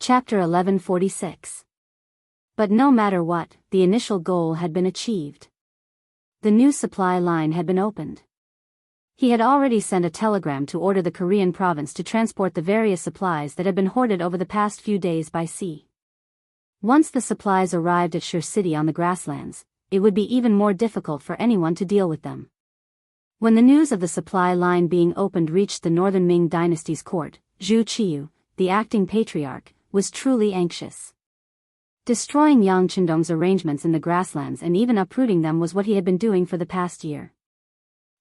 Chapter 1146. But no matter what, the initial goal had been achieved. The new supply line had been opened. He had already sent a telegram to order the Korean province to transport the various supplies that had been hoarded over the past few days by sea. Once the supplies arrived at Shur City on the grasslands, it would be even more difficult for anyone to deal with them. When the news of the supply line being opened reached the northern Ming dynasty's court, Zhu Qiyu, the acting patriarch, was truly anxious. Destroying Yang Qindong's arrangements in the grasslands and even uprooting them was what he had been doing for the past year.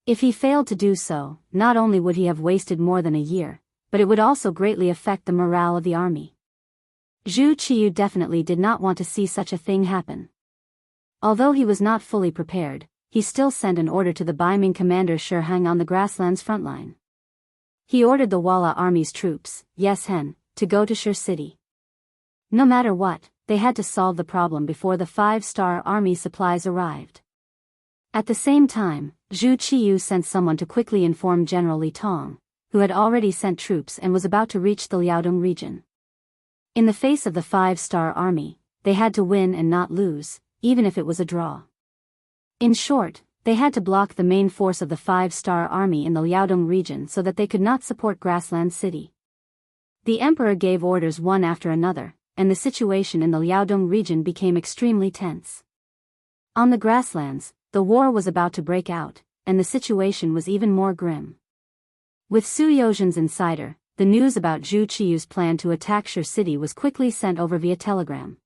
If he failed to do so, not only would he have wasted more than a year, but it would also greatly affect the morale of the army. Zhu Qiyu definitely did not want to see such a thing happen. Although he was not fully prepared, he still sent an order to the Baiming commander Shi Hang on the grasslands frontline. He ordered the Walla army's troops, Yes Hen, to go to Shur City. No matter what, they had to solve the problem before the 5-star army supplies arrived. At the same time, Zhu Qiyu sent someone to quickly inform General Li Tong, who had already sent troops and was about to reach the Liaodong region. In the face of the 5-star army, they had to win and not lose, even if it was a draw. In short, they had to block the main force of the 5-star army in the Liaodong region so that they could not support Grassland City. The emperor gave orders one after another, and the situation in the Liaodong region became extremely tense. On the grasslands, the war was about to break out, and the situation was even more grim. With Su Yozhen's insider, the news about Zhu Qiyu's plan to attack Shur City was quickly sent over via telegram.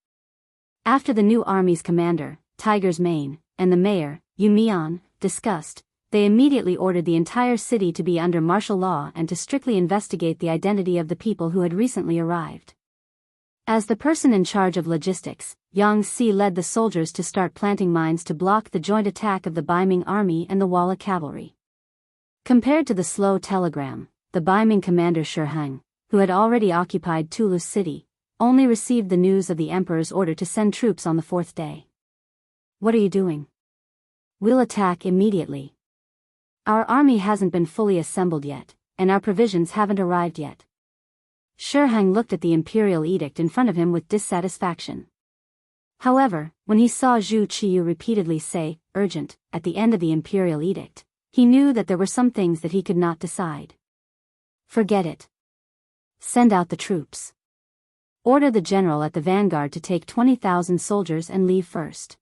After the new army's commander, Tiger's Mane, and the mayor, Yu Mian, discussed, they immediately ordered the entire city to be under martial law and to strictly investigate the identity of the people who had recently arrived. As the person in charge of logistics, Yang Si led the soldiers to start planting mines to block the joint attack of the Baiming army and the Walla cavalry. Compared to the slow telegram, the Baiming commander Shi Hang, who had already occupied Toulouse City, only received the news of the emperor's order to send troops on the 4th day. "What are you doing?" "We'll attack immediately. Our army hasn't been fully assembled yet, and our provisions haven't arrived yet." Shi Hang looked at the imperial edict in front of him with dissatisfaction. However, when he saw Zhu Qiyu repeatedly say, "urgent," at the end of the imperial edict, he knew that there were some things that he could not decide. "Forget it. Send out the troops. Order the general at the vanguard to take 20,000 soldiers and leave first.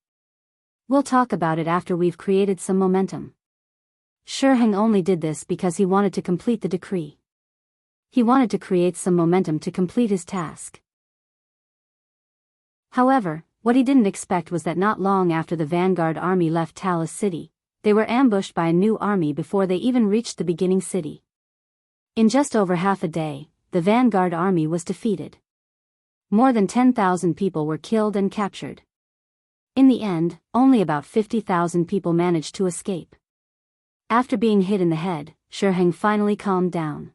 We'll talk about it after we've created some momentum." Shi Hang only did this because he wanted to complete the decree. He wanted to create some momentum to complete his task. However, what he didn't expect was that not long after the vanguard army left Talis City, they were ambushed by a new army before they even reached the beginning city. In just over half a day, the vanguard army was defeated. More than 10,000 people were killed and captured. In the end, only about 50,000 people managed to escape. After being hit in the head, Shi Hang finally calmed down.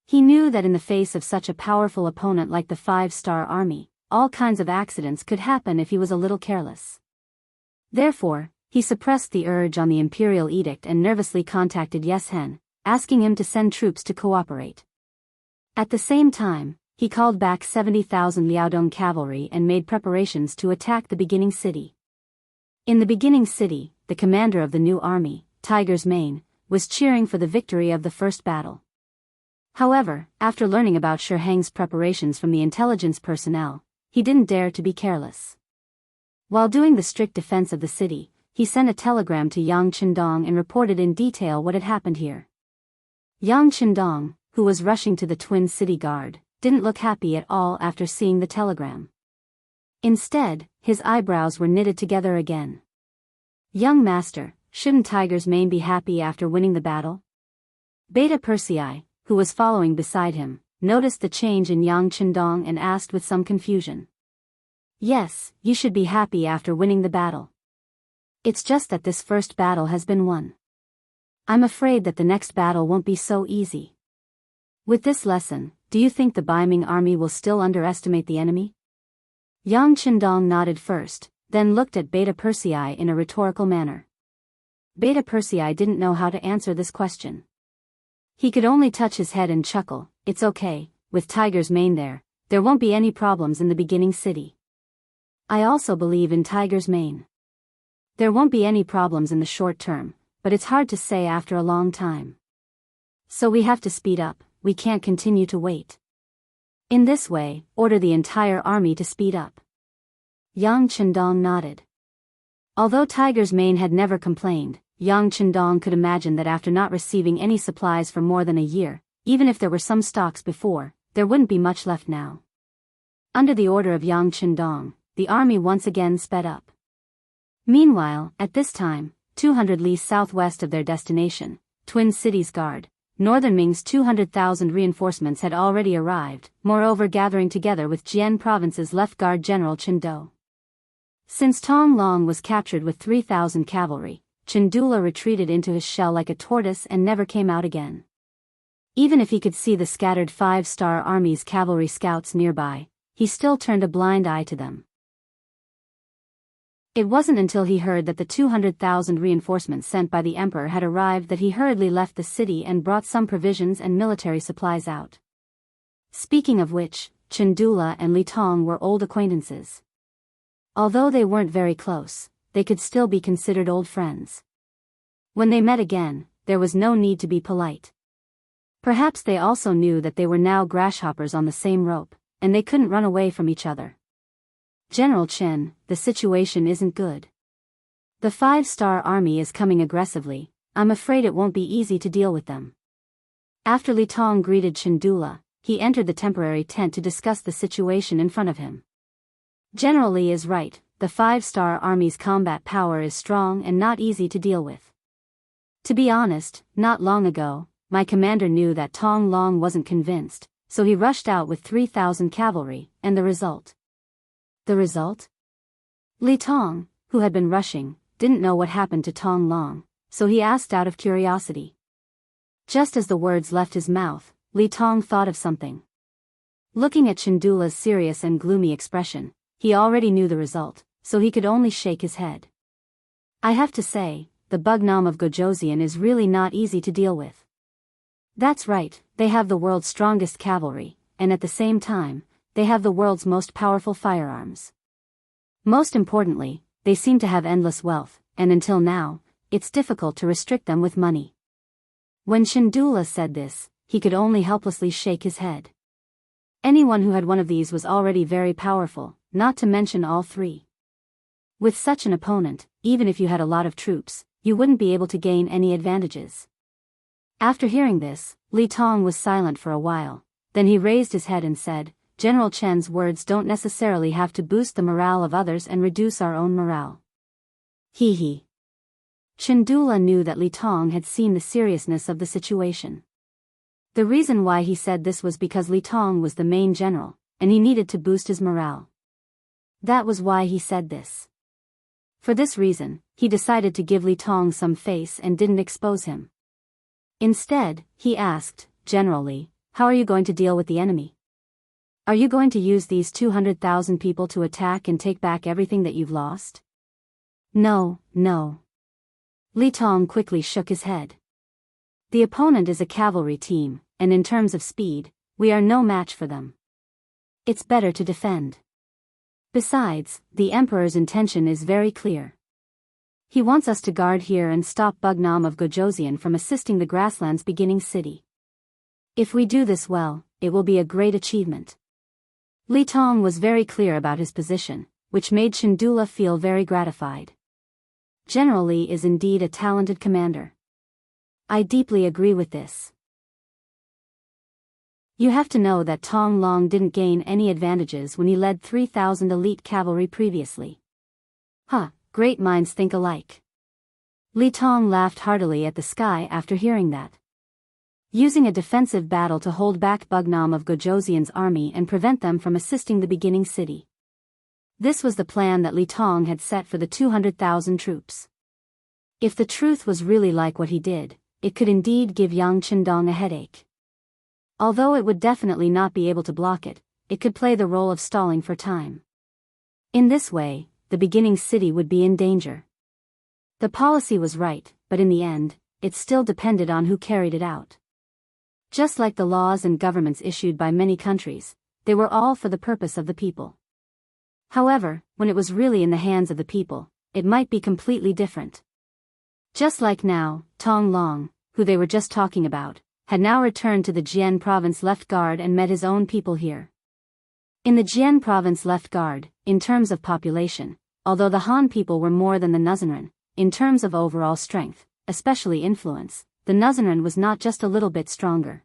He knew that in the face of such a powerful opponent like the 5-star army, all kinds of accidents could happen if he was a little careless. Therefore, he suppressed the urge on the imperial edict and nervously contacted Yes Hen, asking him to send troops to cooperate. At the same time, he called back 70,000 Liaodong cavalry and made preparations to attack the beginning city. In the beginning city, the commander of the new army, Tiger's Mane, was cheering for the victory of the first battle. However, after learning about Shi Hang's preparations from the intelligence personnel, he didn't dare to be careless. While doing the strict defense of the city, he sent a telegram to Yang Qindong and reported in detail what had happened here. Yang Qindong, who was rushing to the Twin City Guard, didn't look happy at all after seeing the telegram. Instead, his eyebrows were knitted together again. "Young master, shouldn't Tiger's Mane be happy after winning the battle?" Beta Persei, who was following beside him, noticed the change in Yang Qindong and asked with some confusion. "Yes, you should be happy after winning the battle. It's just that this first battle has been won. I'm afraid that the next battle won't be so easy. With this lesson, do you think the Baiming army will still underestimate the enemy?" Yang Qindong nodded first, then looked at Beta Persei in a rhetorical manner. Beta Persei didn't know how to answer this question. He could only touch his head and chuckle. "It's okay, with Tiger's Mane there, there won't be any problems in the beginning city. I also believe in Tiger's Mane. There won't be any problems in the short term, but it's hard to say after a long time. So we have to speed up, we can't continue to wait. In this way, order the entire army to speed up. Yang Chendong nodded. Although Tiger's Mane had never complained, Yang Chendong could imagine that after not receiving any supplies for more than a year, even if there were some stocks before, there wouldn't be much left now. Under the order of Yang Chendong, the army once again sped up. Meanwhile, at this time, 200 li southwest of their destination, Twin Cities Guard, Northern Ming's 200,000 reinforcements had already arrived, moreover gathering together with Jian Province's left guard General Chindou. Since Tong Long was captured with 3,000 cavalry, Chindula retreated into his shell like a tortoise and never came out again. Even if he could see the scattered 5-star army's cavalry scouts nearby, he still turned a blind eye to them. It wasn't until he heard that the 200,000 reinforcements sent by the emperor had arrived that he hurriedly left the city and brought some provisions and military supplies out. Speaking of which, Chindula and Li Tong were old acquaintances. Although they weren't very close, they could still be considered old friends. When they met again, there was no need to be polite. Perhaps they also knew that they were now grasshoppers on the same rope, and they couldn't run away from each other. General Chen, the situation isn't good. The 5-star army is coming aggressively, I'm afraid it won't be easy to deal with them. After Li Tong greeted Chindula, he entered the temporary tent to discuss the situation in front of him. General Li is right, the 5-star army's combat power is strong and not easy to deal with. To be honest, not long ago, my commander knew that Tong Long wasn't convinced, so he rushed out with 3,000 cavalry, and the result? The result? Li Tong, who had been rushing, didn't know what happened to Tong Long, so he asked out of curiosity. Just as the words left his mouth, Li Tong thought of something. Looking at Chindula's serious and gloomy expression, he already knew the result, so he could only shake his head. I have to say, the Bugnam of Gojoseon is really not easy to deal with. That's right, they have the world's strongest cavalry, and at the same time, they have the world's most powerful firearms. Most importantly, they seem to have endless wealth, and until now, it's difficult to restrict them with money. When Chindula said this, he could only helplessly shake his head. Anyone who had one of these was already very powerful, not to mention all three. With such an opponent, even if you had a lot of troops, you wouldn't be able to gain any advantages. After hearing this, Li Tong was silent for a while, then he raised his head and said, General Chen's words don't necessarily have to boost the morale of others and reduce our own morale. Hee hee. Chindula knew that Li Tong had seen the seriousness of the situation. The reason why he said this was because Li Tong was the main general, and he needed to boost his morale. That was why he said this. For this reason, he decided to give Li Tong some face and didn't expose him. Instead, he asked, General Li, how are you going to deal with the enemy? Are you going to use these 200,000 people to attack and take back everything that you've lost? No, no. Li Tong quickly shook his head. The opponent is a cavalry team, and in terms of speed, we are no match for them. It's better to defend. Besides, the Emperor's intention is very clear. He wants us to guard here and stop Bugnam of Gojoseon from assisting the grasslands beginning city. If we do this well, it will be a great achievement. Li Tong was very clear about his position, which made Chindula feel very gratified. General Li is indeed a talented commander. I deeply agree with this. You have to know that Tong Long didn't gain any advantages when he led 3,000 elite cavalry previously. Huh, great minds think alike. Li Tong laughed heartily at the sky after hearing that. Using a defensive battle to hold back Bugnam of Gojoseon's army and prevent them from assisting the beginning city. This was the plan that Li Tong had set for the 200,000 troops. If the truth was really like what he did, it could indeed give Yang Chendong a headache. Although it would definitely not be able to block it, it could play the role of stalling for time. In this way, the beginning city would be in danger. The policy was right, but in the end, it still depended on who carried it out. Just like the laws and governments issued by many countries, they were all for the purpose of the people. However, when it was really in the hands of the people, it might be completely different. Just like now, Tong Long, who they were just talking about, had now returned to the Jian province left guard and met his own people here. In the Jian province left guard, in terms of population, although the Han people were more than the Nuzanren, in terms of overall strength, especially influence, the Nuzanren was not just a little bit stronger.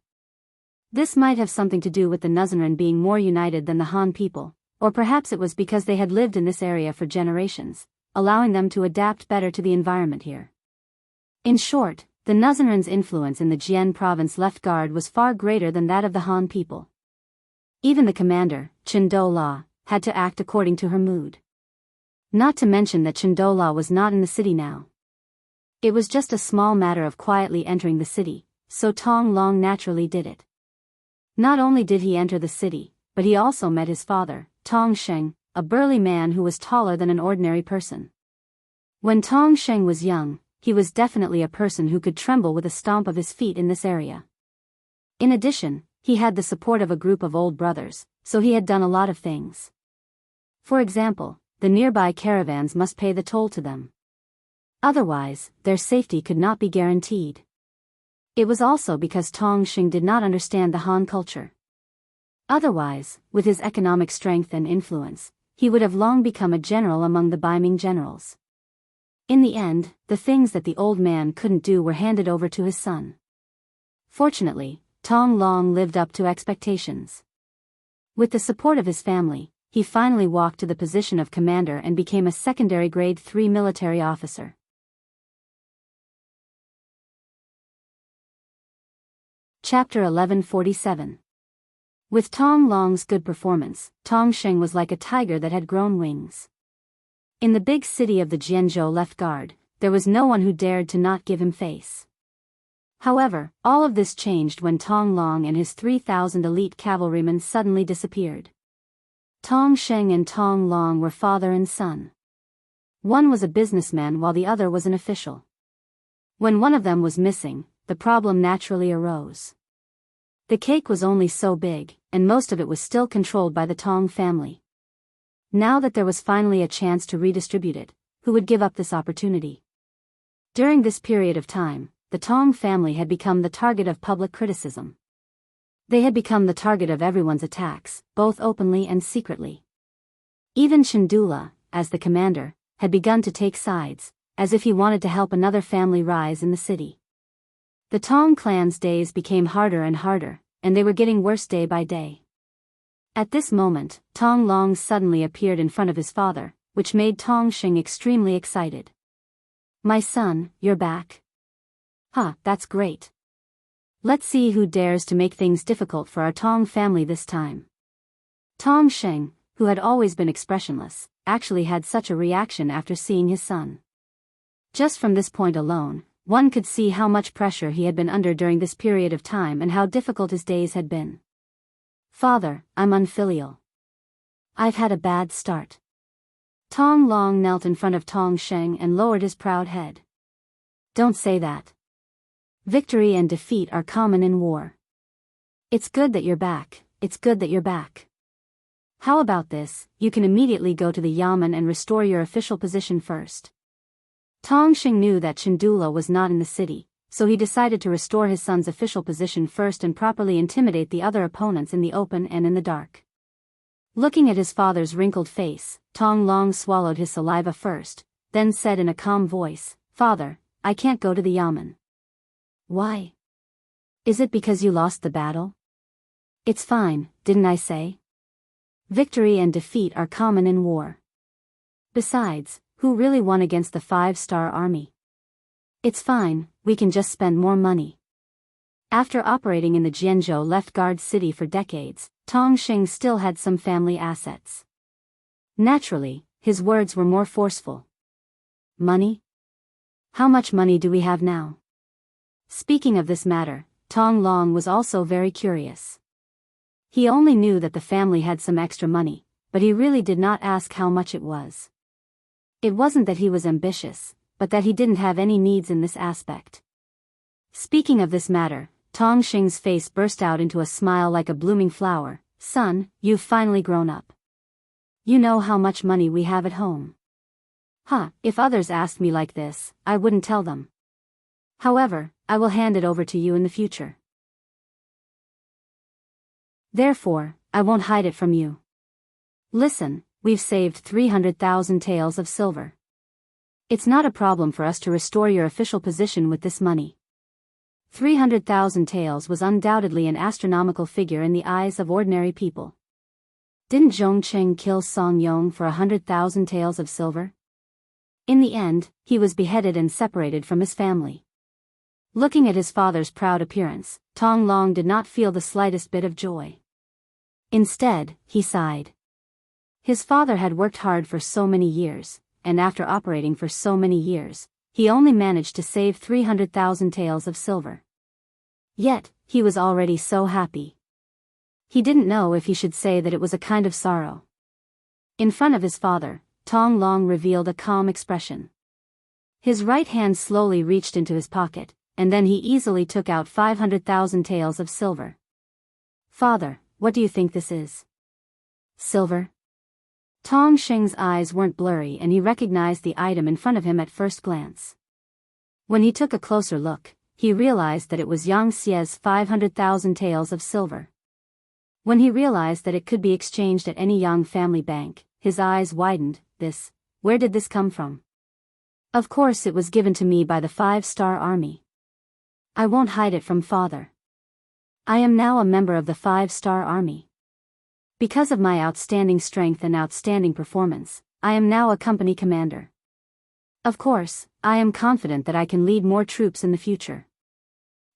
This might have something to do with the Nuzanren being more united than the Han people, or perhaps it was because they had lived in this area for generations, allowing them to adapt better to the environment here. In short, the Nuzanren's influence in the Jian province left guard was far greater than that of the Han people. Even the commander, Chendola, had to act according to her mood. Not to mention that Chendola was not in the city now. It was just a small matter of quietly entering the city, so Tong Long naturally did it. Not only did he enter the city, but he also met his father, Tong Sheng, a burly man who was taller than an ordinary person. When Tong Sheng was young, he was definitely a person who could tremble with a stomp of his feet in this area. In addition, he had the support of a group of old brothers, so he had done a lot of things. For example, the nearby caravans must pay the toll to them. Otherwise, their safety could not be guaranteed. It was also because Tong Sheng did not understand the Han culture. Otherwise, with his economic strength and influence, he would have long become a general among the Baiming generals. In the end, the things that the old man couldn't do were handed over to his son. Fortunately, Tong Long lived up to expectations. With the support of his family, he finally walked to the position of commander and became a secondary grade 3 military officer. Chapter 1147. With Tong Long's good performance, Tong Sheng was like a tiger that had grown wings. In the big city of the Jianzhou left guard, there was no one who dared to not give him face. However, all of this changed when Tong Long and his 3,000 elite cavalrymen suddenly disappeared. Tong Sheng and Tong Long were father and son. One was a businessman while the other was an official. When one of them was missing, the problem naturally arose. The cake was only so big, and most of it was still controlled by the Tong family. Now that there was finally a chance to redistribute it, who would give up this opportunity? During this period of time, the Tong family had become the target of public criticism. They had become the target of everyone's attacks, both openly and secretly. Even Chendula, as the commander, had begun to take sides, as if he wanted to help another family rise in the city. The Tong clan's days became harder and harder, and they were getting worse day by day. At this moment, Tong Long suddenly appeared in front of his father, which made Tong Sheng extremely excited. "My son, you're back. Huh, that's great. Let's see who dares to make things difficult for our Tong family this time." Tong Sheng, who had always been expressionless, actually had such a reaction after seeing his son. Just from this point alone, one could see how much pressure he had been under during this period of time and how difficult his days had been. "Father, I'm unfilial. I've had a bad start." Tong Long knelt in front of Tong Sheng and lowered his proud head. "Don't say that. Victory and defeat are common in war. It's good that you're back, it's good that you're back. How about this, you can immediately go to the Yamen and restore your official position first." Tong Sheng knew that Chendula was not in the city, so he decided to restore his son's official position first and properly intimidate the other opponents in the open and in the dark. Looking at his father's wrinkled face, Tong Long swallowed his saliva first, then said in a calm voice, "Father, I can't go to the Yamen." "Why? Is it because you lost the battle?" "It's fine, didn't I say? Victory and defeat are common in war. Besides, who really won against the 5-star army? It's fine, we can just spend more money." After operating in the Jianzhou left guard city for decades, Tong Sheng still had some family assets. Naturally, his words were more forceful. "Money? How much money do we have now?" Speaking of this matter, Tong Long was also very curious. He only knew that the family had some extra money, but he really did not ask how much it was. It wasn't that he was ambitious, but that he didn't have any needs in this aspect. Speaking of this matter, Tong Sheng's face burst out into a smile like a blooming flower, Son, you've finally grown up. You know how much money we have at home. If others asked me like this, I wouldn't tell them. However, I will hand it over to you in the future. Therefore, I won't hide it from you. Listen, we've saved 300,000 taels of silver. It's not a problem for us to restore your official position with this money. 300,000 taels was undoubtedly an astronomical figure in the eyes of ordinary people. Didn't Zhongcheng kill Song Yong for 100,000 taels of silver? In the end, he was beheaded and separated from his family. Looking at his father's proud appearance, Tong Long did not feel the slightest bit of joy. Instead, he sighed. His father had worked hard for so many years, and after operating for so many years, he only managed to save 300,000 taels of silver. Yet, he was already so happy. He didn't know if he should say that it was a kind of sorrow. In front of his father, Tong Long revealed a calm expression. His right hand slowly reached into his pocket, and then he easily took out 500,000 taels of silver. Father, what do you think this is? Silver? Tong Sheng's eyes weren't blurry and he recognized the item in front of him at first glance. When he took a closer look, he realized that it was Xiangxia's 500,000 taels of silver. When he realized that it could be exchanged at any Yang family bank, his eyes widened. Where did this come from? Of course it was given to me by the 5-star army. I won't hide it from father. I am now a member of the 5-star army. Because of my outstanding strength and outstanding performance, I am now a company commander. Of course, I am confident that I can lead more troops in the future.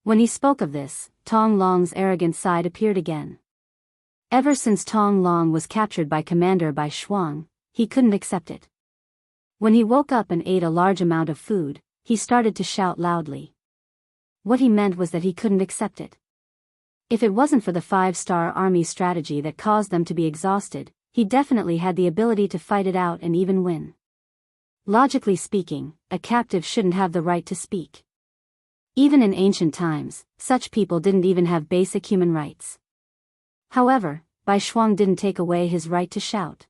When he spoke of this, Tong Long's arrogant side appeared again. Ever since Tong Long was captured by Commander Bai Shuang, he couldn't accept it. When he woke up and ate a large amount of food, he started to shout loudly. What he meant was that he couldn't accept it. If it wasn't for the 5-star army's strategy that caused them to be exhausted, he definitely had the ability to fight it out and even win. Logically speaking, a captive shouldn't have the right to speak. Even in ancient times, such people didn't even have basic human rights. However, Bai Shuang didn't take away his right to shout.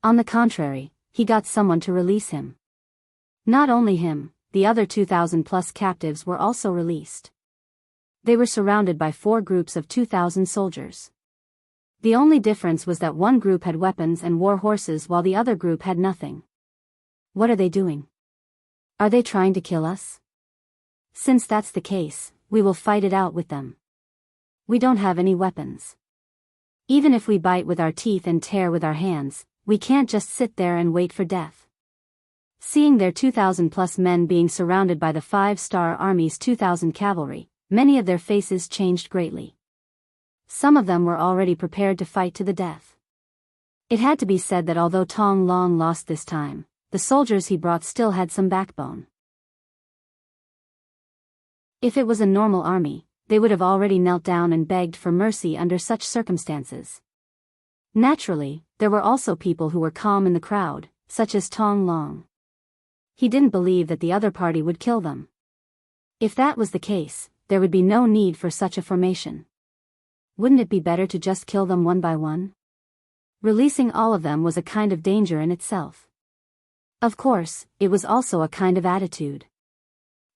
On the contrary, he got someone to release him. Not only him, the other 2,000+ captives were also released. They were surrounded by 4 groups of 2,000 soldiers. The only difference was that one group had weapons and war horses while the other group had nothing. What are they doing? Are they trying to kill us? Since that's the case, we will fight it out with them. We don't have any weapons. Even if we bite with our teeth and tear with our hands, we can't just sit there and wait for death. Seeing their 2,000+ men being surrounded by the 5-star army's 2,000 cavalry, many of their faces changed greatly. Some of them were already prepared to fight to the death. It had to be said that although Tong Long lost this time, the soldiers he brought still had some backbone. If it was a normal army, they would have already knelt down and begged for mercy under such circumstances. Naturally, there were also people who were calm in the crowd, such as Tong Long. He didn't believe that the other party would kill them. If that was the case, there would be no need for such a formation. Wouldn't it be better to just kill them one by one? Releasing all of them was a kind of danger in itself. Of course, it was also a kind of attitude.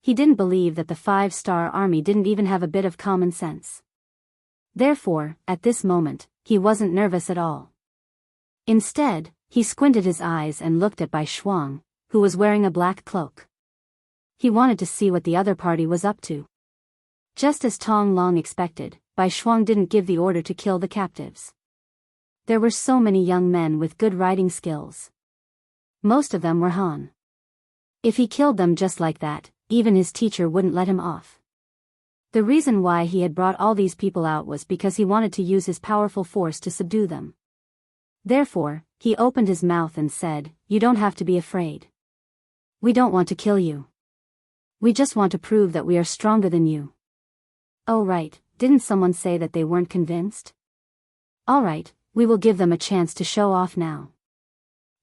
He didn't believe that the 5-star army didn't even have a bit of common sense. Therefore, at this moment, he wasn't nervous at all. Instead, he squinted his eyes and looked at Bai Shuang, who was wearing a black cloak. He wanted to see what the other party was up to. Just as Tong Long expected, Bai Shuang didn't give the order to kill the captives. There were so many young men with good riding skills. Most of them were Han. If he killed them just like that, even his teacher wouldn't let him off. The reason why he had brought all these people out was because he wanted to use his powerful force to subdue them. Therefore, he opened his mouth and said, "You don't have to be afraid. We don't want to kill you. We just want to prove that we are stronger than you." Oh right, didn't someone say that they weren't convinced? Alright, we will give them a chance to show off now.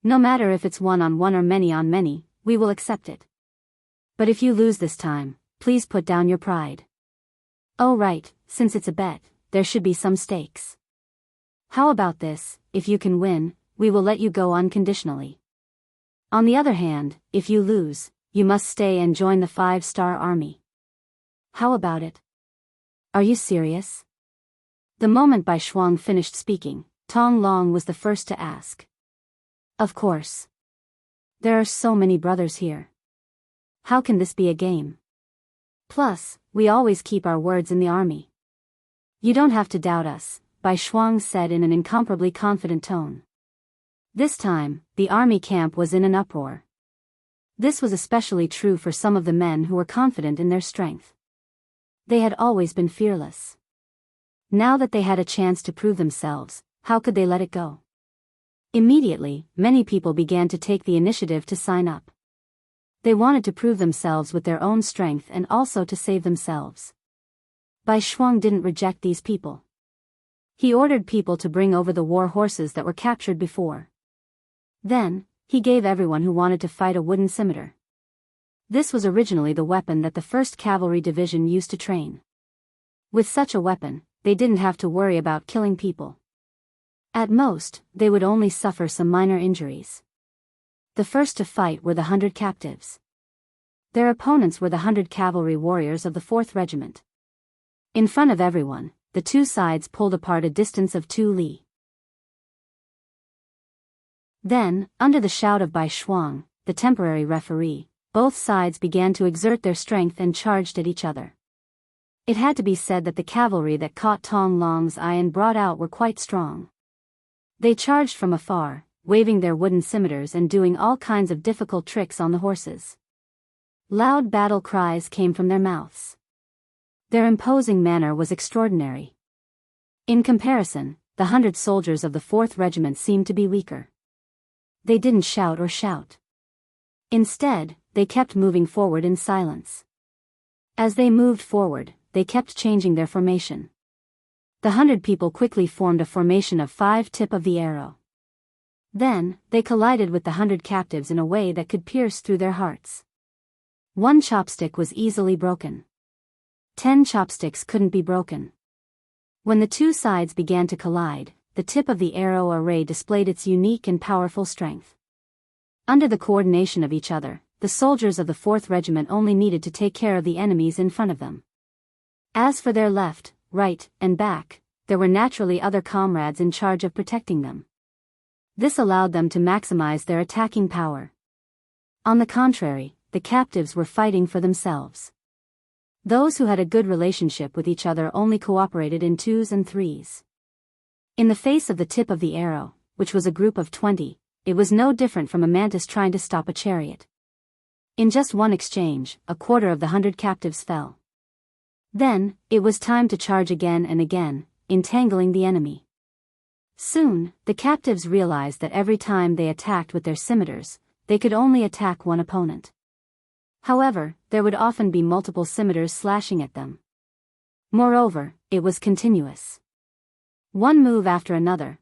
No matter if it's 1-on-1 or many-on-many, we will accept it. But if you lose this time, please put down your pride. Oh right, since it's a bet, there should be some stakes. How about this? If you can win, we will let you go unconditionally. On the other hand, if you lose, you must stay and join the 5-star army. How about it? Are you serious? The moment Bai Shuang finished speaking, Tong Long was the first to ask. Of course. There are so many brothers here. How can this be a game? Plus, we always keep our words in the army. You don't have to doubt us, Bai Shuang said in an incomparably confident tone. This time, the army camp was in an uproar. This was especially true for some of the men who were confident in their strength. They had always been fearless. Now that they had a chance to prove themselves, how could they let it go? Immediately, many people began to take the initiative to sign up. They wanted to prove themselves with their own strength and also to save themselves. Bai Shuang didn't reject these people. He ordered people to bring over the war horses that were captured before. Then, he gave everyone who wanted to fight a wooden scimitar. This was originally the weapon that the 1st Cavalry Division used to train. With such a weapon, they didn't have to worry about killing people. At most, they would only suffer some minor injuries. The first to fight were the 100 captives. Their opponents were the 100 cavalry warriors of the 4th Regiment. In front of everyone, the two sides pulled apart a distance of 2 li. Then, under the shout of Bai Shuang, the temporary referee, both sides began to exert their strength and charged at each other. It had to be said that the cavalry that caught Tong Long's eye and brought out were quite strong. They charged from afar, waving their wooden scimitars and doing all kinds of difficult tricks on the horses. Loud battle cries came from their mouths. Their imposing manner was extraordinary. In comparison, the 100 soldiers of the 4th Regiment seemed to be weaker. They didn't shout or shout. Instead, they kept moving forward in silence. As they moved forward, they kept changing their formation. The 100 people quickly formed a formation of 5 tip of the arrow. Then, they collided with the 100 captives in a way that could pierce through their hearts. 1 chopstick was easily broken. 10 chopsticks couldn't be broken. When the two sides began to collide, the tip of the arrow array displayed its unique and powerful strength. Under the coordination of each other, the soldiers of the 4th Regiment only needed to take care of the enemies in front of them. As for their left, right, and back, there were naturally other comrades in charge of protecting them. This allowed them to maximize their attacking power. On the contrary, the captives were fighting for themselves. Those who had a good relationship with each other only cooperated in 2s and 3s. In the face of the tip of the arrow, which was a group of 20, it was no different from a mantis trying to stop a chariot. In just one exchange, a quarter of the 100 captives fell. Then, it was time to charge again and again, entangling the enemy. Soon, the captives realized that every time they attacked with their scimitars, they could only attack one opponent. However, there would often be multiple scimitars slashing at them. Moreover, it was continuous. One move after another,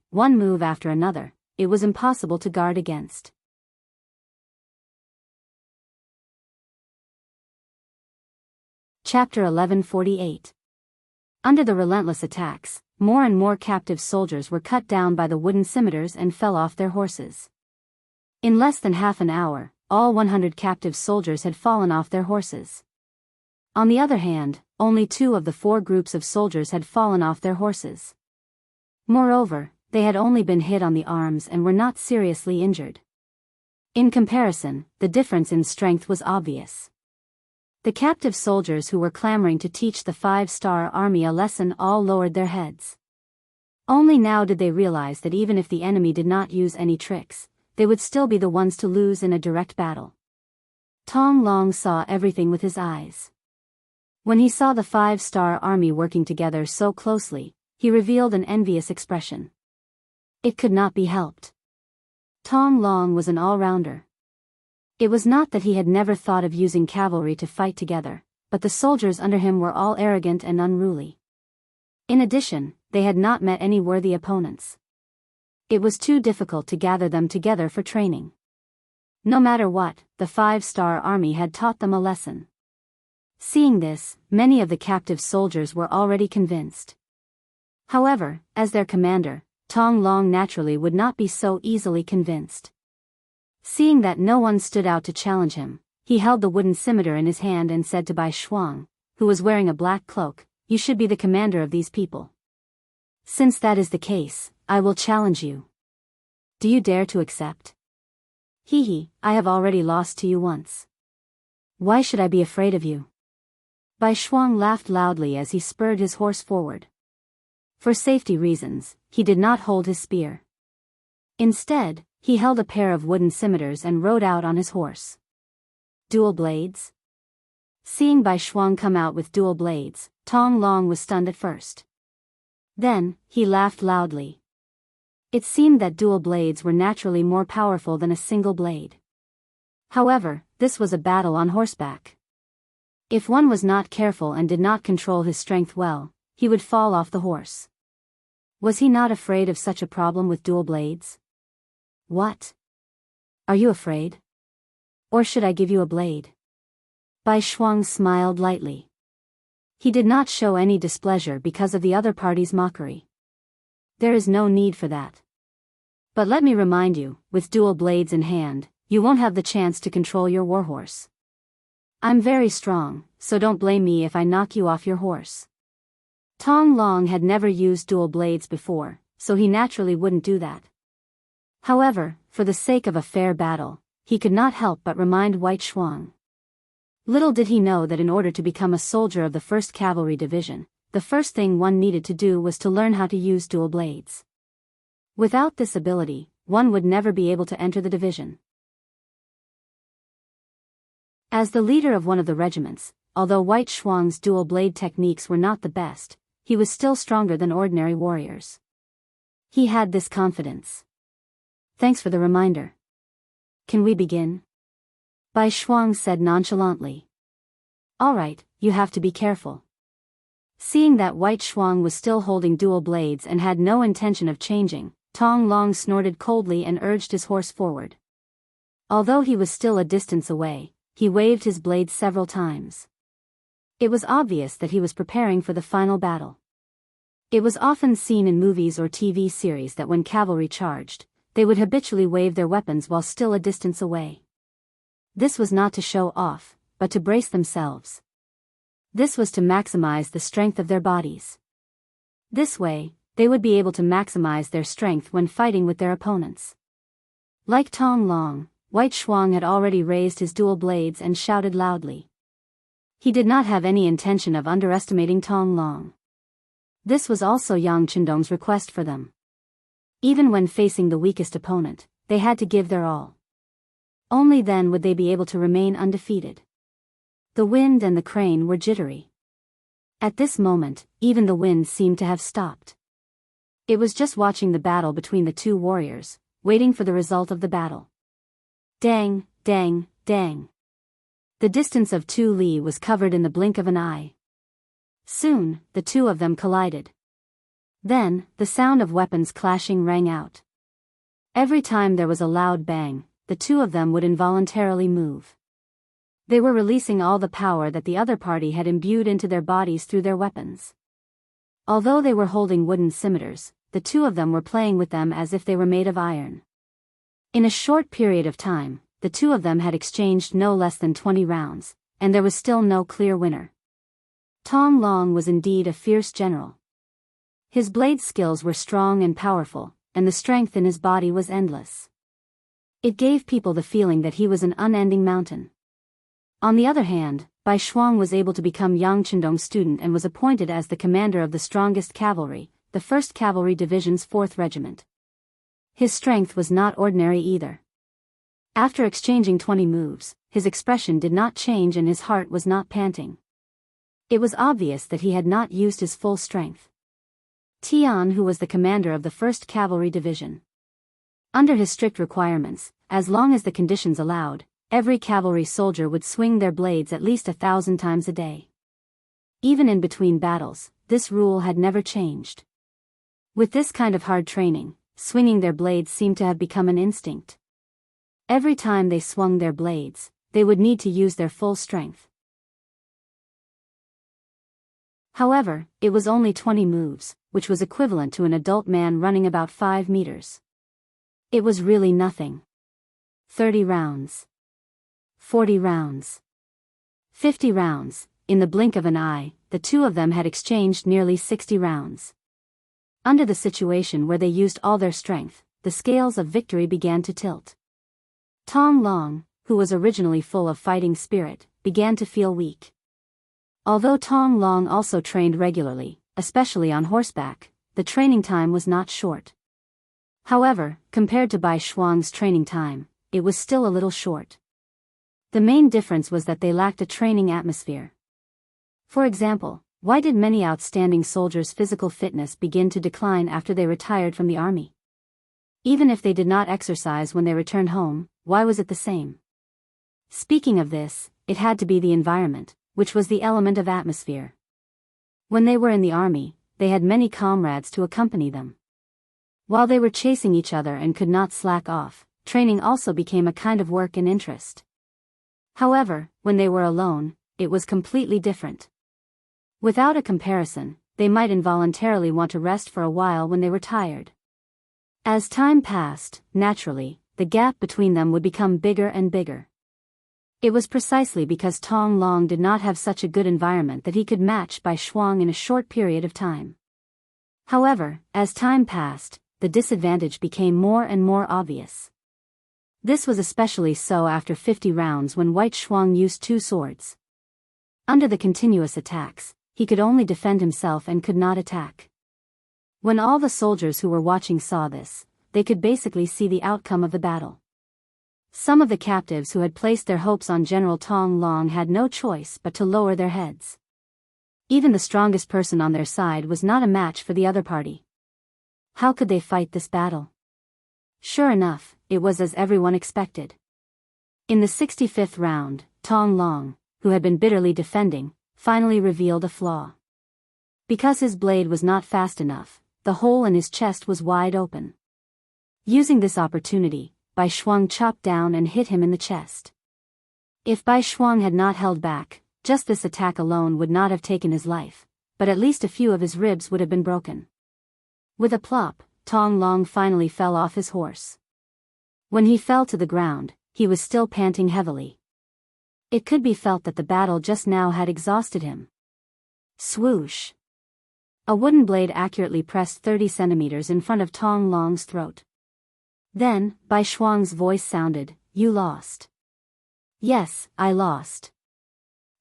it was impossible to guard against. Chapter 1148. Under the relentless attacks, more and more captive soldiers were cut down by the wooden scimitars and fell off their horses. In less than half an hour, all 100 captive soldiers had fallen off their horses. On the other hand, only 2 of the 4 groups of soldiers had fallen off their horses. Moreover, they had only been hit on the arms and were not seriously injured. In comparison, the difference in strength was obvious. The captive soldiers who were clamoring to teach the 5-star army a lesson all lowered their heads. Only now did they realize that even if the enemy did not use any tricks, they would still be the ones to lose in a direct battle. Tong Long saw everything with his eyes. When he saw the 5-star army working together so closely, he revealed an envious expression. It could not be helped. Tong Long was an all-rounder. It was not that he had never thought of using cavalry to fight together, but the soldiers under him were all arrogant and unruly. In addition, they had not met any worthy opponents. It was too difficult to gather them together for training. No matter what, the 5-star army had taught them a lesson. Seeing this, many of the captive soldiers were already convinced. However, as their commander, Tong Long naturally would not be so easily convinced. Seeing that no one stood out to challenge him, he held the wooden scimitar in his hand and said to Bai Shuang, who was wearing a black cloak, "You should be the commander of these people. Since that is the case, I will challenge you. Do you dare to accept?" "Hee, I have already lost to you once. Why should I be afraid of you?" Bai Shuang laughed loudly as he spurred his horse forward. For safety reasons, he did not hold his spear. Instead, he held a pair of wooden scimitars and rode out on his horse. Dual blades? Seeing Bai Shuang come out with dual blades, Tong Long was stunned at first. Then, he laughed loudly. It seemed that dual blades were naturally more powerful than a single blade. However, this was a battle on horseback. If one was not careful and did not control his strength well, he would fall off the horse. Was he not afraid of such a problem with dual blades? "What? Are you afraid? Or should I give you a blade?" Bai Shuang smiled lightly. He did not show any displeasure because of the other party's mockery. "There is no need for that. But let me remind you, with dual blades in hand, you won't have the chance to control your warhorse. I'm very strong, so don't blame me if I knock you off your horse." Tong Long had never used dual blades before, so he naturally wouldn't do that. However, for the sake of a fair battle, he could not help but remind White Shuang. Little did he know that in order to become a soldier of the 1st Cavalry Division, the first thing one needed to do was to learn how to use dual blades. Without this ability, one would never be able to enter the division. As the leader of one of the regiments, although White Shuang's dual blade techniques were not the best, he was still stronger than ordinary warriors. He had this confidence. "Thanks for the reminder. Can we begin?" Bai Shuang said nonchalantly. "All right, you have to be careful." Seeing that White Shuang was still holding dual blades and had no intention of changing, Tong Long snorted coldly and urged his horse forward. Although he was still a distance away, he waved his blade several times. It was obvious that he was preparing for the final battle. It was often seen in movies or TV series that when cavalry charged, they would habitually wave their weapons while still a distance away. This was not to show off, but to brace themselves. This was to maximize the strength of their bodies. This way, they would be able to maximize their strength when fighting with their opponents. Like Tong Long, White Shuang had already raised his dual blades and shouted loudly. He did not have any intention of underestimating Tong Long. This was also Yang Chendong's request for them. Even when facing the weakest opponent, they had to give their all. Only then would they be able to remain undefeated. The wind and the crane were jittery. At this moment, even the wind seemed to have stopped. It was just watching the battle between the two warriors, waiting for the result of the battle. Dang, dang, dang. The distance of 2 li was covered in the blink of an eye. Soon, the two of them collided. Then, the sound of weapons clashing rang out. Every time there was a loud bang, the two of them would involuntarily move. They were releasing all the power that the other party had imbued into their bodies through their weapons. Although they were holding wooden scimitars, the two of them were playing with them as if they were made of iron. In a short period of time, the two of them had exchanged no less than 20 rounds, and there was still no clear winner. Tong Long was indeed a fierce general. His blade skills were strong and powerful, and the strength in his body was endless. It gave people the feeling that he was an unending mountain. On the other hand, Bai Shuang was able to become Yang Chendong's student and was appointed as the commander of the strongest cavalry, the 1st Cavalry Division's 4th Regiment. His strength was not ordinary either. After exchanging 20 moves, his expression did not change and his heart was not panting. It was obvious that he had not used his full strength. Tian, who was the commander of the 1st Cavalry Division. Under his strict requirements, as long as the conditions allowed, every cavalry soldier would swing their blades at least 1,000 times a day. Even in between battles, this rule had never changed. With this kind of hard training, swinging their blades seemed to have become an instinct. Every time they swung their blades, they would need to use their full strength. However, it was only 20 moves, which was equivalent to an adult man running about 5 meters. It was really nothing. 30 rounds. 40 rounds. 50 rounds. In the blink of an eye, the two of them had exchanged nearly 60 rounds. Under the situation where they used all their strength, the scales of victory began to tilt. Tong Long, who was originally full of fighting spirit, began to feel weak. Although Tong Long also trained regularly, especially on horseback, the training time was not short. However, compared to Bai Shuang's training time, it was still a little short. The main difference was that they lacked a training atmosphere. For example, why did many outstanding soldiers' physical fitness begin to decline after they retired from the army? Even if they did not exercise when they returned home, why was it the same? Speaking of this, it had to be the environment, which was the element of atmosphere. When they were in the army, they had many comrades to accompany them. While they were chasing each other and could not slack off, training also became a kind of work and interest. However, when they were alone, it was completely different. Without a comparison, they might involuntarily want to rest for a while when they were tired. As time passed, naturally, the gap between them would become bigger and bigger. It was precisely because Tong Long did not have such a good environment that he could match Bai Shuang in a short period of time. However, as time passed, the disadvantage became more and more obvious. This was especially so after 50 rounds when White Shuang used 2 swords. Under the continuous attacks, he could only defend himself and could not attack. When all the soldiers who were watching saw this, they could basically see the outcome of the battle. Some of the captives who had placed their hopes on General Tong Long had no choice but to lower their heads. Even the strongest person on their side was not a match for the other party. How could they fight this battle? Sure enough, it was as everyone expected. In the 65th round, Tong Long, who had been bitterly defending, finally revealed a flaw. Because his blade was not fast enough, the hole in his chest was wide open. Using this opportunity, Bai Shuang chopped down and hit him in the chest. If Bai Shuang had not held back, just this attack alone would not have taken his life, but at least a few of his ribs would have been broken. With a plop, Tong Long finally fell off his horse. When he fell to the ground, he was still panting heavily. It could be felt that the battle just now had exhausted him. Swoosh! A wooden blade accurately pressed 30 centimeters in front of Tong Long's throat. Then, Bai Shuang's voice sounded, "You lost." "Yes, I lost.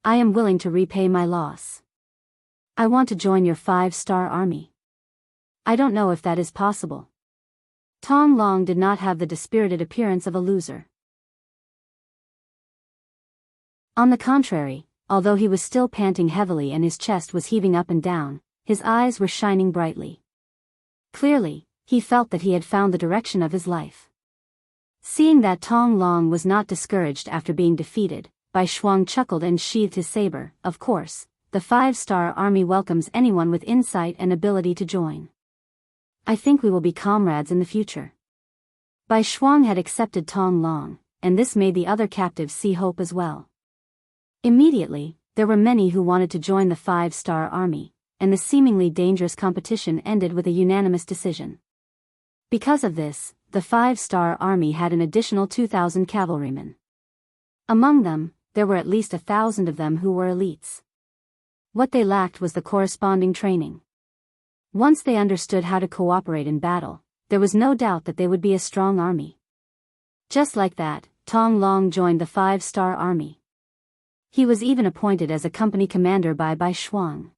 I am willing to repay my loss. I want to join your 5-star army." "I don't know if that is possible." Tong Long did not have the dispirited appearance of a loser. On the contrary, although he was still panting heavily and his chest was heaving up and down, his eyes were shining brightly. Clearly, he felt that he had found the direction of his life. Seeing that Tong Long was not discouraged after being defeated, Bai Shuang chuckled and sheathed his saber. "Of course, the 5-star army welcomes anyone with insight and ability to join. I think we will be comrades in the future." Bai Shuang had accepted Tong Long, and this made the other captives see hope as well. Immediately, there were many who wanted to join the 5-star army, and the seemingly dangerous competition ended with a unanimous decision. Because of this, the 5-star army had an additional 2,000 cavalrymen. Among them, there were at least 1,000 of them who were elites. What they lacked was the corresponding training. Once they understood how to cooperate in battle, there was no doubt that they would be a strong army. Just like that, Tong Long joined the 5-star army. He was even appointed as a company commander by Bai Shuang.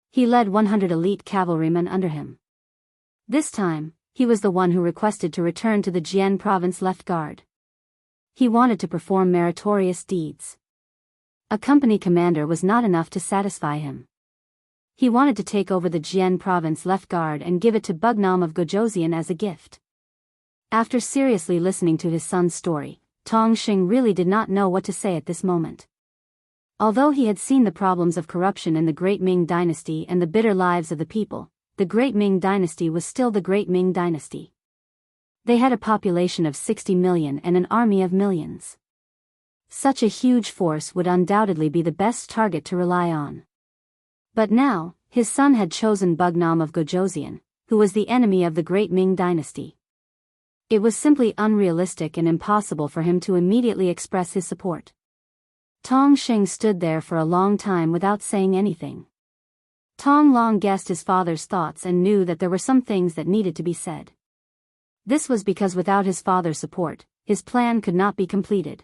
He led 100 elite cavalrymen under him. This time, he was the one who requested to return to the Jian province left guard. He wanted to perform meritorious deeds. A company commander was not enough to satisfy him. He wanted to take over the Jian province left guard and give it to Bugnam of Gojoseon as a gift. After seriously listening to his son's story, Tong Xing really did not know what to say at this moment. Although he had seen the problems of corruption in the Great Ming Dynasty and the bitter lives of the people, the Great Ming Dynasty was still the Great Ming Dynasty. They had a population of 60 million and an army of millions. Such a huge force would undoubtedly be the best target to rely on. But now, his son had chosen Bugnam of Gojoseon, who was the enemy of the great Ming dynasty. It was simply unrealistic and impossible for him to immediately express his support. Tong Xing stood there for a long time without saying anything. Tong Long guessed his father's thoughts and knew that there were some things that needed to be said. This was because without his father's support, his plan could not be completed.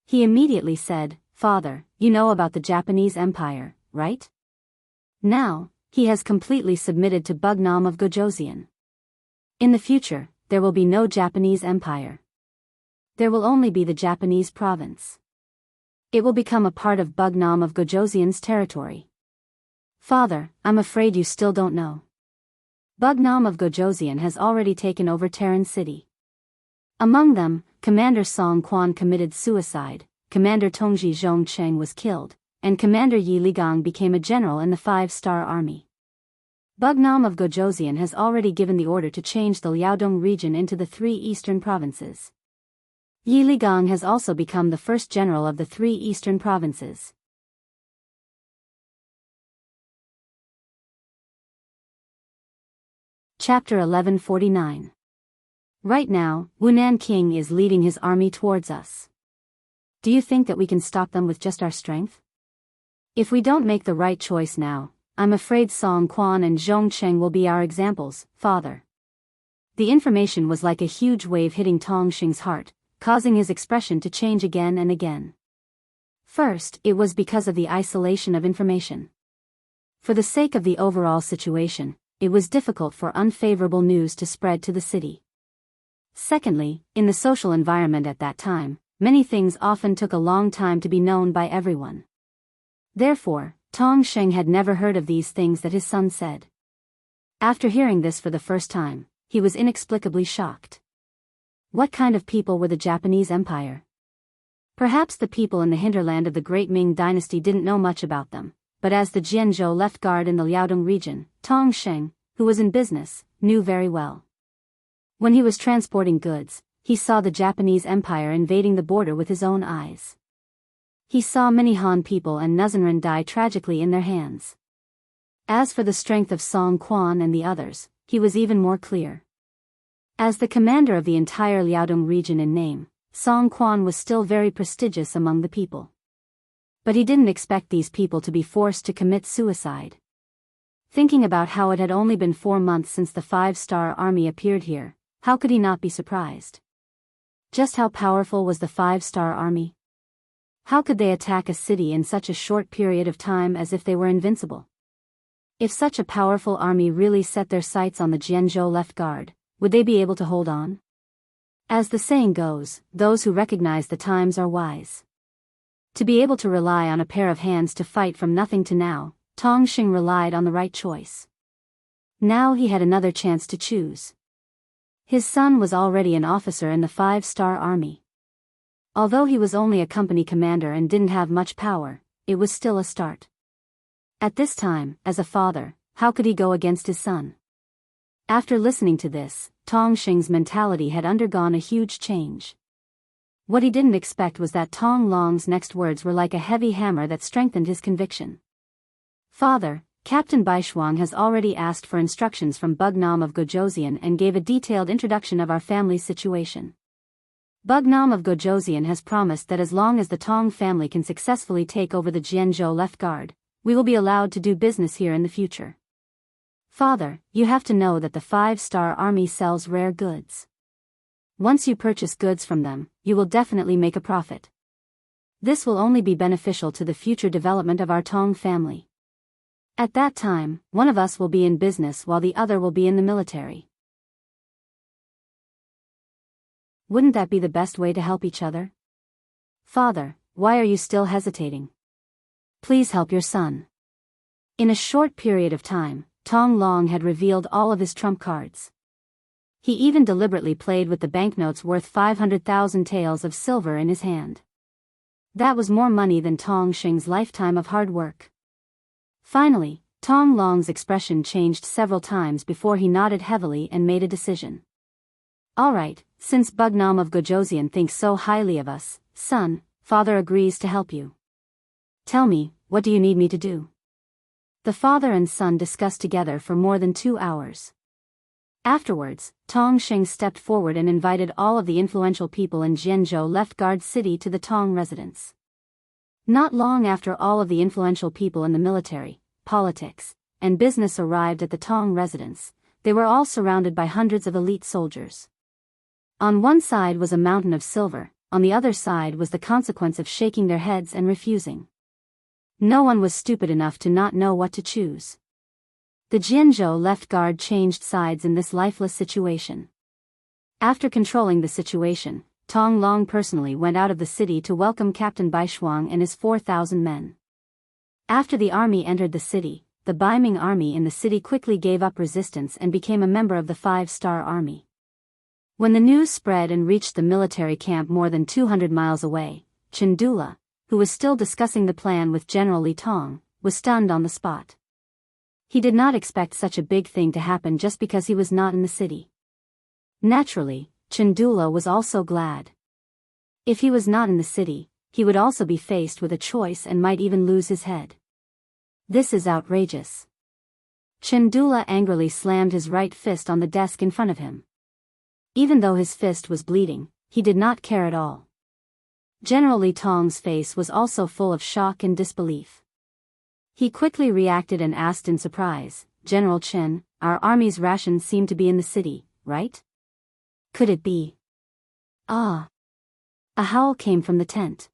He immediately said, "Father, you know about the Japanese Empire, right? Now, he has completely submitted to Bugnam of Gojoseon. In the future, there will be no Japanese Empire. There will only be the Japanese province. It will become a part of Bugnam of Gojoseon's territory. Father, I'm afraid you still don't know. Bugnam of Gojoseon has already taken over Terran City. Among them, Commander Song Quan committed suicide, Commander Tongji Zhongcheng was killed, and Commander Yi Ligang became a general in the 5-star army. Bugnam of Gojoseon has already given the order to change the Liaodong region into the 3 eastern provinces. Yi Ligang has also become the first general of the 3 eastern provinces. Chapter 1149. Right now, Wunan King is leading his army towards us. Do you think that we can stop them with just our strength? If we don't make the right choice now, I'm afraid Song Quan and Zhongcheng will be our examples, Father. The information was like a huge wave hitting Tong Xing's heart, causing his expression to change again and again. First, it was because of the isolation of information. For the sake of the overall situation, it was difficult for unfavorable news to spread to the city. Secondly, in the social environment at that time, many things often took a long time to be known by everyone. Therefore, Tong Xing had never heard of these things that his son said. After hearing this for the first time, he was inexplicably shocked. What kind of people were the Japanese Empire? Perhaps the people in the hinterland of the Great Ming Dynasty didn't know much about them, but as the Jianghu left guard in the Liaodong region, Tong Xing, who was in business, knew very well. When he was transporting goods, he saw the Japanese Empire invading the border with his own eyes. He saw many Han people and Nuzanren die tragically in their hands. As for the strength of Song Quan and the others, he was even more clear. As the commander of the entire Liaodong region in name, Song Quan was still very prestigious among the people. But he didn't expect these people to be forced to commit suicide. Thinking about how it had only been 4 months since the 5-star army appeared here, how could he not be surprised? Just how powerful was the 5-star army? How could they attack a city in such a short period of time as if they were invincible? If such a powerful army really set their sights on the Jianghu left guard, would they be able to hold on? As the saying goes, those who recognize the times are wise. To be able to rely on a pair of hands to fight from nothing to now, Tong Xing relied on the right choice. Now he had another chance to choose. His son was already an officer in the 5-star army. Although he was only a company commander and didn't have much power, it was still a start. At this time, as a father, how could he go against his son? After listening to this, Tong Xing's mentality had undergone a huge change. What he didn't expect was that Tong Long's next words were like a heavy hammer that strengthened his conviction. Father, Captain Baishuang has already asked for instructions from Bugnam of Gojoseon and gave a detailed introduction of our family's situation. Bugnam of Gojoseon has promised that as long as the Tong family can successfully take over the Jianghu left guard, we will be allowed to do business here in the future. Father, you have to know that the 5-star army sells rare goods. Once you purchase goods from them, you will definitely make a profit. This will only be beneficial to the future development of our Tong family. At that time, one of us will be in business while the other will be in the military. Wouldn't that be the best way to help each other? Father, why are you still hesitating? Please help your son. In a short period of time, Tong Long had revealed all of his trump cards. He even deliberately played with the banknotes worth 500,000 taels of silver in his hand. That was more money than Tong Xing's lifetime of hard work. Finally, Tong Long's expression changed several times before he nodded heavily and made a decision. All right, since Bugnam of Gojoseon thinks so highly of us, son, father agrees to help you. Tell me, what do you need me to do? The father and son discussed together for more than 2 hours. Afterwards, Tong Xing stepped forward and invited all of the influential people in Jianghu left guard city to the Tong residence. Not long after all of the influential people in the military, politics, and business arrived at the Tong residence, they were all surrounded by hundreds of elite soldiers. On one side was a mountain of silver, on the other side was the consequence of shaking their heads and refusing. No one was stupid enough to not know what to choose. The Jianghu left guard changed sides in this lifeless situation. After controlling the situation, Tong Long personally went out of the city to welcome Captain Bai Shuang and his 4,000 men. After the army entered the city, the Baiming army in the city quickly gave up resistance and became a member of the 5-star army. When the news spread and reached the military camp more than 200 miles away, Chandula, who was still discussing the plan with General Li Tong, was stunned on the spot. He did not expect such a big thing to happen just because he was not in the city. Naturally, Chandula was also glad. If he was not in the city, he would also be faced with a choice and might even lose his head. This is outrageous. Chandula angrily slammed his right fist on the desk in front of him. Even though his fist was bleeding, he did not care at all. General Li Tong's face was also full of shock and disbelief. He quickly reacted and asked in surprise, "General Chen, our army's rations seem to be in the city, right? Could it be?" "Ah." A howl came from the tent.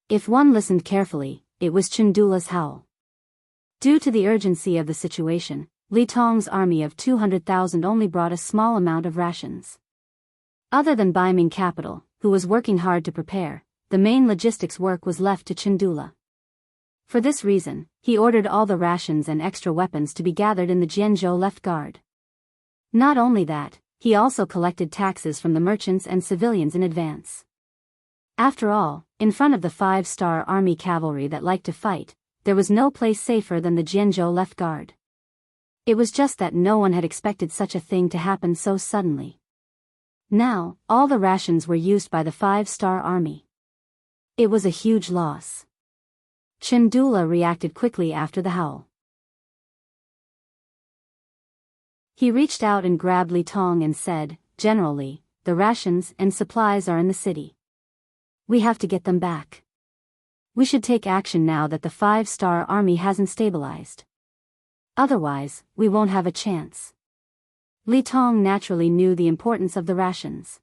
If one listened carefully, it was Chandula's howl. Due to the urgency of the situation, Li Tong's army of 200,000 only brought a small amount of rations. Other than Baiming capital, who was working hard to prepare, the main logistics work was left to Chandula. For this reason, he ordered all the rations and extra weapons to be gathered in the Jianghu left guard. Not only that, he also collected taxes from the merchants and civilians in advance. After all, in front of the 5-star army cavalry that liked to fight, there was no place safer than the Jianghu left guard. It was just that no one had expected such a thing to happen so suddenly. Now, all the rations were used by the 5-star army. It was a huge loss. Chandula reacted quickly after the howl. He reached out and grabbed Li Tong and said, "General Li, the rations and supplies are in the city. We have to get them back. We should take action now that the 5-star army hasn't stabilized. Otherwise, we won't have a chance." Li Tong naturally knew the importance of the rations.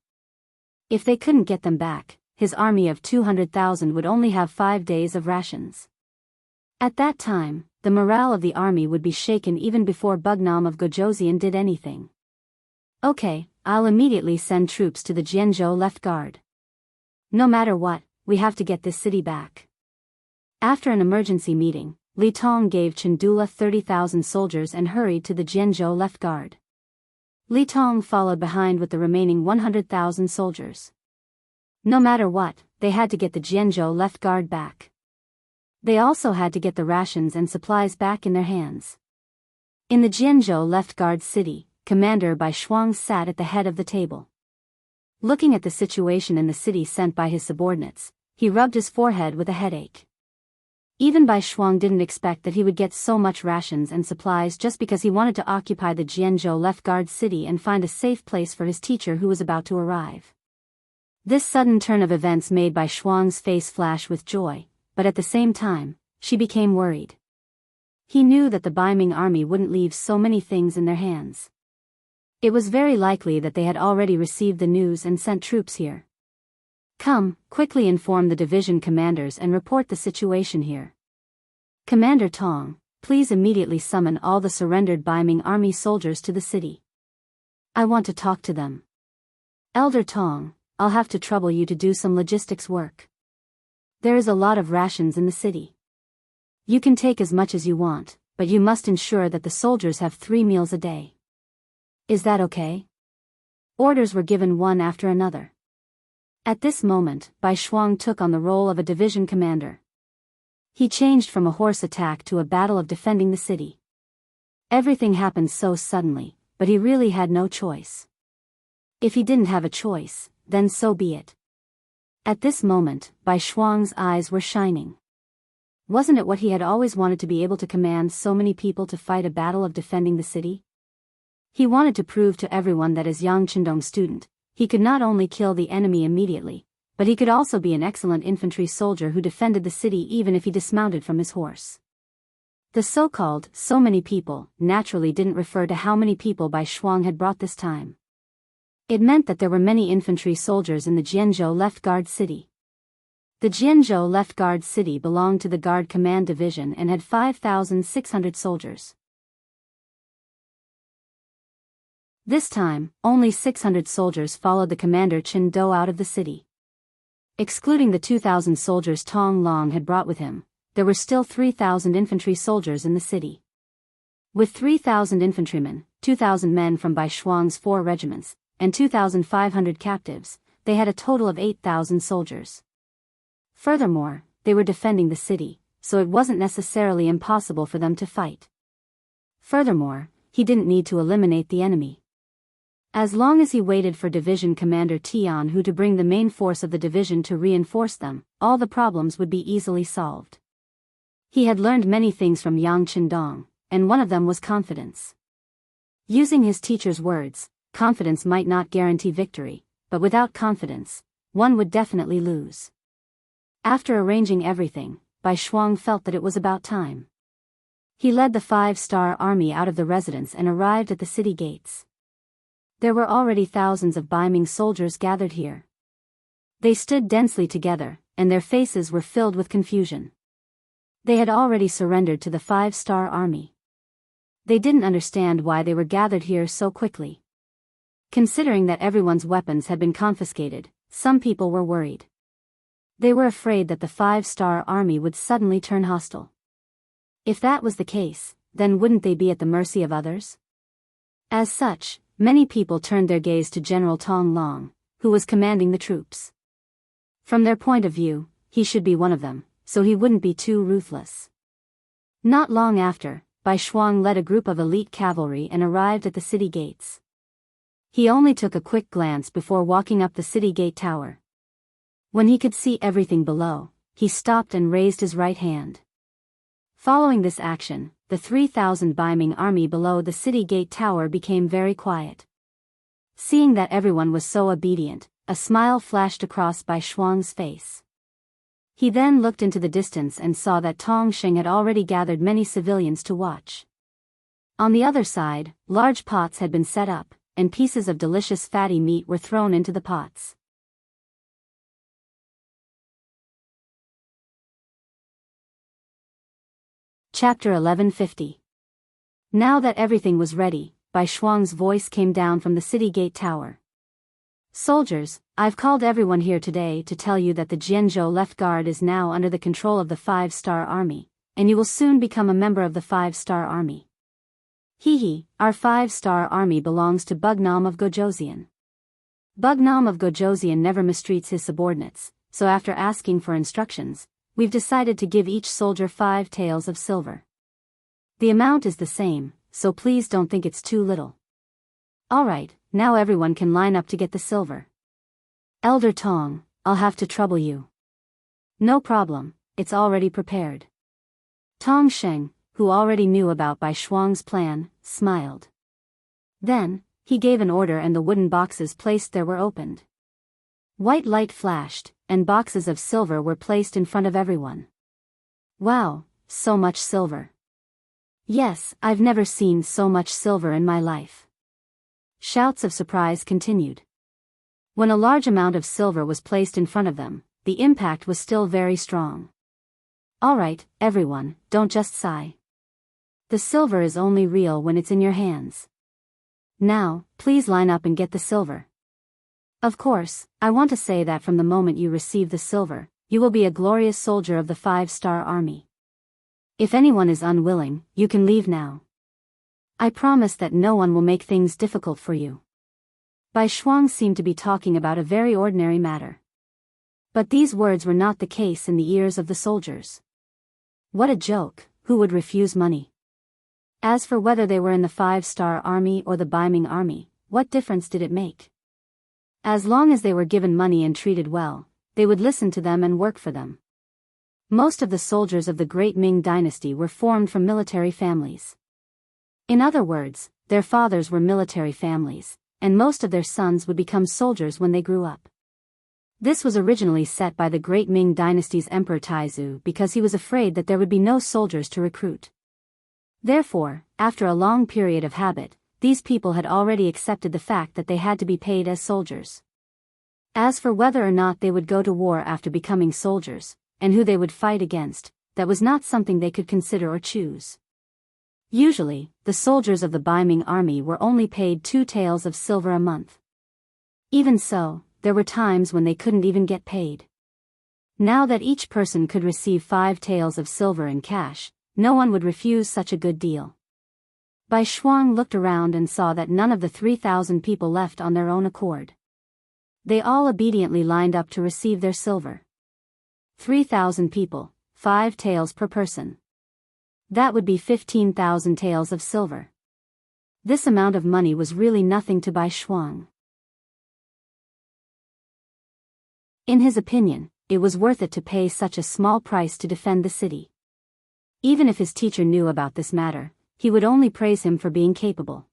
If they couldn't get them back, his army of 200,000 would only have 5 days of rations. At that time, the morale of the army would be shaken even before Bugnam of Gojoseon did anything. "Okay, I'll immediately send troops to the Jianghu left guard. No matter what, we have to get this city back." After an emergency meeting, Li Tong gave Chandula 30,000 soldiers and hurried to the Jianghu left guard. Li Tong followed behind with the remaining 100,000 soldiers. No matter what, they had to get the Jianghu left guard back. They also had to get the rations and supplies back in their hands. In the Jianghu left guard city, Commander Bai Shuang sat at the head of the table. Looking at the situation in the city sent by his subordinates, he rubbed his forehead with a headache. Even Bai Shuang didn't expect that he would get so much rations and supplies just because he wanted to occupy the Jianghu left guard city and find a safe place for his teacher who was about to arrive. This sudden turn of events made Bai Shuang's face flash with joy, but at the same time, she became worried. He knew that the Baiming army wouldn't leave so many things in their hands. It was very likely that they had already received the news and sent troops here. "Come, quickly inform the division commanders and report the situation here. Commander Tong, please immediately summon all the surrendered Baiming army soldiers to the city. I want to talk to them. Elder Tong, I'll have to trouble you to do some logistics work. There is a lot of rations in the city. You can take as much as you want, but you must ensure that the soldiers have 3 meals a day. Is that okay?" Orders were given one after another. At this moment, Bai Shuang took on the role of a division commander. He changed from a horse attack to a battle of defending the city. Everything happened so suddenly, but he really had no choice. If he didn't have a choice, then so be it. At this moment, Bai Shuang's eyes were shining. Wasn't it what he had always wanted to be able to command so many people to fight a battle of defending the city? He wanted to prove to everyone that as Yang Qindong student, he could not only kill the enemy immediately, but he could also be an excellent infantry soldier who defended the city even if he dismounted from his horse. The so-called so many people naturally didn't refer to how many people Bai Shuang had brought this time. It meant that there were many infantry soldiers in the Jianzhou Left Guard City. The Jianzhou Left Guard City belonged to the Guard Command Division and had 5,600 soldiers. This time, only 600 soldiers followed the commander Chen Do out of the city. Excluding the 2,000 soldiers Tong Long had brought with him, there were still 3,000 infantry soldiers in the city. With 3,000 infantrymen, 2,000 men from Bai Shuang's 4 regiments, and 2,500 captives, they had a total of 8,000 soldiers. Furthermore, they were defending the city, so it wasn't necessarily impossible for them to fight. Furthermore, he didn't need to eliminate the enemy. As long as he waited for Division Commander Tianhu to bring the main force of the division to reinforce them, all the problems would be easily solved. He had learned many things from Yang Qindong, and one of them was confidence. Using his teacher's words, confidence might not guarantee victory, but without confidence, one would definitely lose. After arranging everything, Bai Shuang felt that it was about time. He led the 5-star army out of the residence and arrived at the city gates. There were already thousands of Baiming soldiers gathered here. They stood densely together, and their faces were filled with confusion. They had already surrendered to the 5-star army. They didn't understand why they were gathered here so quickly. Considering that everyone's weapons had been confiscated, some people were worried. They were afraid that the 5-star army would suddenly turn hostile. If that was the case, then wouldn't they be at the mercy of others? As such, many people turned their gaze to General Tong Long, who was commanding the troops. From their point of view, he should be one of them, so he wouldn't be too ruthless. Not long after, Bai Shuang led a group of elite cavalry and arrived at the city gates. He only took a quick glance before walking up the city gate tower. When he could see everything below, he stopped and raised his right hand. Following this action, the 3,000 Baiming army below the city gate tower became very quiet. Seeing that everyone was so obedient, a smile flashed across Bai Shuang's face. He then looked into the distance and saw that Tong Sheng had already gathered many civilians to watch. On the other side, large pots had been set up, and pieces of delicious fatty meat were thrown into the pots. Chapter 1150. Now that everything was ready, Bai Shuang's voice came down from the city gate tower. Soldiers, I've called everyone here today to tell you that the Jianzhou Left Guard is now under the control of the 5-star army, and you will soon become a member of the 5-star army. Our 5-star army belongs to Bugnam of Gojoseon. Bugnam of Gojoseon never mistreats his subordinates, so after asking for instructions, we've decided to give each soldier 5 taels of silver. The amount is the same, so please don't think it's too little. Alright, now everyone can line up to get the silver. Elder Tong, I'll have to trouble you. No problem, it's already prepared. Tong Sheng, who already knew about Bai Shuang's plan, smiled. Then, he gave an order and the wooden boxes placed there were opened. White light flashed, and boxes of silver were placed in front of everyone. Wow, so much silver. Yes, I've never seen so much silver in my life. Shouts of surprise continued. When a large amount of silver was placed in front of them, the impact was still very strong. Alright, everyone, don't just sigh. The silver is only real when it's in your hands. Now, please line up and get the silver. Of course, I want to say that from the moment you receive the silver, you will be a glorious soldier of the 5-star army. If anyone is unwilling, you can leave now. I promise that no one will make things difficult for you. Bai Shuang seemed to be talking about a very ordinary matter. But these words were not the case in the ears of the soldiers. What a joke, who would refuse money? As for whether they were in the 5-star army or the Baiming army, what difference did it make? As long as they were given money and treated well, they would listen to them and work for them. Most of the soldiers of the Great Ming Dynasty were formed from military families. In other words, their fathers were military families, and most of their sons would become soldiers when they grew up. This was originally set by the Great Ming Dynasty's Emperor Taizu because he was afraid that there would be no soldiers to recruit. Therefore, after a long period of habit, these people had already accepted the fact that they had to be paid as soldiers. As for whether or not they would go to war after becoming soldiers, and who they would fight against, that was not something they could consider or choose. Usually, the soldiers of the Bai Ming army were only paid 2 taels of silver a month. Even so, there were times when they couldn't even get paid. Now that each person could receive 5 taels of silver in cash, no one would refuse such a good deal. Bai Shuang looked around and saw that none of the 3,000 people left on their own accord. They all obediently lined up to receive their silver. 3,000 people, 5 taels per person. That would be 15,000 taels of silver. This amount of money was really nothing to Bai Shuang. In his opinion, it was worth it to pay such a small price to defend the city. Even if his teacher knew about this matter, he would only praise him for being capable.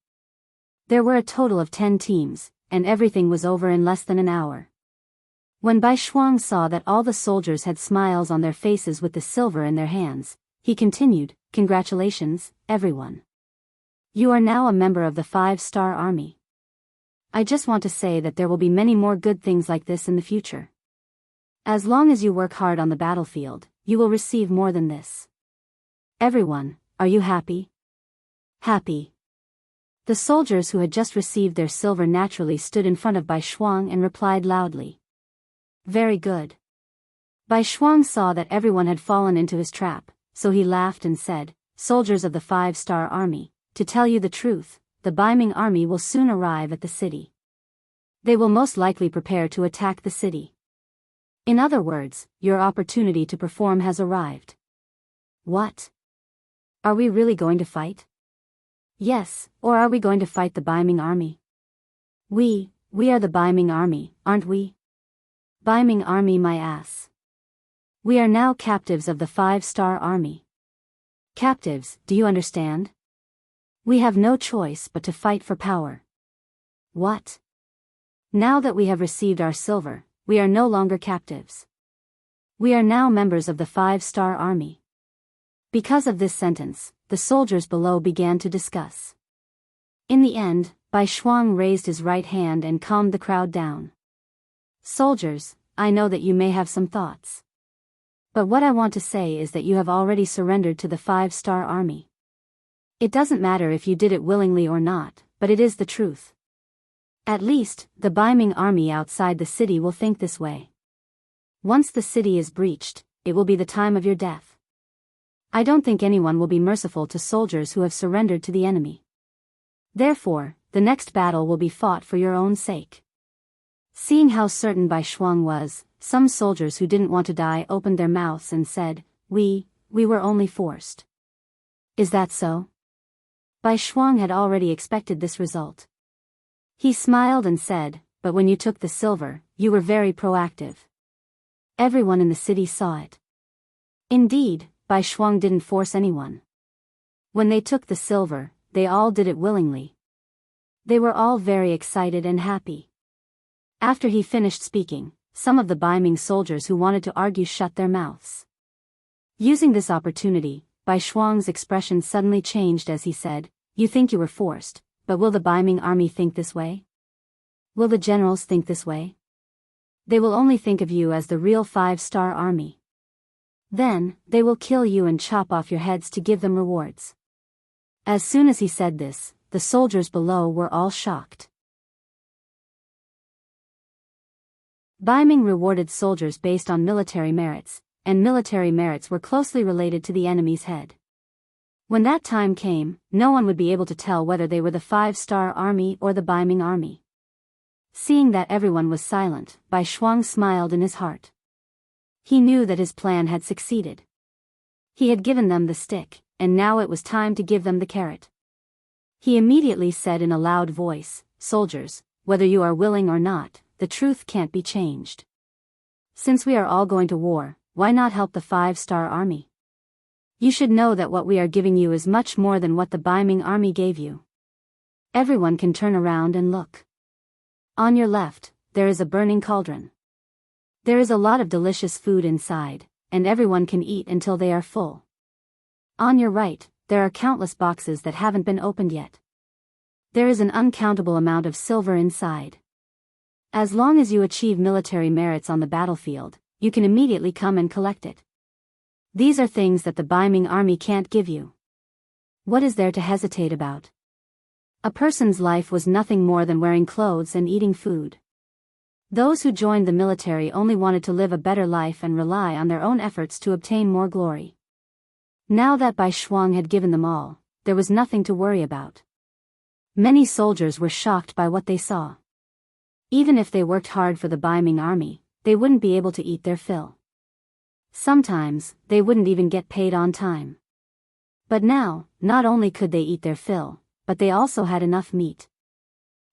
There were a total of 10 teams, and everything was over in less than an hour. When Bai Shuang saw that all the soldiers had smiles on their faces with the silver in their hands, he continued, "Congratulations, everyone. You are now a member of the 5-star army. I just want to say that there will be many more good things like this in the future. As long as you work hard on the battlefield, you will receive more than this. Everyone, are you happy?" Happy. The soldiers who had just received their silver naturally stood in front of Bai Shuang and replied loudly. Very good. Bai Shuang saw that everyone had fallen into his trap, so he laughed and said, "Soldiers of the 5-star army, to tell you the truth, the Bai Ming army will soon arrive at the city. They will most likely prepare to attack the city. In other words, your opportunity to perform has arrived." What? Are we really going to fight? Yes, or are we going to fight the Bai Ming army? We are the Bai Ming army, aren't we? Bai Ming army, my ass. We are now captives of the 5-star army. Captives, do you understand? We have no choice but to fight for power. What? Now that we have received our silver, we are no longer captives. We are now members of the 5-star army. Because of this sentence, the soldiers below began to discuss. In the end, Bai Shuang raised his right hand and calmed the crowd down. Soldiers, I know that you may have some thoughts. But what I want to say is that you have already surrendered to the 5-star army. It doesn't matter if you did it willingly or not, but it is the truth. At least, the Bai Ming army outside the city will think this way. Once the city is breached, it will be the time of your death. I don't think anyone will be merciful to soldiers who have surrendered to the enemy. Therefore, the next battle will be fought for your own sake. Seeing how certain Bai Shuang was, some soldiers who didn't want to die opened their mouths and said, We were only forced. Is that so? Bai Shuang had already expected this result. He smiled and said, but when you took the silver, you were very proactive. Everyone in the city saw it. Indeed, Bai Shuang didn't force anyone. When they took the silver, they all did it willingly. They were all very excited and happy. After he finished speaking, some of the Bai Ming soldiers who wanted to argue shut their mouths. Using this opportunity, Bai Shuang's expression suddenly changed as he said, You think you were forced, but will the Bai Ming army think this way? Will the generals think this way? They will only think of you as the real 5-star army. Then, they will kill you and chop off your heads to give them rewards. As soon as he said this, the soldiers below were all shocked. Bai Ming rewarded soldiers based on military merits, and military merits were closely related to the enemy's head. When that time came, no one would be able to tell whether they were the 5-star army or the Bai Ming army. Seeing that everyone was silent, Bai Shuang smiled in his heart. He knew that his plan had succeeded. He had given them the stick, and now it was time to give them the carrot. He immediately said in a loud voice, Soldiers, whether you are willing or not, the truth can't be changed. Since we are all going to war, why not help the 5-star army? You should know that what we are giving you is much more than what the Baiming army gave you. Everyone can turn around and look. On your left, there is a burning cauldron. There is a lot of delicious food inside, and everyone can eat until they are full. On your right, there are countless boxes that haven't been opened yet. There is an uncountable amount of silver inside. As long as you achieve military merits on the battlefield, you can immediately come and collect it. These are things that the Baiming army can't give you. What is there to hesitate about? A person's life was nothing more than wearing clothes and eating food. Those who joined the military only wanted to live a better life and rely on their own efforts to obtain more glory. Now that Bai Shuang had given them all, there was nothing to worry about. Many soldiers were shocked by what they saw. Even if they worked hard for the Baiming army, they wouldn't be able to eat their fill. Sometimes, they wouldn't even get paid on time. But now, not only could they eat their fill, but they also had enough meat.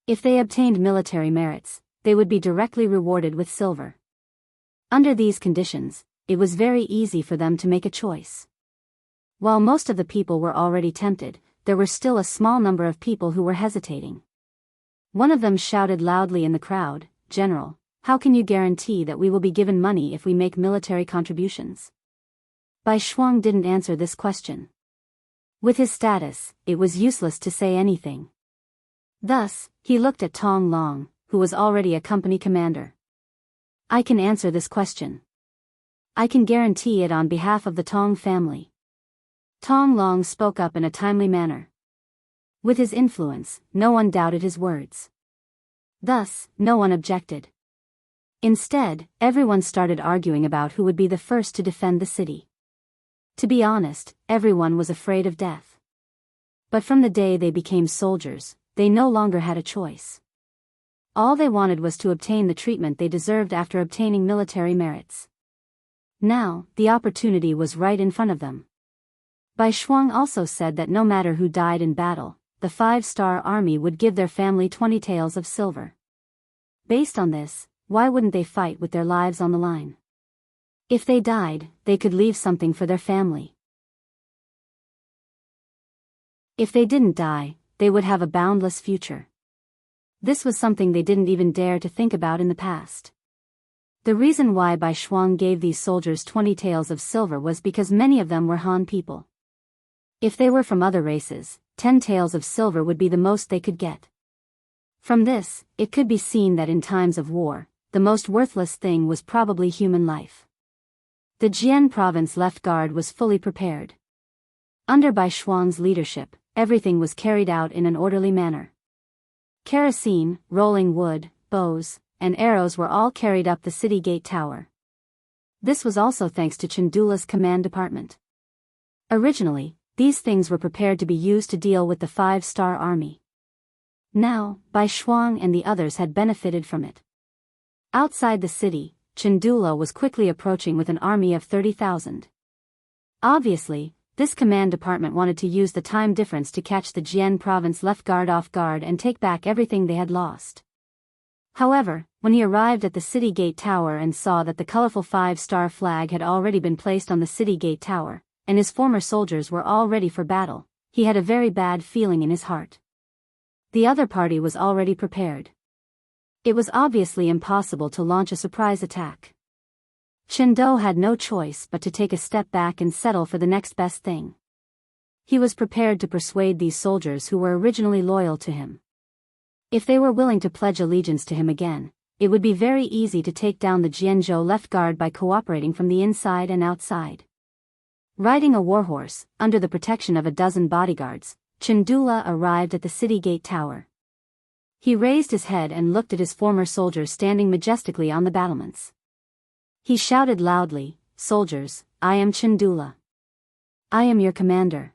If they obtained military merits, they would be directly rewarded with silver. Under these conditions, it was very easy for them to make a choice. While most of the people were already tempted, there were still a small number of people who were hesitating. One of them shouted loudly in the crowd, "General, how can you guarantee that we will be given money if we make military contributions?" Bai Shuang didn't answer this question. With his status, it was useless to say anything. Thus, he looked at Tong Long, who was already a company commander. "I can answer this question. I can guarantee it on behalf of the Tong family." Tong Long spoke up in a timely manner. With his influence, no one doubted his words. Thus, no one objected. Instead, everyone started arguing about who would be the first to defend the city. To be honest, everyone was afraid of death. But from the day they became soldiers, they no longer had a choice. All they wanted was to obtain the treatment they deserved after obtaining military merits. Now, the opportunity was right in front of them. Bai Shuang also said that no matter who died in battle, the 5-star army would give their family 20 taels of silver. Based on this, why wouldn't they fight with their lives on the line? If they died, they could leave something for their family. If they didn't die, they would have a boundless future. This was something they didn't even dare to think about in the past. The reason why Bai Shuang gave these soldiers 20 taels of silver was because many of them were Han people. If they were from other races, 10 taels of silver would be the most they could get. From this, it could be seen that in times of war, the most worthless thing was probably human life. The Jian province left guard was fully prepared. Under Bai Shuang's leadership, everything was carried out in an orderly manner. Kerosene, rolling wood, bows, and arrows were all carried up the city gate tower. This was also thanks to Chandula's command department. Originally, these things were prepared to be used to deal with the 5-star army. Now, Bai Shuang and the others had benefited from it. Outside the city, Chandula was quickly approaching with an army of 30,000. Obviously, this command department wanted to use the time difference to catch the Jian province left guard off guard and take back everything they had lost. However, when he arrived at the city gate tower and saw that the colorful 5-star flag had already been placed on the city gate tower, and his former soldiers were all ready for battle, he had a very bad feeling in his heart. The other party was already prepared. It was obviously impossible to launch a surprise attack. Chengdu had no choice but to take a step back and settle for the next best thing. He was prepared to persuade these soldiers who were originally loyal to him. If they were willing to pledge allegiance to him again, it would be very easy to take down the Jianzhou left guard by cooperating from the inside and outside. Riding a warhorse, under the protection of a dozen bodyguards, Chandula arrived at the city gate tower. He raised his head and looked at his former soldiers standing majestically on the battlements. He shouted loudly, "Soldiers, I am Chandula. I am your commander.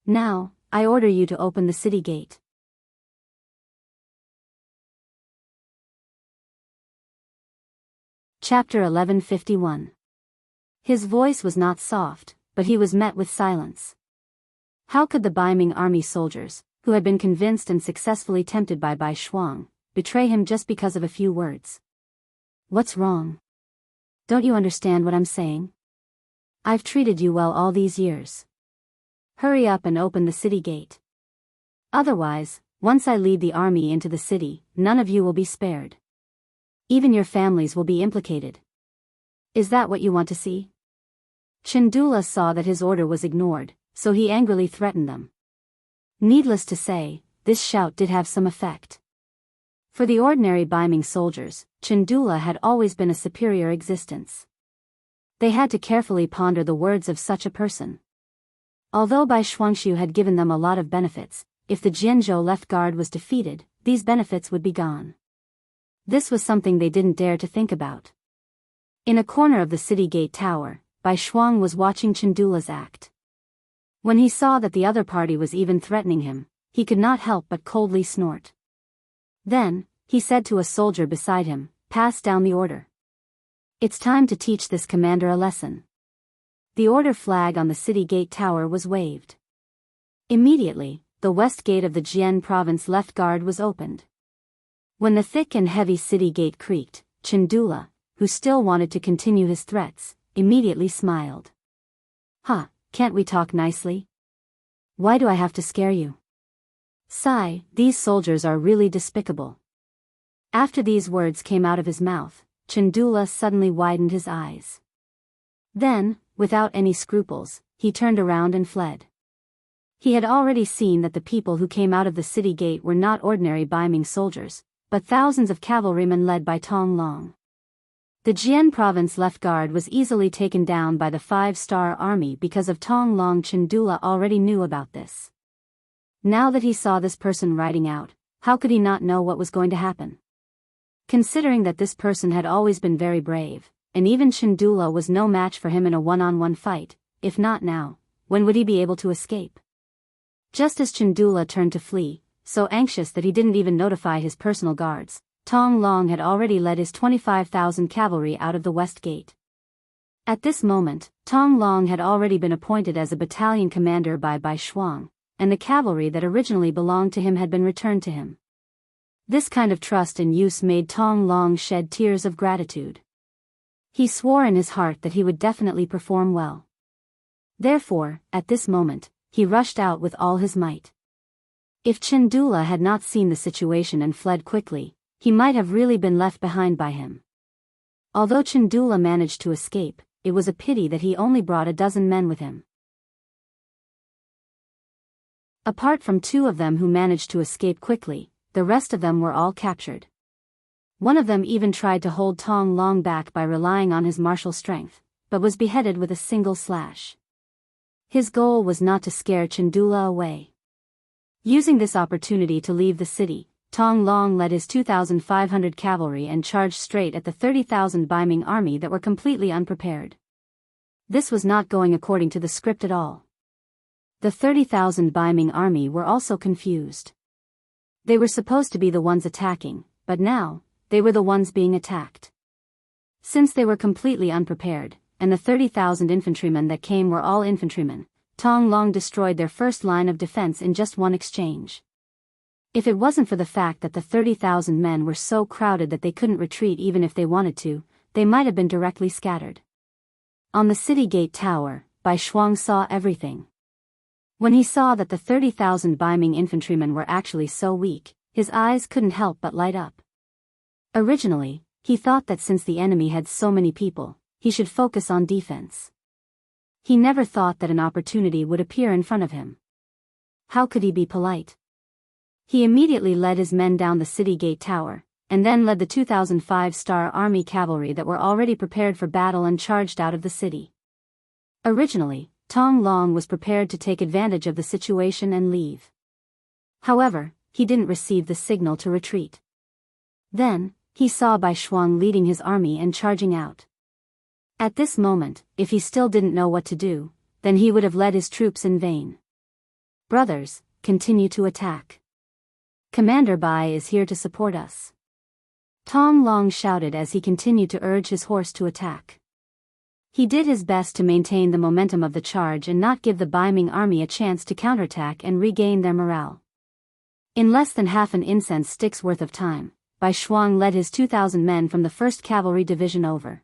Now, I order you to open the city gate." Chapter 1151. His voice was not soft, but he was met with silence. How could the Baiming army soldiers, who had been convinced and successfully tempted by Bai Shuang, betray him just because of a few words? "What's wrong?" Don't you understand what I'm saying? I've treated you well all these years. Hurry up and open the city gate. Otherwise, once I lead the army into the city, none of you will be spared. Even your families will be implicated. Is that what you want to see? Chandula saw that his order was ignored, so he angrily threatened them. Needless to say, this shout did have some effect. For the ordinary Baiming soldiers, Chandula had always been a superior existence. They had to carefully ponder the words of such a person. Although Bai Shuangshu had given them a lot of benefits, if the Jianzhou left guard was defeated, these benefits would be gone. This was something they didn't dare to think about. In a corner of the city gate tower, Bai Shuang was watching Chandula's act. When he saw that the other party was even threatening him, he could not help but coldly snort. Then, he said to a soldier beside him, "Pass down the order. It's time to teach this commander a lesson." The order flag on the city gate tower was waved. Immediately, the west gate of the Jian province left guard was opened. When the thick and heavy city gate creaked, Chandula, who still wanted to continue his threats, immediately smiled. Can't we talk nicely? Why do I have to scare you? Sigh, these soldiers are really despicable. After these words came out of his mouth, Chandula suddenly widened his eyes. Then, without any scruples, he turned around and fled. He had already seen that the people who came out of the city gate were not ordinary Baiming soldiers, but thousands of cavalrymen led by Tong Long. The Jian province left guard was easily taken down by the 5-star army because of Tong Long. Chandula already knew about this. Now that he saw this person riding out, how could he not know what was going to happen? Considering that this person had always been very brave, and even Chandula was no match for him in a one-on-one fight, if not now, when would he be able to escape? Just as Chandula turned to flee, so anxious that he didn't even notify his personal guards, Tong Long had already led his 25,000 cavalry out of the west gate. At this moment, Tong Long had already been appointed as a battalion commander by Bai Shuang, and the cavalry that originally belonged to him had been returned to him. This kind of trust and use made Tong Long shed tears of gratitude. He swore in his heart that he would definitely perform well. Therefore, at this moment, he rushed out with all his might. If Chandula had not seen the situation and fled quickly, he might have really been left behind by him. Although Chandula managed to escape, it was a pity that he only brought a dozen men with him. Apart from 2 of them who managed to escape quickly, the rest of them were all captured. One of them even tried to hold Tong Long back by relying on his martial strength, but was beheaded with a single slash. His goal was not to scare Chandula away. Using this opportunity to leave the city, Tong Long led his 2,500 cavalry and charged straight at the 30,000 Baiming army that were completely unprepared. This was not going according to the script at all. The 30,000 Baiming army were also confused. They were supposed to be the ones attacking, but now, they were the ones being attacked. Since they were completely unprepared, and the 30,000 infantrymen that came were all infantrymen, Tong Long destroyed their first line of defense in just one exchange. If it wasn't for the fact that the 30,000 men were so crowded that they couldn't retreat even if they wanted to, they might have been directly scattered. On the city gate tower, Bai Shuang saw everything. When he saw that the 30,000 Baiming infantrymen were actually so weak, his eyes couldn't help but light up. Originally, he thought that since the enemy had so many people, he should focus on defense. He never thought that an opportunity would appear in front of him. How could he be polite? He immediately led his men down the city gate tower, and then led the 2,005-star army cavalry that were already prepared for battle and charged out of the city. Originally, Tong Long was prepared to take advantage of the situation and leave. However, he didn't receive the signal to retreat. Then, he saw Bai Shuang leading his army and charging out. At this moment, if he still didn't know what to do, then he would have led his troops in vain. Brothers, continue to attack. Commander Bai is here to support us. Tong Long shouted as he continued to urge his horse to attack. He did his best to maintain the momentum of the charge and not give the Baiming army a chance to counterattack and regain their morale. In less than half an incense stick's worth of time, Bai Shuang led his 2,000 men from the 1st Cavalry Division over.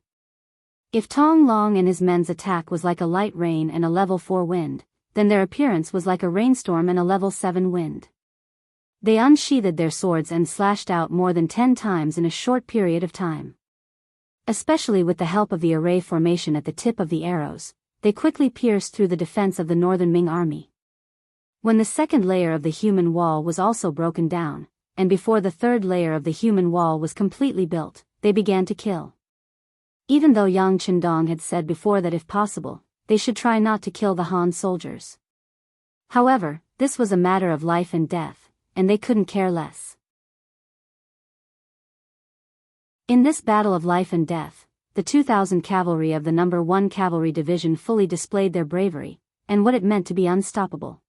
If Tong Long and his men's attack was like a light rain and a level 4 wind, then their appearance was like a rainstorm and a level 7 wind. They unsheathed their swords and slashed out more than 10 times in a short period of time. Especially with the help of the array formation at the tip of the arrows, they quickly pierced through the defense of the northern Ming army. When the second layer of the human wall was also broken down, and before the third layer of the human wall was completely built, they began to kill. Even though Yang Qindong had said before that if possible, they should try not to kill the Han soldiers. However, this was a matter of life and death, and they couldn't care less. In this battle of life and death, the 2,000 cavalry of the No. 1 Cavalry Division fully displayed their bravery, and what it meant to be unstoppable.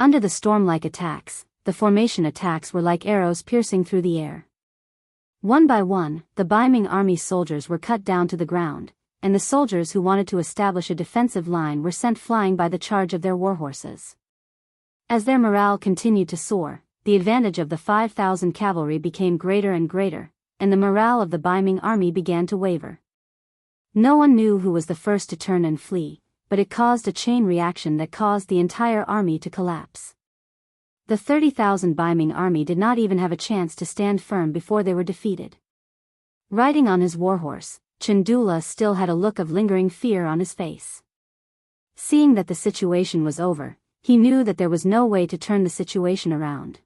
Under the storm-like attacks, the formation attacks were like arrows piercing through the air. One by one, the Baiming army soldiers were cut down to the ground, and the soldiers who wanted to establish a defensive line were sent flying by the charge of their warhorses. As their morale continued to soar, the advantage of the 5,000 cavalry became greater and greater, and the morale of the Baiming army began to waver. No one knew who was the first to turn and flee, but it caused a chain reaction that caused the entire army to collapse. The 30,000 Baiming army did not even have a chance to stand firm before they were defeated. Riding on his warhorse, Chandula still had a look of lingering fear on his face. Seeing that the situation was over, he knew that there was no way to turn the situation around.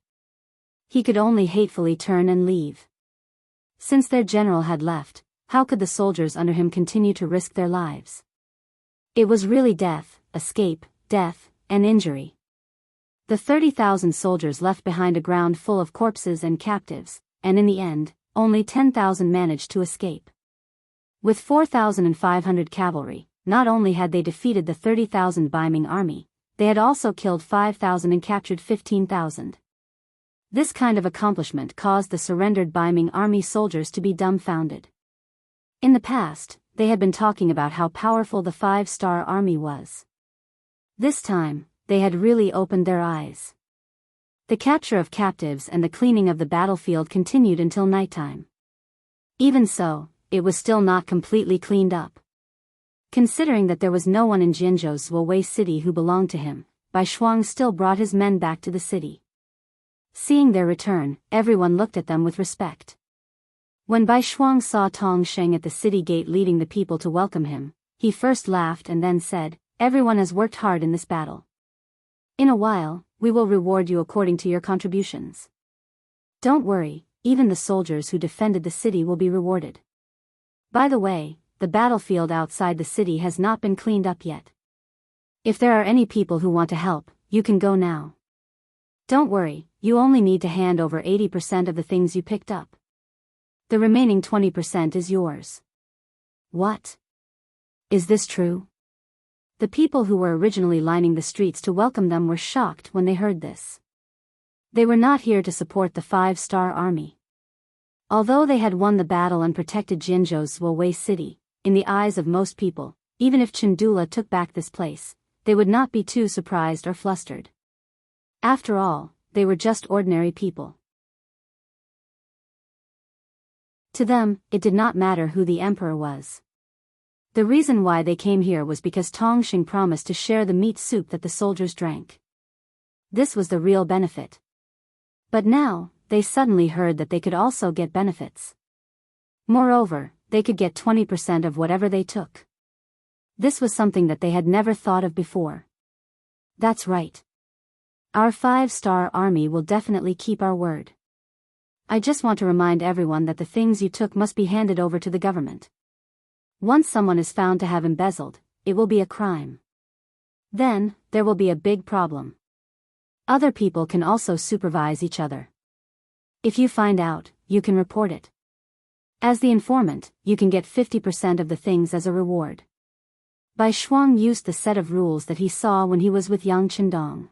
He could only hatefully turn and leave. Since their general had left, how could the soldiers under him continue to risk their lives? It was really death, escape, death, and injury. The 30,000 soldiers left behind a ground full of corpses and captives, and in the end, only 10,000 managed to escape. With 4,500 cavalry, not only had they defeated the 30,000 Baiming army, they had also killed 5,000 and captured 15,000. This kind of accomplishment caused the surrendered Baiming army soldiers to be dumbfounded. In the past, they had been talking about how powerful the 5-star army was. This time, they had really opened their eyes. The capture of captives and the cleaning of the battlefield continued until nighttime. Even so, it was still not completely cleaned up. Considering that there was no one in Jianghu's Wuwei city who belonged to him, Bai Shuang still brought his men back to the city. Seeing their return, everyone looked at them with respect. When Bai Shuang saw Tong Sheng at the city gate leading the people to welcome him, he first laughed and then said, "Everyone has worked hard in this battle. In a while, we will reward you according to your contributions. Don't worry, even the soldiers who defended the city will be rewarded. By the way, the battlefield outside the city has not been cleaned up yet. If there are any people who want to help, you can go now. Don't worry, you only need to hand over 80% of the things you picked up. The remaining 20% is yours." What? Is this true? The people who were originally lining the streets to welcome them were shocked when they heard this. They were not here to support the 5-star army. Although they had won the battle and protected Jianghu's Wuwei city, in the eyes of most people, even if Chandula took back this place, they would not be too surprised or flustered. After all, they were just ordinary people. To them, it did not matter who the emperor was. The reason why they came here was because Tong Xing promised to share the meat soup that the soldiers drank. This was the real benefit. But now, they suddenly heard that they could also get benefits. Moreover, they could get 20% of whatever they took. This was something that they had never thought of before. That's right. Our 5-star army will definitely keep our word. I just want to remind everyone that the things you took must be handed over to the government. Once someone is found to have embezzled, it will be a crime. Then, there will be a big problem. Other people can also supervise each other. If you find out, you can report it. As the informant, you can get 50% of the things as a reward. Bai Shuang used the set of rules that he saw when he was with Yang Qindong.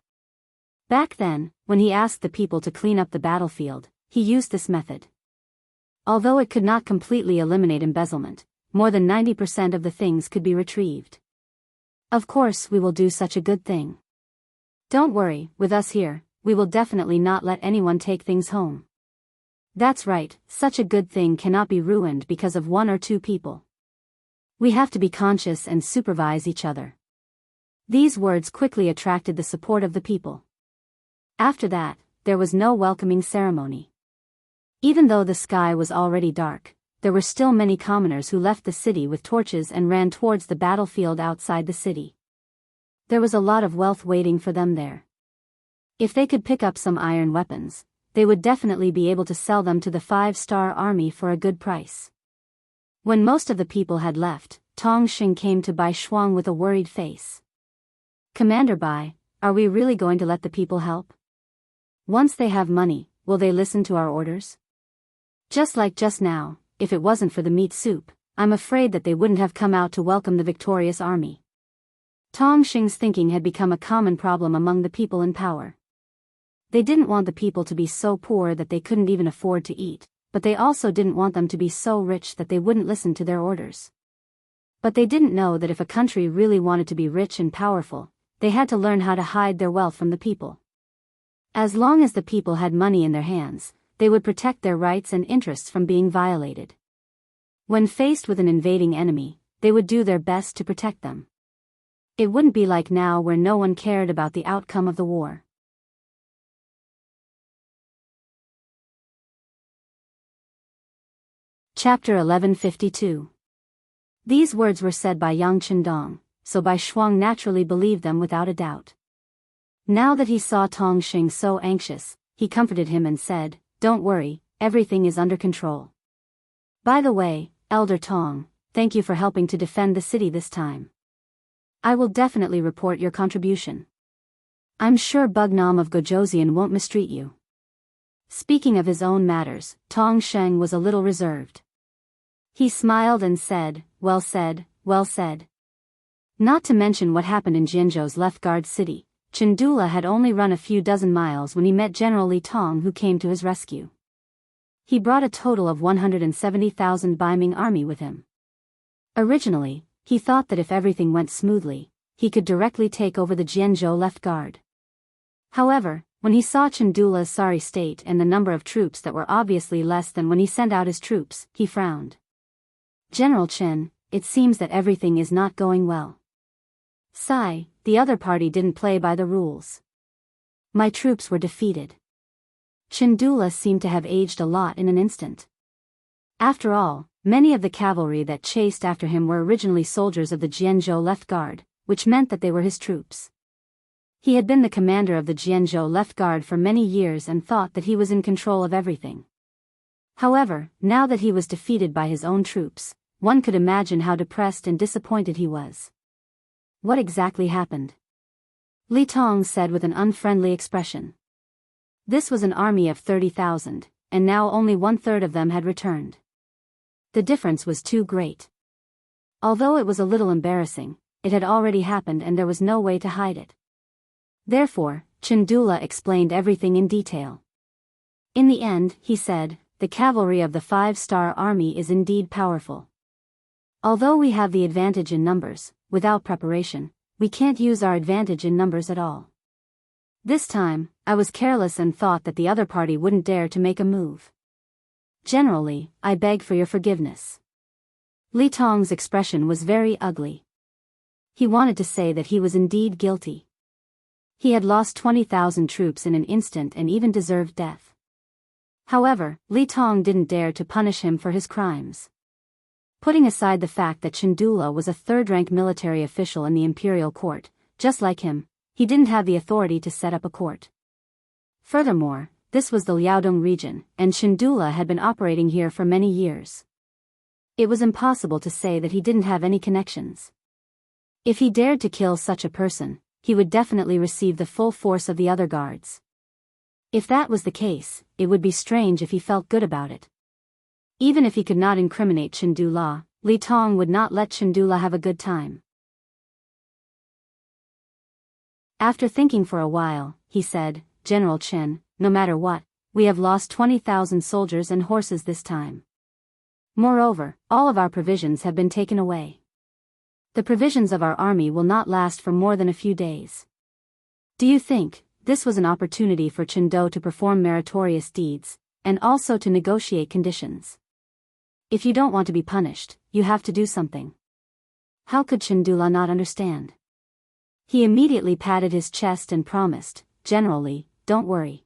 Back then, when he asked the people to clean up the battlefield, he used this method. Although it could not completely eliminate embezzlement, more than 90% of the things could be retrieved. Of course, we will do such a good thing. Don't worry, with us here, we will definitely not let anyone take things home. That's right, such a good thing cannot be ruined because of 1 or 2 people. We have to be conscious and supervise each other." These words quickly attracted the support of the people. After that, there was no welcoming ceremony. Even though the sky was already dark, there were still many commoners who left the city with torches and ran towards the battlefield outside the city. There was a lot of wealth waiting for them there. If they could pick up some iron weapons, they would definitely be able to sell them to the 5-star army for a good price. When most of the people had left, Tong Xing came to Bai Shuang with a worried face. "Commander Bai, are we really going to let the people help? Once they have money, will they listen to our orders? Just like just now, if it wasn't for the meat soup, I'm afraid that they wouldn't have come out to welcome the victorious army." Tong Xing's thinking had become a common problem among the people in power. They didn't want the people to be so poor that they couldn't even afford to eat, but they also didn't want them to be so rich that they wouldn't listen to their orders. But they didn't know that if a country really wanted to be rich and powerful, they had to learn how to hide their wealth from the people. As long as the people had money in their hands, they would protect their rights and interests from being violated. When faced with an invading enemy, they would do their best to protect them. It wouldn't be like now where no one cared about the outcome of the war. Chapter 1152. These words were said by Yang Chendong, so Bai Shuang naturally believed them without a doubt. Now that he saw Tong Xing so anxious, he comforted him and said, "Don't worry, everything is under control. By the way, Elder Tong, thank you for helping to defend the city this time. I will definitely report your contribution. I'm sure Bugnam of Gojoseon won't mistreat you." Speaking of his own matters, Tong Xing was a little reserved. He smiled and said, "Well said, well said." Not to mention what happened in Jianzhou's left guard city, Chandula had only run a few dozen miles when he met General Li Tong, who came to his rescue. He brought a total of 170,000 Baiming army with him. Originally, he thought that if everything went smoothly, he could directly take over the Jianzhou left guard. However, when he saw Chandula's sorry state and the number of troops that were obviously less than when he sent out his troops, he frowned. "General Chen, it seems that everything is not going well. Sigh, the other party didn't play by the rules. My troops were defeated." Chandula seemed to have aged a lot in an instant. After all, many of the cavalry that chased after him were originally soldiers of the Jianzhou left guard, which meant that they were his troops. He had been the commander of the Jianzhou left guard for many years and thought that he was in control of everything. However, now that he was defeated by his own troops, one could imagine how depressed and disappointed he was. "What exactly happened?" Li Tong said with an unfriendly expression. This was an army of 30,000, and now only 1/3 of them had returned. The difference was too great. Although it was a little embarrassing, it had already happened and there was no way to hide it. Therefore, Chandula explained everything in detail. In the end, he said, "The cavalry of the 5-star army is indeed powerful. Although we have the advantage in numbers, without preparation, we can't use our advantage in numbers at all. This time, I was careless and thought that the other party wouldn't dare to make a move. Generally, I beg for your forgiveness." Li Tong's expression was very ugly. He wanted to say that he was indeed guilty. He had lost 20,000 troops in an instant and even deserved death. However, Li Tong didn't dare to punish him for his crimes. Putting aside the fact that Chandula was a third-rank military official in the imperial court, just like him, he didn't have the authority to set up a court. Furthermore, this was the Liaodong region, and Chandula had been operating here for many years. It was impossible to say that he didn't have any connections. If he dared to kill such a person, he would definitely receive the full force of the other guards. If that was the case, it would be strange if he felt good about it. Even if he could not incriminate Chandula, Li Tong would not let Chandula have a good time. After thinking for a while, he said, "General Chen, no matter what, we have lost 20,000 soldiers and horses this time. Moreover, all of our provisions have been taken away. The provisions of our army will not last for more than a few days. Do you think this was an opportunity for Chengdu to perform meritorious deeds, and also to negotiate conditions? If you don't want to be punished, you have to do something. How could Chandula not understand? He immediately patted his chest and promised, "Generally, don't worry.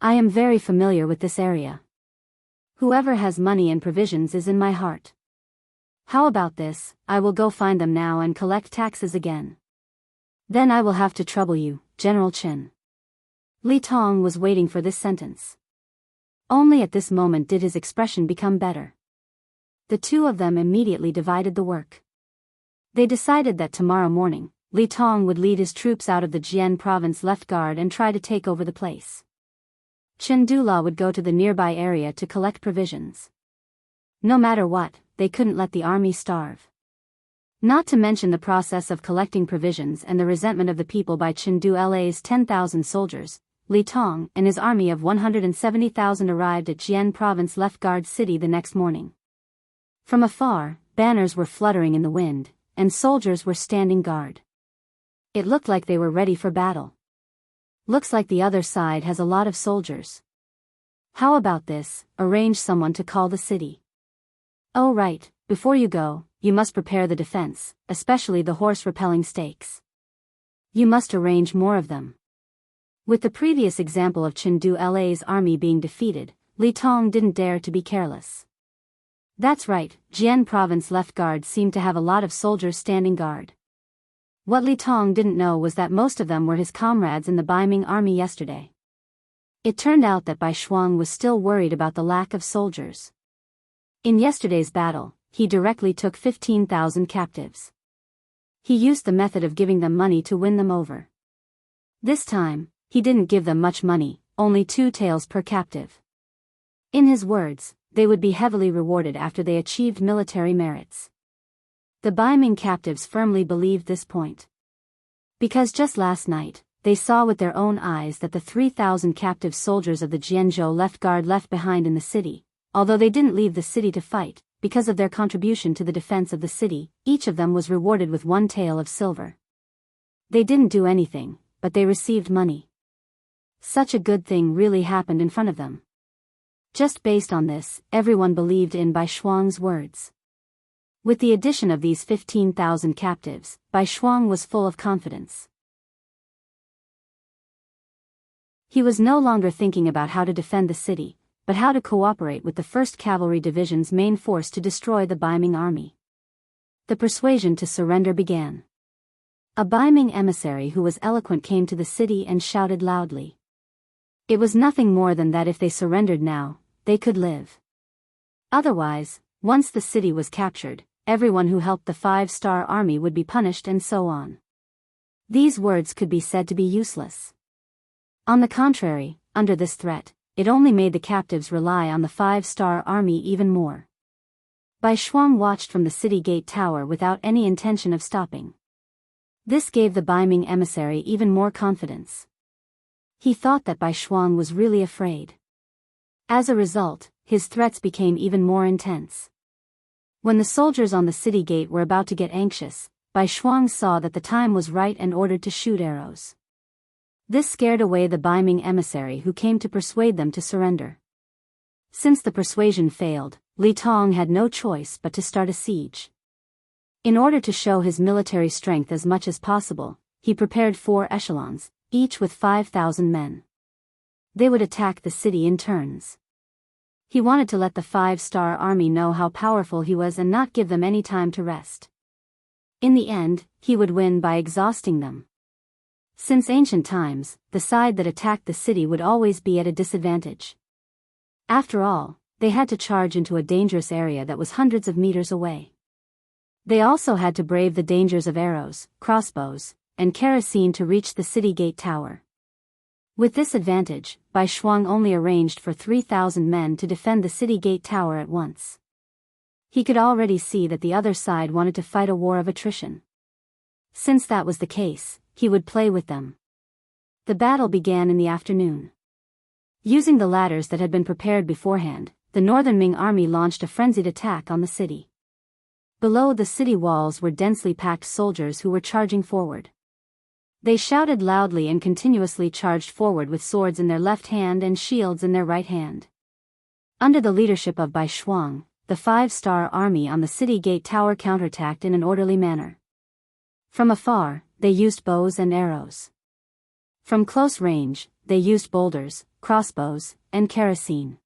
I am very familiar with this area. Whoever has money and provisions is in my heart. How about this? I will go find them now and collect taxes again. Then I will have to trouble you, General Qin." Li Tong was waiting for this sentence. Only at this moment did his expression become better. The two of them immediately divided the work. They decided that tomorrow morning, Li Tong would lead his troops out of the Jian province left guard and try to take over the place. Chandula would go to the nearby area to collect provisions. No matter what, they couldn't let the army starve. Not to mention the process of collecting provisions and the resentment of the people by Chandula's 10,000 soldiers, Li Tong and his army of 170,000 arrived at Jian province left guard city the next morning. From afar, banners were fluttering in the wind, and soldiers were standing guard. It looked like they were ready for battle. Looks like the other side has a lot of soldiers. How about this? Arrange someone to call the city. Oh right, before you go, you must prepare the defense, especially the horse-repelling stakes. You must arrange more of them. With the previous example of Chandula's army being defeated, Li Tong didn't dare to be careless. That's right, Jian province left guard seemed to have a lot of soldiers standing guard. What Li Tong didn't know was that most of them were his comrades in the Baiming army yesterday. It turned out that Bai Shuang was still worried about the lack of soldiers. In yesterday's battle, he directly took 15,000 captives. He used the method of giving them money to win them over. This time, he didn't give them much money, only 2 taels per captive. In his words, they would be heavily rewarded after they achieved military merits. The Baiming captives firmly believed this point. Because just last night, they saw with their own eyes that the 3,000 captive soldiers of the Jianzhou left guard left behind in the city, although they didn't leave the city to fight, because of their contribution to the defense of the city, each of them was rewarded with 1 tael of silver. They didn't do anything, but they received money. Such a good thing really happened in front of them. Just based on this, everyone believed in Bai Shuang's words. With the addition of these 15,000 captives, Bai Shuang was full of confidence. He was no longer thinking about how to defend the city, but how to cooperate with the 1st Cavalry Division's main force to destroy the Baiming army. The persuasion to surrender began. A Baiming emissary who was eloquent came to the city and shouted loudly. It was nothing more than that if they surrendered now, they could live. Otherwise, once the city was captured, everyone who helped the 5-star army would be punished and so on. These words could be said to be useless. On the contrary, under this threat, it only made the captives rely on the 5-star army even more. Bai Shuang watched from the city gate tower without any intention of stopping. This gave the Baiming emissary even more confidence. He thought that Bai Shuang was really afraid. As a result, his threats became even more intense. When the soldiers on the city gate were about to get anxious, Bai Shuang saw that the time was right and ordered to shoot arrows. This scared away the Baiming emissary who came to persuade them to surrender. Since the persuasion failed, Li Tong had no choice but to start a siege. In order to show his military strength as much as possible, he prepared 4 echelons, each with 5,000 men. They would attack the city in turns. He wanted to let the 5-star army know how powerful he was and not give them any time to rest. In the end, he would win by exhausting them. Since ancient times, the side that attacked the city would always be at a disadvantage. After all, they had to charge into a dangerous area that was hundreds of meters away. They also had to brave the dangers of arrows, crossbows, and kerosene to reach the city gate tower. With this advantage, Bai Shuang only arranged for 3,000 men to defend the city gate tower at once. He could already see that the other side wanted to fight a war of attrition. Since that was the case, he would play with them. The battle began in the afternoon. Using the ladders that had been prepared beforehand, the Northern Ming army launched a frenzied attack on the city. Below the city walls were densely packed soldiers who were charging forward. They shouted loudly and continuously charged forward with swords in their left hand and shields in their right hand. Under the leadership of Bai Shuang, the 5-star army on the city gate tower counterattacked in an orderly manner. From afar, they used bows and arrows. From close range, they used boulders, crossbows, and kerosene.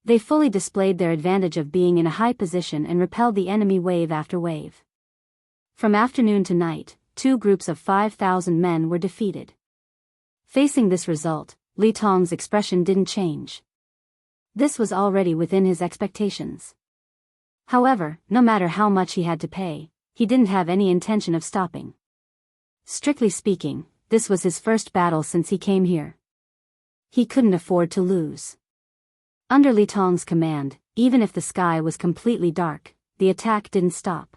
They fully displayed their advantage of being in a high position and repelled the enemy wave after wave. From afternoon to night, 2 groups of 5,000 men were defeated. Facing this result, Li Tong's expression didn't change. This was already within his expectations. However, no matter how much he had to pay, he didn't have any intention of stopping. Strictly speaking, this was his first battle since he came here. He couldn't afford to lose. Under Li Tong's command, even if the sky was completely dark, the attack didn't stop.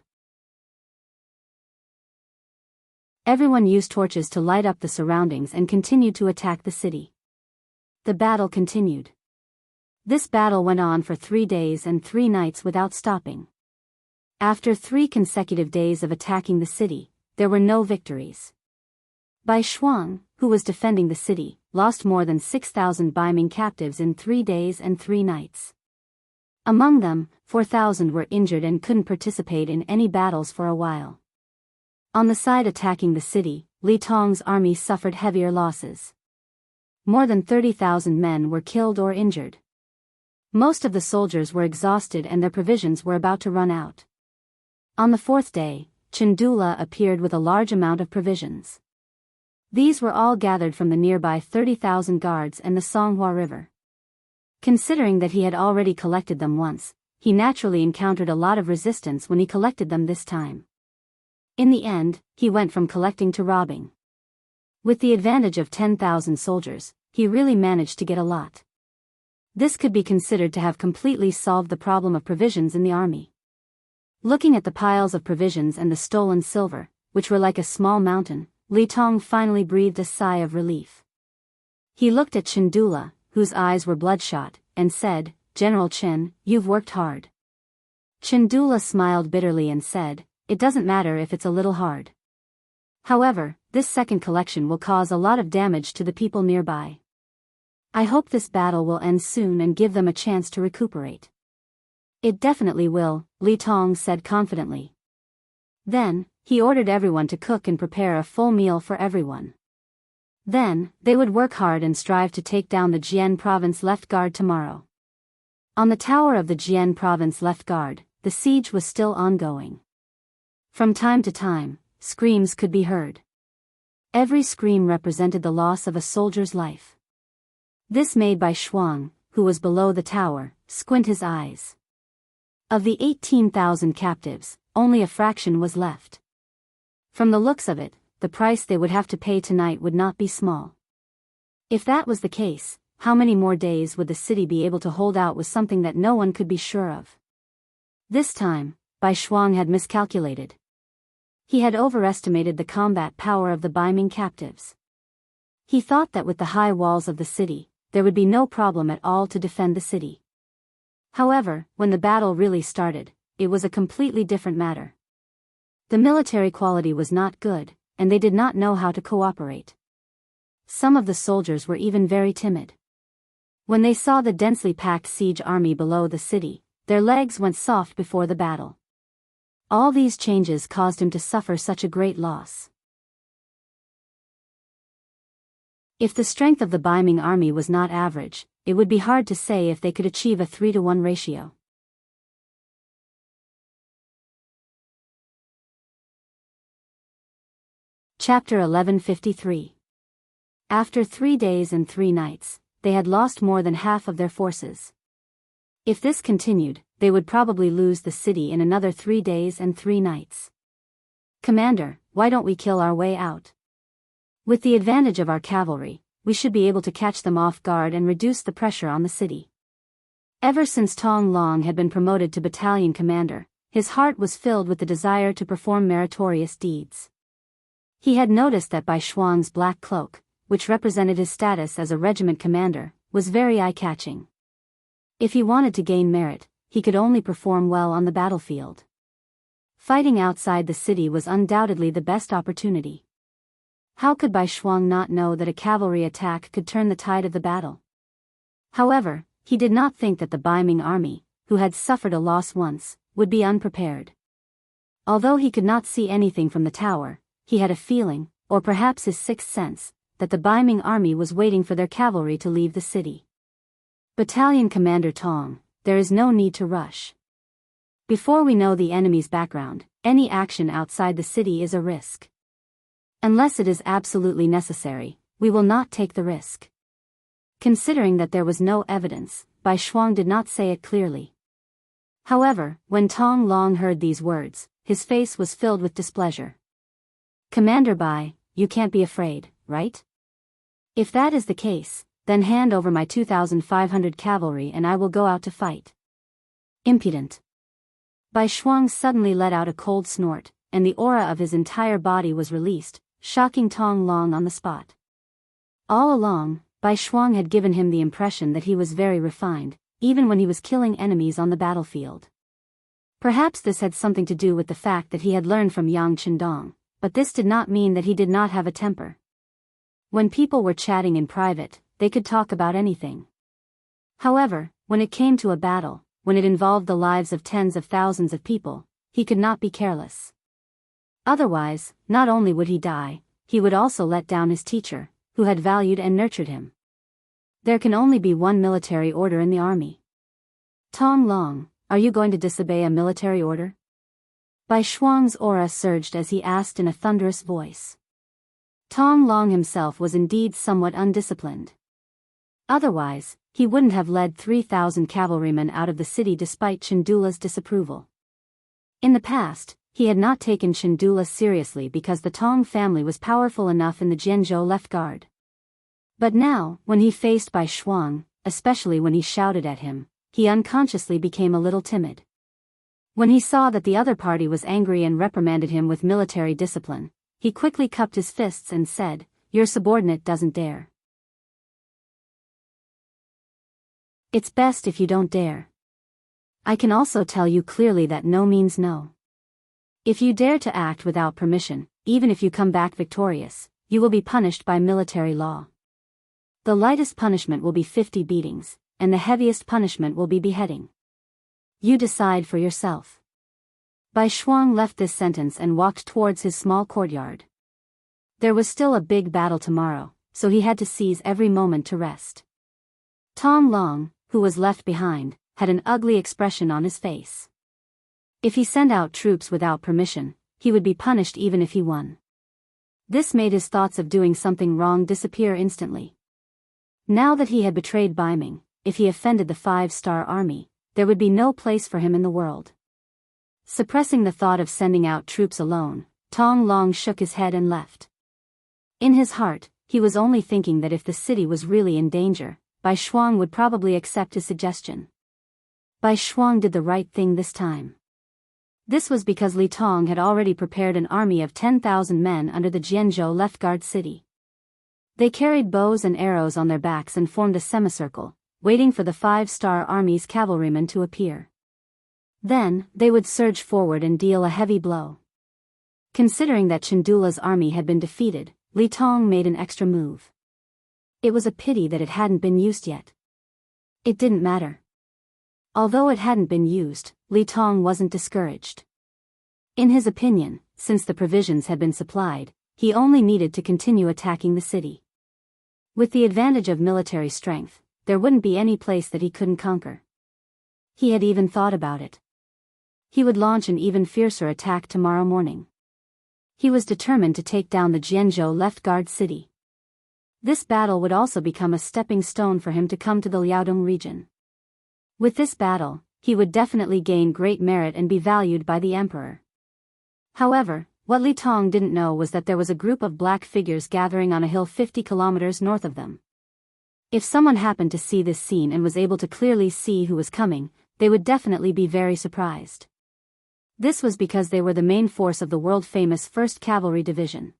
Everyone used torches to light up the surroundings and continued to attack the city. The battle continued. This battle went on for 3 days and 3 nights without stopping. After 3 consecutive days of attacking the city, there were no victories. Bai Shuang, who was defending the city, lost more than 6,000 Baiming captives in 3 days and 3 nights. Among them, 4,000 were injured and couldn't participate in any battles for a while. On the side attacking the city, Li Tong's army suffered heavier losses. More than 30,000 men were killed or injured. Most of the soldiers were exhausted and their provisions were about to run out. On the 4th day, Chandula appeared with a large amount of provisions. These were all gathered from the nearby 30,000 guards and the Songhua River. Considering that he had already collected them once, he naturally encountered a lot of resistance when he collected them this time. In the end, he went from collecting to robbing. With the advantage of 10,000 soldiers, he really managed to get a lot. This could be considered to have completely solved the problem of provisions in the army. Looking at the piles of provisions and the stolen silver, which were like a small mountain, Li Tong finally breathed a sigh of relief. He looked at Chandula, whose eyes were bloodshot, and said, "General Chen, you've worked hard." Chandula smiled bitterly and said, "It doesn't matter if it's a little hard. However, this second collection will cause a lot of damage to the people nearby. I hope this battle will end soon and give them a chance to recuperate." "It definitely will," Li Tong said confidently. Then, he ordered everyone to cook and prepare a full meal for everyone. Then, they would work hard and strive to take down the Jian province left guard tomorrow. On the tower of the Jian province left guard, the siege was still ongoing. From time to time, screams could be heard. Every scream represented the loss of a soldier's life. This made Bai Shuang, who was below the tower, squint his eyes. Of the 18,000 captives, only a fraction was left. From the looks of it, the price they would have to pay tonight would not be small. If that was the case, how many more days would the city be able to hold out was something that no one could be sure of. This time, Bai Shuang had miscalculated. He had overestimated the combat power of the Baiming captives. He thought that with the high walls of the city, there would be no problem at all to defend the city. However, when the battle really started, it was a completely different matter. The military quality was not good, and they did not know how to cooperate. Some of the soldiers were even very timid. When they saw the densely packed siege army below the city, their legs went soft before the battle. All these changes caused him to suffer such a great loss. If the strength of the Baiming army was not average, it would be hard to say if they could achieve a 3-to-1 ratio. Chapter 1153. After 3 days and 3 nights, they had lost more than half of their forces. If this continued, they would probably lose the city in another 3 days and 3 nights. "Commander, why don't we kill our way out? With the advantage of our cavalry, we should be able to catch them off guard and reduce the pressure on the city." Ever since Tong Long had been promoted to battalion commander, his heart was filled with the desire to perform meritorious deeds. He had noticed that Bai Shuang's black cloak, which represented his status as a regiment commander, was very eye-catching. If he wanted to gain merit, he could only perform well on the battlefield. Fighting outside the city was undoubtedly the best opportunity. How could Bai Shuang not know that a cavalry attack could turn the tide of the battle? However, he did not think that the Baiming army, who had suffered a loss once, would be unprepared. Although he could not see anything from the tower, he had a feeling, or perhaps his sixth sense, that the Baiming army was waiting for their cavalry to leave the city. Battalion Commander Tong, there is no need to rush. Before we know the enemy's background, any action outside the city is a risk. Unless it is absolutely necessary, we will not take the risk. Considering that there was no evidence, Bai Shuang did not say it clearly. However, when Tong Long heard these words, his face was filled with displeasure. Commander Bai, you can't be afraid, right? If that is the case, then hand over my 2,500 cavalry and I will go out to fight. Impudent. Bai Shuang suddenly let out a cold snort, and the aura of his entire body was released, shocking Tong Long on the spot. All along, Bai Shuang had given him the impression that he was very refined, even when he was killing enemies on the battlefield. Perhaps this had something to do with the fact that he had learned from Yang Qindong, but this did not mean that he did not have a temper. When people were chatting in private, they could talk about anything. However, when it came to a battle, when it involved the lives of tens of thousands of people, he could not be careless. Otherwise, not only would he die, he would also let down his teacher, who had valued and nurtured him. There can only be one military order in the army. Tong Long, are you going to disobey a military order? Bai Shuang's aura surged as he asked in a thunderous voice. Tong Long himself was indeed somewhat undisciplined. Otherwise, he wouldn't have led 3,000 cavalrymen out of the city despite Chandula's disapproval. In the past, he had not taken Chandula seriously because the Tong family was powerful enough in the Jianghu left guard. But now, when he faced Bai Shuang, especially when he shouted at him, he unconsciously became a little timid. When he saw that the other party was angry and reprimanded him with military discipline, he quickly cupped his fists and said, "Your subordinate doesn't dare. It's best if you don't dare. I can also tell you clearly that no means no. If you dare to act without permission, even if you come back victorious, you will be punished by military law. The lightest punishment will be 50 beatings, and the heaviest punishment will be beheading. You decide for yourself." Bai Shuang left this sentence and walked towards his small courtyard. There was still a big battle tomorrow, so he had to seize every moment to rest. Tong Long, who was left behind, had an ugly expression on his face. If he sent out troops without permission, he would be punished even if he won. This made his thoughts of doing something wrong disappear instantly. Now that he had betrayed Baiming, if he offended the 5-star army, there would be no place for him in the world. Suppressing the thought of sending out troops alone, Tong Long shook his head and left. In his heart, he was only thinking that if the city was really in danger, Bai Shuang would probably accept his suggestion. Bai Shuang did the right thing this time. This was because Li Tong had already prepared an army of 10,000 men under the Jianghu left guard city. They carried bows and arrows on their backs and formed a semicircle, waiting for the 5-star army's cavalrymen to appear. Then, they would surge forward and deal a heavy blow. Considering that Chandula's army had been defeated, Li Tong made an extra move. It was a pity that it hadn't been used yet. It didn't matter. Although it hadn't been used, Li Tong wasn't discouraged. In his opinion, since the provisions had been supplied, he only needed to continue attacking the city. With the advantage of military strength, there wouldn't be any place that he couldn't conquer. He had even thought about it. He would launch an even fiercer attack tomorrow morning. He was determined to take down the Jianghu left guard city. This battle would also become a stepping stone for him to come to the Liaodong region. With this battle, he would definitely gain great merit and be valued by the emperor. However, what Li Tong didn't know was that there was a group of black figures gathering on a hill 50 kilometers north of them. If someone happened to see this scene and was able to clearly see who was coming, they would definitely be very surprised. This was because they were the main force of the world-famous 1st Cavalry Division.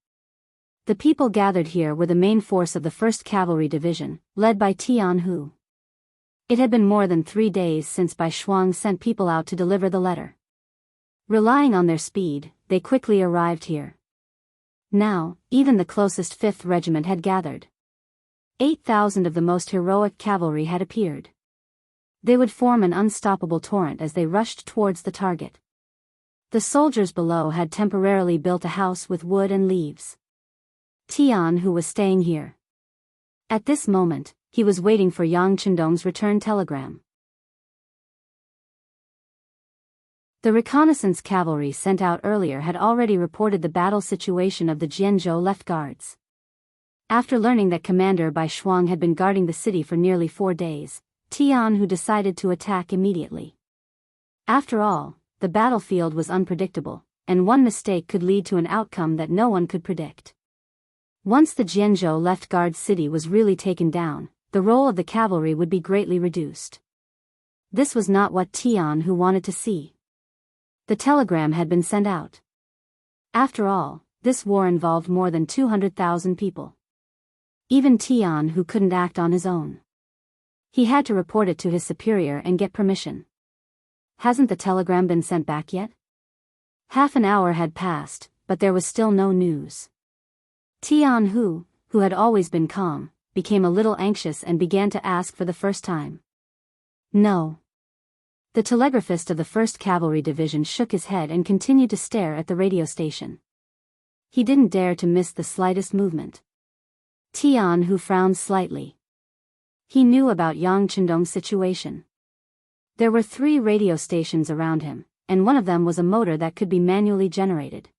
The people gathered here were the main force of the 1st Cavalry Division, led by Tianhu. It had been more than 3 days since Bai Shuang sent people out to deliver the letter. Relying on their speed, they quickly arrived here. Now, even the closest 5th Regiment had gathered. 8,000 of the most heroic cavalry had appeared. They would form an unstoppable torrent as they rushed towards the target. The soldiers below had temporarily built a house with wood and leaves. Tian, who was staying here. At this moment, he was waiting for Yang Chendong's return telegram. The reconnaissance cavalry sent out earlier had already reported the battle situation of the Jianghu left guards. After learning that Commander Bai Shuang had been guarding the city for nearly 4 days, Tian decided to attack immediately. After all, the battlefield was unpredictable, and one mistake could lead to an outcome that no one could predict. Once the Jianghu left guard city was really taken down, the role of the cavalry would be greatly reduced. This was not what Tian wanted to see. The telegram had been sent out. After all, this war involved more than 200,000 people. Even Tian couldn't act on his own. He had to report it to his superior and get permission. Hasn't the telegram been sent back yet? Half an hour had passed, but there was still no news. Tian who had always been calm, became a little anxious and began to ask for the first time. No. The telegraphist of the 1st Cavalry Division shook his head and continued to stare at the radio station. He didn't dare to miss the slightest movement. Tian frowned slightly. He knew about Yang Chendong's situation. There were 3 radio stations around him, and one of them was a motor that could be manually generated.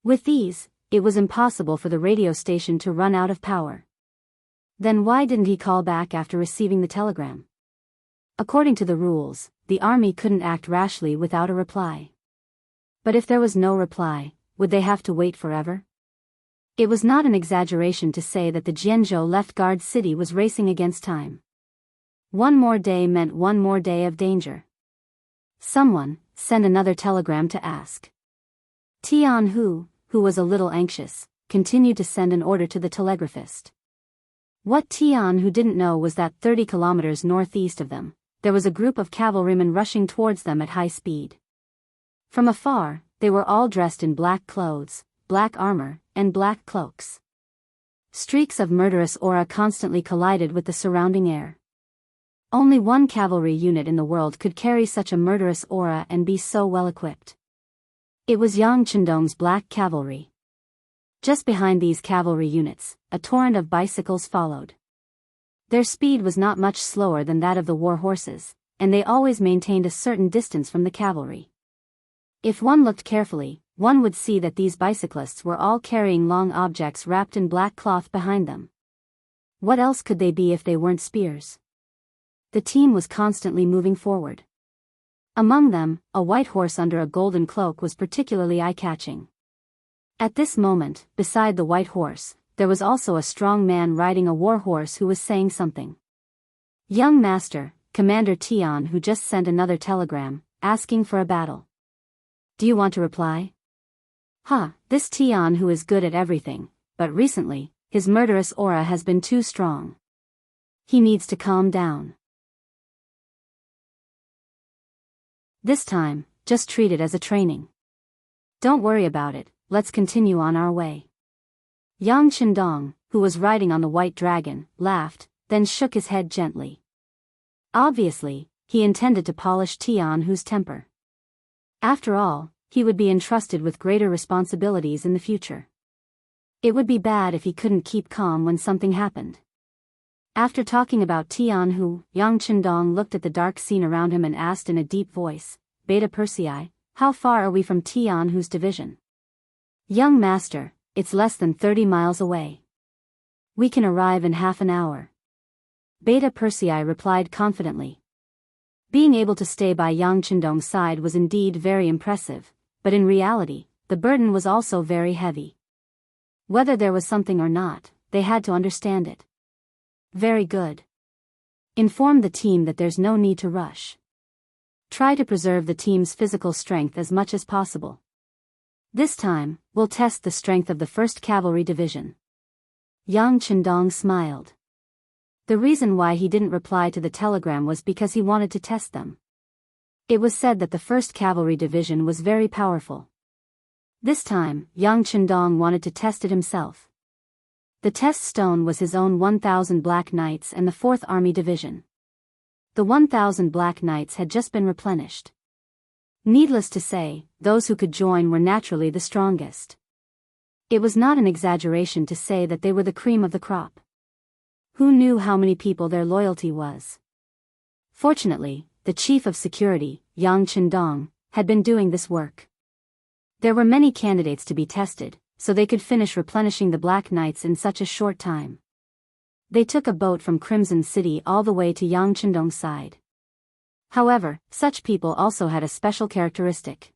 With these, it was impossible for the radio station to run out of power. Then why didn't he call back after receiving the telegram? According to the rules, the army couldn't act rashly without a reply. But if there was no reply, would they have to wait forever? It was not an exaggeration to say that the Jianghu left guard city was racing against time. One more day meant one more day of danger. Someone, send another telegram to ask. Tian who was a little anxious, continued to send an order to the telegraphist. What Tian didn't know was that 30 kilometers northeast of them, there was a group of cavalrymen rushing towards them at high speed. From afar, they were all dressed in black clothes, black armor, and black cloaks. Streaks of murderous aura constantly collided with the surrounding air. Only one cavalry unit in the world could carry such a murderous aura and be so well equipped. It was Yang Chendong's black cavalry. Just behind these cavalry units, a torrent of bicycles followed. Their speed was not much slower than that of the war horses, and they always maintained a certain distance from the cavalry. If one looked carefully, one would see that these bicyclists were all carrying long objects wrapped in black cloth behind them. What else could they be if they weren't spears? The team was constantly moving forward. Among them, a white horse under a golden cloak was particularly eye-catching. At this moment, beside the white horse, there was also a strong man riding a war horse who was saying something. Young master, Commander Tian just sent another telegram, asking for a battle. Do you want to reply? This Tian is good at everything, but recently, his murderous aura has been too strong. He needs to calm down. This time, just treat it as a training. Don't worry about it, let's continue on our way. Yang Chendong, who was riding on the white dragon, laughed, then shook his head gently. Obviously, he intended to polish Tian's temper. After all, he would be entrusted with greater responsibilities in the future. It would be bad if he couldn't keep calm when something happened. After talking about Tian Yang Chendong looked at the dark scene around him and asked in a deep voice, Beta Persei, how far are we from Tian's division? Young master, it's less than 30 miles away. We can arrive in half an hour. Beta Persei replied confidently. Being able to stay by Yang Chendong's side was indeed very impressive, but in reality, the burden was also very heavy. Whether there was something or not, they had to understand it. Very good. Inform the team that there's no need to rush. Try to preserve the team's physical strength as much as possible. This time, we'll test the strength of the 1st Cavalry Division. Yang Chendong smiled. The reason why he didn't reply to the telegram was because he wanted to test them. It was said that the 1st Cavalry Division was very powerful. This time, Yang Chendong wanted to test it himself. The test stone was his own 1,000 Black Knights and the 4th Army Division. The 1,000 Black Knights had just been replenished. Needless to say, those who could join were naturally the strongest. It was not an exaggeration to say that they were the cream of the crop. Who knew how many people their loyalty was? Fortunately, the chief of security, Yang Qindong, had been doing this work. There were many candidates to be tested, so they could finish replenishing the Black Knights in such a short time. They took a boat from Crimson City all the way to Yang Qindong's side. However, such people also had a special characteristic.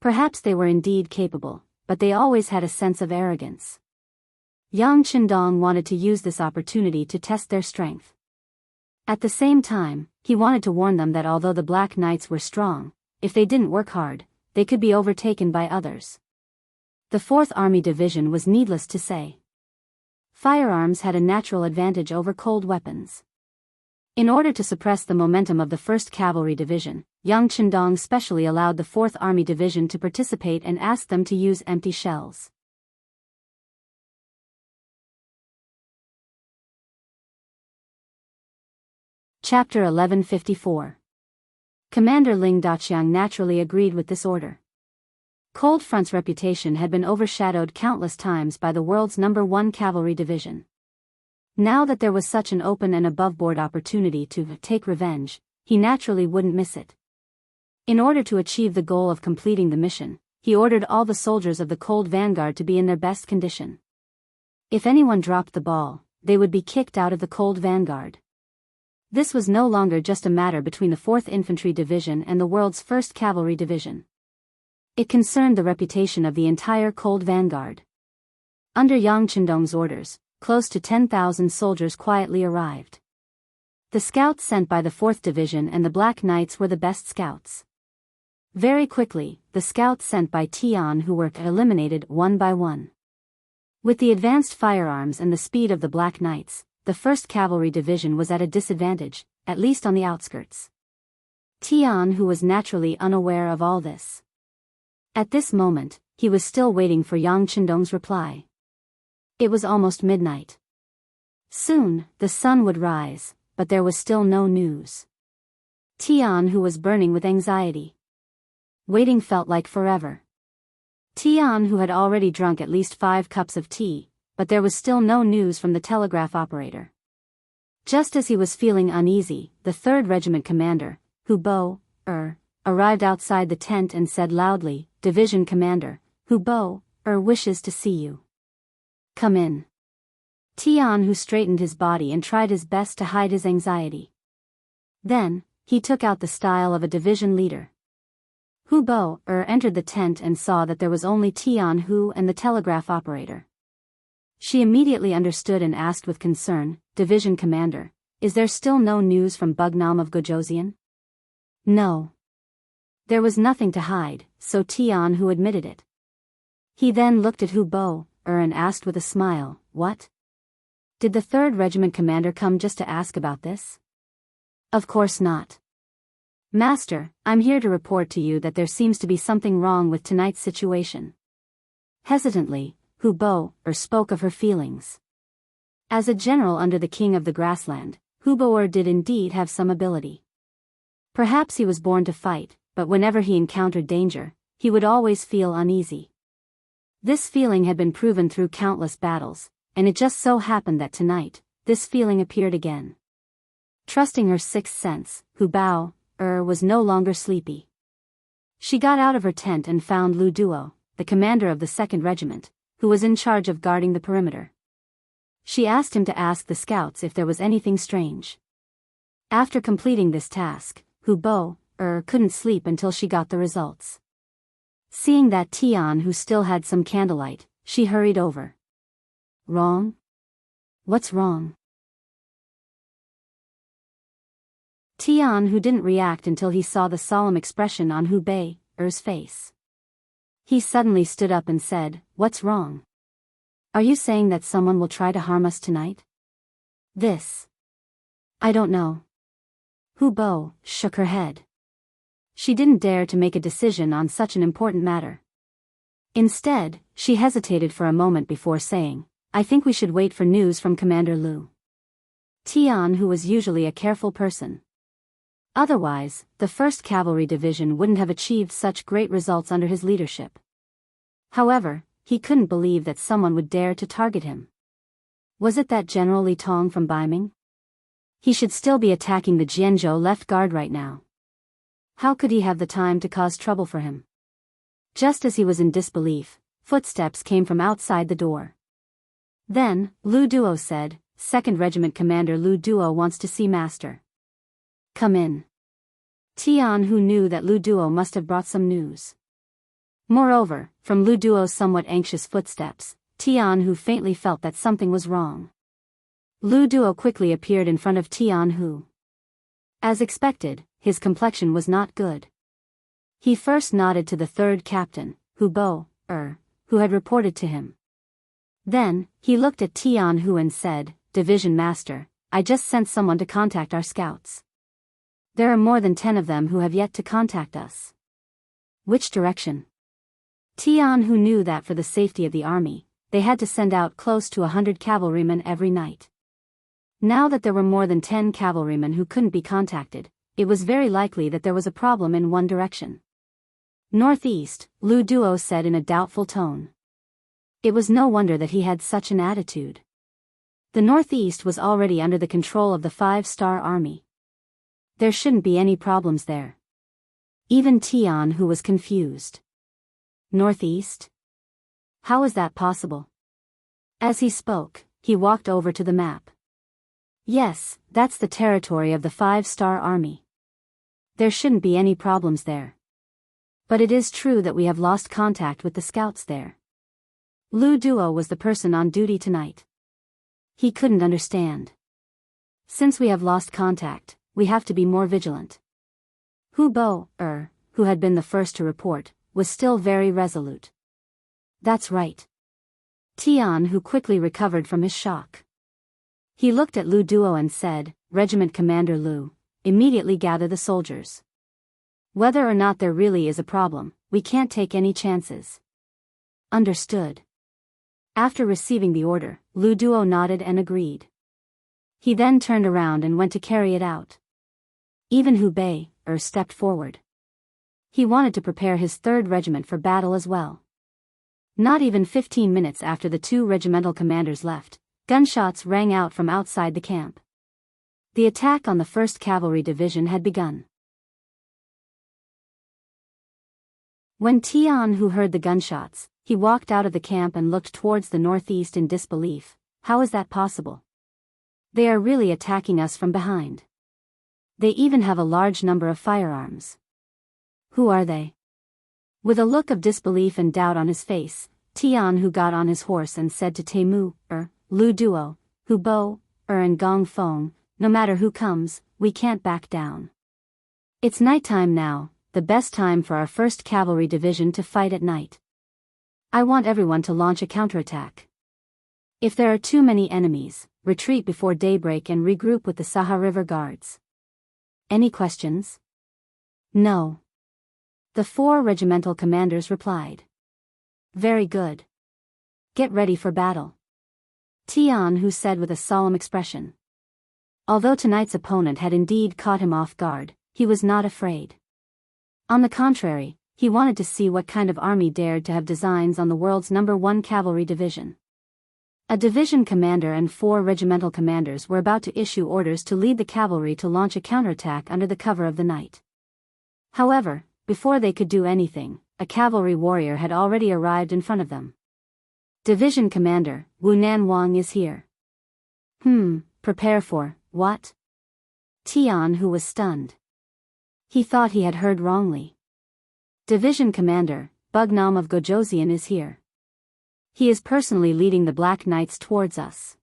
Perhaps they were indeed capable, but they always had a sense of arrogance. Yang Qindong wanted to use this opportunity to test their strength. At the same time, he wanted to warn them that although the Black Knights were strong, if they didn't work hard, they could be overtaken by others. The 4th Army Division was needless to say. Firearms had a natural advantage over cold weapons. In order to suppress the momentum of the 1st Cavalry Division, Yang Qindong specially allowed the 4th Army Division to participate and asked them to use empty shells. Chapter 1154. Commander Ling Daqiang naturally agreed with this order. Cold Front's reputation had been overshadowed countless times by the world's #1 Cavalry Division. Now that there was such an open and above-board opportunity to take revenge, he naturally wouldn't miss it. In order to achieve the goal of completing the mission, he ordered all the soldiers of the Cold Vanguard to be in their best condition. If anyone dropped the ball, they would be kicked out of the Cold Vanguard. This was no longer just a matter between the 4th Infantry Division and the world's 1st Cavalry Division. It concerned the reputation of the entire Cold Vanguard. Under Yang Qindong's orders, close to 10,000 soldiers quietly arrived. The scouts sent by the 4th Division and the Black Knights were the best scouts. Very quickly, the scouts sent by Tian who were eliminated one by one. With the advanced firearms and the speed of the Black Knights, the 1st Cavalry Division was at a disadvantage, at least on the outskirts. Tian who was naturally unaware of all this. At this moment, he was still waiting for Yang Qindong's reply. It was almost midnight. Soon, the sun would rise, but there was still no news. Tian who was burning with anxiety. Waiting felt like forever. Tian who had already drunk at least 5 cups of tea, but there was still no news from the telegraph operator. Just as he was feeling uneasy, the 3rd Regiment commander, Hu Bo, arrived outside the tent and said loudly, "Division Commander, Hu Bo, wishes to see you. Come in." Tian who straightened his body and tried his best to hide his anxiety. Then, he took out the style of a division leader. Hu Bo, entered the tent and saw that there was only Tian Hu and the telegraph operator. She immediately understood and asked with concern, "Division Commander, is there still no news from Bugnam of Gojoseon?" No. There was nothing to hide, so Tian Hu admitted it. He then looked at Hu Bo, and asked with a smile, "What? Did the 3rd Regiment commander come just to ask about this?" "Of course not. Master, I'm here to report to you that there seems to be something wrong with tonight's situation." Hesitantly, Hu Bo, spoke of her feelings. As a general under the king of the grassland, Hu Bo did indeed have some ability. Perhaps he was born to fight, but whenever he encountered danger, he would always feel uneasy. This feeling had been proven through countless battles, and it just so happened that tonight, this feeling appeared again. Trusting her 6th sense, Hu Bao, was no longer sleepy. She got out of her tent and found Lu Duo, the commander of the 2nd Regiment, who was in charge of guarding the perimeter. She asked him to ask the scouts if there was anything strange. After completing this task, Hu Bo, couldn't sleep until she got the results. Seeing that Tian Hu still had some candlelight, she hurried over. "Wrong? What's wrong?" Tian Hu didn't react until he saw the solemn expression on Hu Bei's face. He suddenly stood up and said, "What's wrong? Are you saying that someone will try to harm us tonight?" "This. I don't know." Hu Bo shook her head. She didn't dare to make a decision on such an important matter. Instead, she hesitated for a moment before saying, "I think we should wait for news from Commander Lu." Tian Hu was usually a careful person. Otherwise, the 1st Cavalry Division wouldn't have achieved such great results under his leadership. However, he couldn't believe that someone would dare to target him. Was it that General Li Tong from Baiming? He should still be attacking the Jianzhou left guard right now. How could he have the time to cause trouble for him? Just as he was in disbelief, footsteps came from outside the door. Then, Lu Duo said, "2nd Regiment Commander Lu Duo wants to see Master." "Come in." Tianhu knew that Lu Duo must have brought some news. Moreover, from Lu Duo's somewhat anxious footsteps, Tianhu faintly felt that something was wrong. Lu Duo quickly appeared in front of Tianhu. As expected, his complexion was not good. He first nodded to the 3rd captain, who had reported to him. Then, he looked at Tianhu and said, "Division Master, I just sent someone to contact our scouts. There are more than 10 of them who have yet to contact us." "Which direction?" Tianhu knew that for the safety of the army, they had to send out close to 100 cavalrymen every night. Now that there were more than 10 cavalrymen who couldn't be contacted, it was very likely that there was a problem in one direction. "Northeast," Lu Duo said in a doubtful tone. It was no wonder that he had such an attitude. The Northeast was already under the control of the 5-star army. There shouldn't be any problems there. Even Tianhu was confused. Northeast? How is that possible? As he spoke, he walked over to the map. Yes, that's the territory of the 5-star army. There shouldn't be any problems there. But it is true that we have lost contact with the scouts there. Lu Duo was the person on duty tonight. He couldn't understand. Since we have lost contact, we have to be more vigilant. Who had been the first to report, was still very resolute. That's right. Tianhu quickly recovered from his shock. He looked at Lu Duo and said, "Regiment Commander Lu, immediately gather the soldiers. Whether or not there really is a problem, we can't take any chances." "Understood." After receiving the order, Lu Duo nodded and agreed. He then turned around and went to carry it out. Even Hu Bei stepped forward. He wanted to prepare his 3rd regiment for battle as well. Not even 15 minutes after the 2 regimental commanders left, gunshots rang out from outside the camp. The attack on the 1st Cavalry Division had begun. When Tianhu heard the gunshots, he walked out of the camp and looked towards the northeast in disbelief. How is that possible? They are really attacking us from behind. They even have a large number of firearms. Who are they? With a look of disbelief and doubt on his face, Tianhu got on his horse and said to Temu, Lu Duo, Hu Bo, and Gong Feng, "No matter who comes, we can't back down. It's nighttime now, the best time for our 1st Cavalry Division to fight at night. I want everyone to launch a counterattack. If there are too many enemies, retreat before daybreak and regroup with the Saha River Guards." Any questions? No. The 4 regimental commanders replied. Very good. Get ready for battle. Tianhu said with a solemn expression. Although tonight's opponent had indeed caught him off guard, he was not afraid. On the contrary, he wanted to see what kind of army dared to have designs on the world's #1 cavalry division. A division commander and 4 regimental commanders were about to issue orders to lead the cavalry to launch a counterattack under the cover of the night. However, before they could do anything, a cavalry warrior had already arrived in front of them. Division Commander, Wu Nan Wang is here. Prepare for, what? Tianhu was stunned. He thought he had heard wrongly. Division Commander, Bugnam of Gojoseon is here. He is personally leading the Black Knights towards us.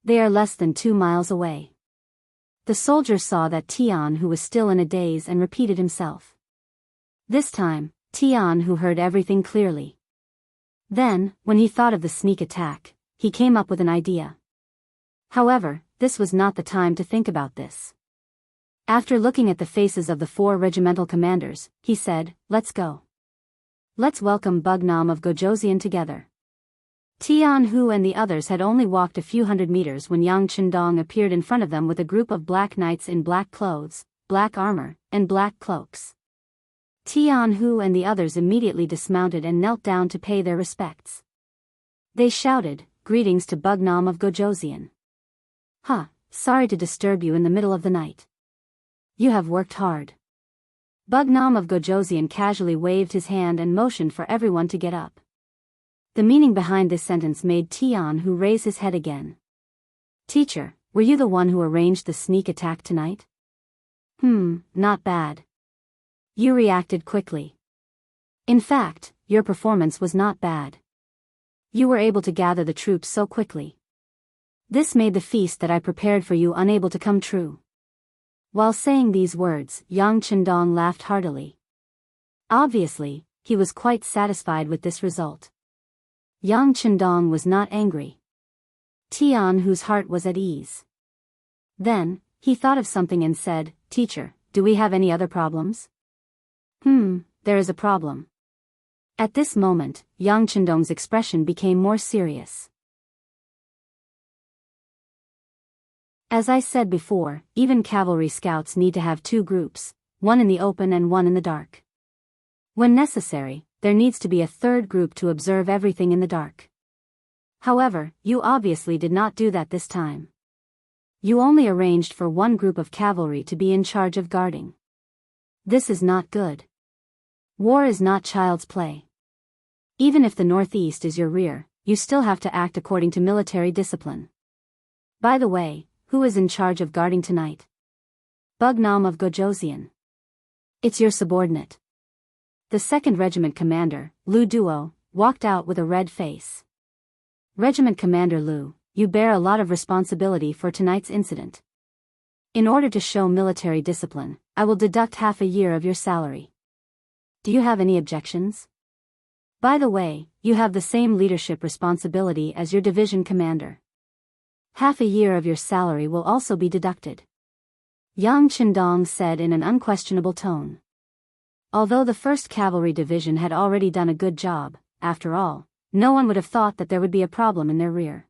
They are less than 2 miles away. The soldier saw that Tianhu was still in a daze and repeated himself. This time, Tianhu heard everything clearly. Then, when he thought of the sneak attack, he came up with an idea. However, this was not the time to think about this. After looking at the faces of the 4 regimental commanders, he said, "Let's go. Let's welcome Bugnam of Gojoseon together." Tianhu and the others had only walked a few hundred meters when Yang Chendong appeared in front of them with a group of black knights in black clothes, black armor, and black cloaks. Jianghu and the others immediately dismounted and knelt down to pay their respects. They shouted, "Greetings to Bugnam of Gojoseon." "Ha, sorry to disturb you in the middle of the night. You have worked hard." Bugnam of Gojoseon casually waved his hand and motioned for everyone to get up. The meaning behind this sentence made Tianhu raise his head again. "Teacher, were you the one who arranged the sneak attack tonight?" Not bad. You reacted quickly. In fact, your performance was not bad. You were able to gather the troops so quickly. This made the feast that I prepared for you unable to come true." While saying these words, Yang Chendong laughed heartily. Obviously, he was quite satisfied with this result. Yang Chendong was not angry. Tianhu's heart was at ease. Then, he thought of something and said, "Teacher, do we have any other problems?" There is a problem." At this moment, Yang Chendong's expression became more serious. As I said before, even cavalry scouts need to have two groups, one in the open and one in the dark. When necessary, there needs to be a third group to observe everything in the dark. However, you obviously did not do that this time. You only arranged for one group of cavalry to be in charge of guarding. This is not good. War is not child's play. Even if the northeast is your rear, you still have to act according to military discipline. By the way, who is in charge of guarding tonight? Bugnam of Gojoseon. It's your subordinate. The 2nd Regiment Commander, Lu Duo, walked out with a red face. Regiment Commander Lu, you bear a lot of responsibility for tonight's incident. In order to show military discipline, I will deduct half a year of your salary. Do you have any objections? By the way, you have the same leadership responsibility as your division commander. Half a year of your salary will also be deducted. Yang Chendong said in an unquestionable tone. Although the 1st Cavalry Division had already done a good job, after all, no one would have thought that there would be a problem in their rear.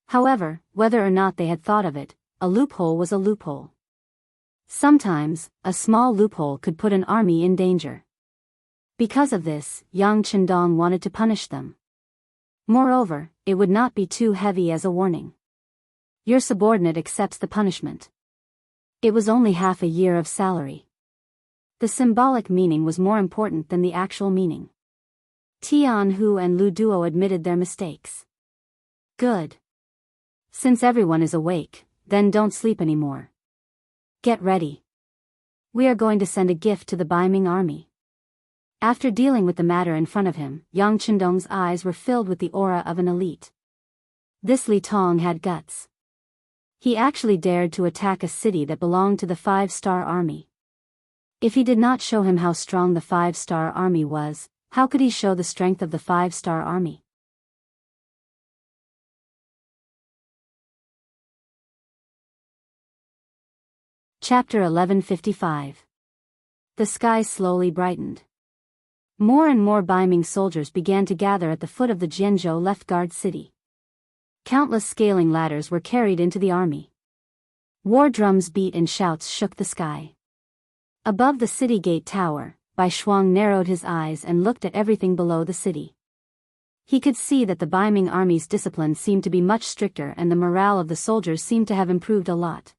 However, whether or not they had thought of it, a loophole was a loophole. Sometimes, a small loophole could put an army in danger. Because of this, Yang Chendong wanted to punish them. Moreover, it would not be too heavy as a warning. Your subordinate accepts the punishment. It was only half a year of salary. The symbolic meaning was more important than the actual meaning. Tianhu and Lu Duo admitted their mistakes. Good. Since everyone is awake, then don't sleep anymore. Get ready. We are going to send a gift to the Baiming army. After dealing with the matter in front of him, Yang Chendong's eyes were filled with the aura of an elite. This Li Tong had guts. He actually dared to attack a city that belonged to the 5-star army. If he did not show him how strong the 5-star army was, how could he show the strength of the 5-star army? Chapter 1155. The sky slowly brightened. More and more Baiming soldiers began to gather at the foot of the Jianghu left guard city. Countless scaling ladders were carried into the army. War drums beat and shouts shook the sky. Above the city gate tower, Bai Shuang narrowed his eyes and looked at everything below the city. He could see that the Baiming army's discipline seemed to be much stricter and the morale of the soldiers seemed to have improved a lot.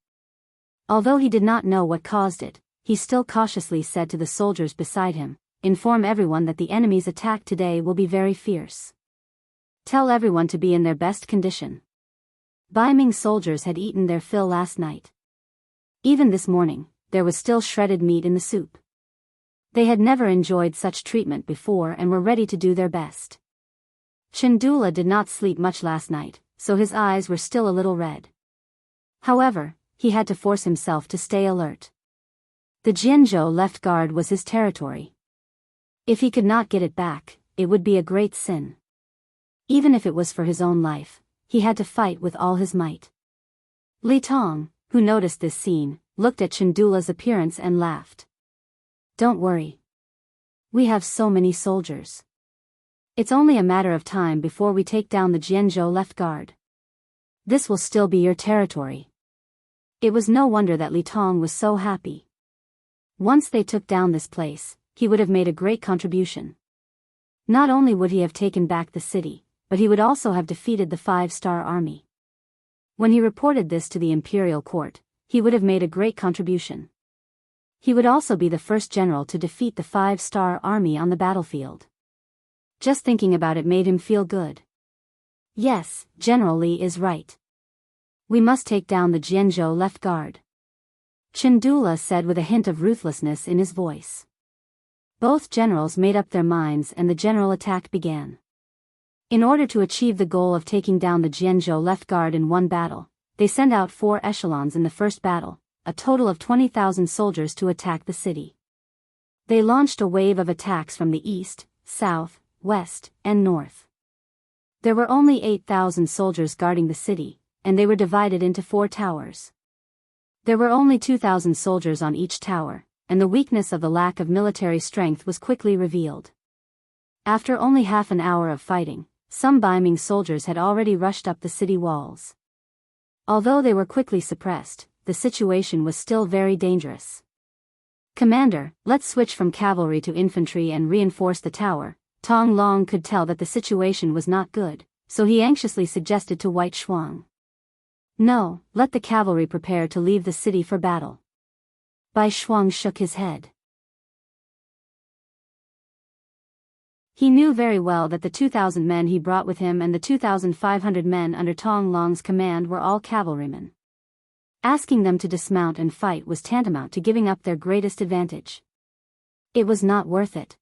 Although he did not know what caused it, he still cautiously said to the soldiers beside him, "Inform everyone that the enemy's attack today will be very fierce. Tell everyone to be in their best condition." Baiming soldiers had eaten their fill last night. Even this morning, there was still shredded meat in the soup. They had never enjoyed such treatment before and were ready to do their best. Chendula did not sleep much last night, so his eyes were still a little red. However, he had to force himself to stay alert. The Jianghu left guard was his territory. If he could not get it back, it would be a great sin. Even if it was for his own life, he had to fight with all his might. Li Tong, who noticed this scene, looked at Chendula's appearance and laughed. "Don't worry. We have so many soldiers. It's only a matter of time before we take down the Jianghu left guard. This will still be your territory. It was no wonder that Li Tong was so happy. Once they took down this place, he would have made a great contribution. Not only would he have taken back the city, but he would also have defeated the 5-star army. When he reported this to the imperial court, he would have made a great contribution. He would also be the first general to defeat the 5-star army on the battlefield. Just thinking about it made him feel good. Yes, General Li is right. We must take down the Jianghu left guard. Chandula said with a hint of ruthlessness in his voice. Both generals made up their minds and the general attack began. In order to achieve the goal of taking down the Jianghu left guard in one battle, they sent out 4 echelons in the first battle, a total of 20,000 soldiers to attack the city. They launched a wave of attacks from the east, south, west, and north. There were only 8,000 soldiers guarding the city, and they were divided into 4 towers. There were only 2,000 soldiers on each tower, and the weakness of the lack of military strength was quickly revealed. After only half an hour of fighting, some Baiming soldiers had already rushed up the city walls. Although they were quickly suppressed, the situation was still very dangerous. "Commander, let's switch from cavalry to infantry and reinforce the tower." Tong Long could tell that the situation was not good, so he anxiously suggested to White Shuang. "No, let the cavalry prepare to leave the city for battle." Bai Shuang shook his head. He knew very well that the 2,000 men he brought with him and the 2,500 men under Tong Long's command were all cavalrymen. Asking them to dismount and fight was tantamount to giving up their greatest advantage. It was not worth it.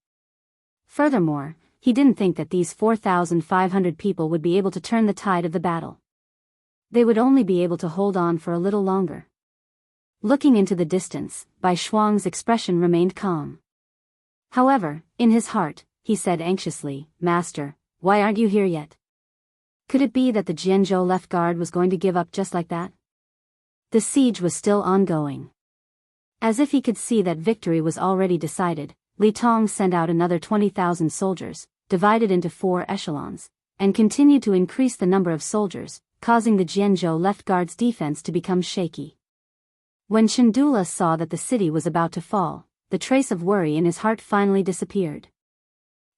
Furthermore, he didn't think that these 4,500 people would be able to turn the tide of the battle. They would only be able to hold on for a little longer. Looking into the distance, Bai Shuang's expression remained calm. However, in his heart, he said anxiously, "Master, why aren't you here yet?" Could it be that the Jianghu left guard was going to give up just like that? The siege was still ongoing. As if he could see that victory was already decided, Li Tong sent out another 20,000 soldiers, divided into 4 echelons, and continued to increase the number of soldiers, causing the Jianghu left guard's defense to become shaky. When Chandula saw that the city was about to fall, the trace of worry in his heart finally disappeared.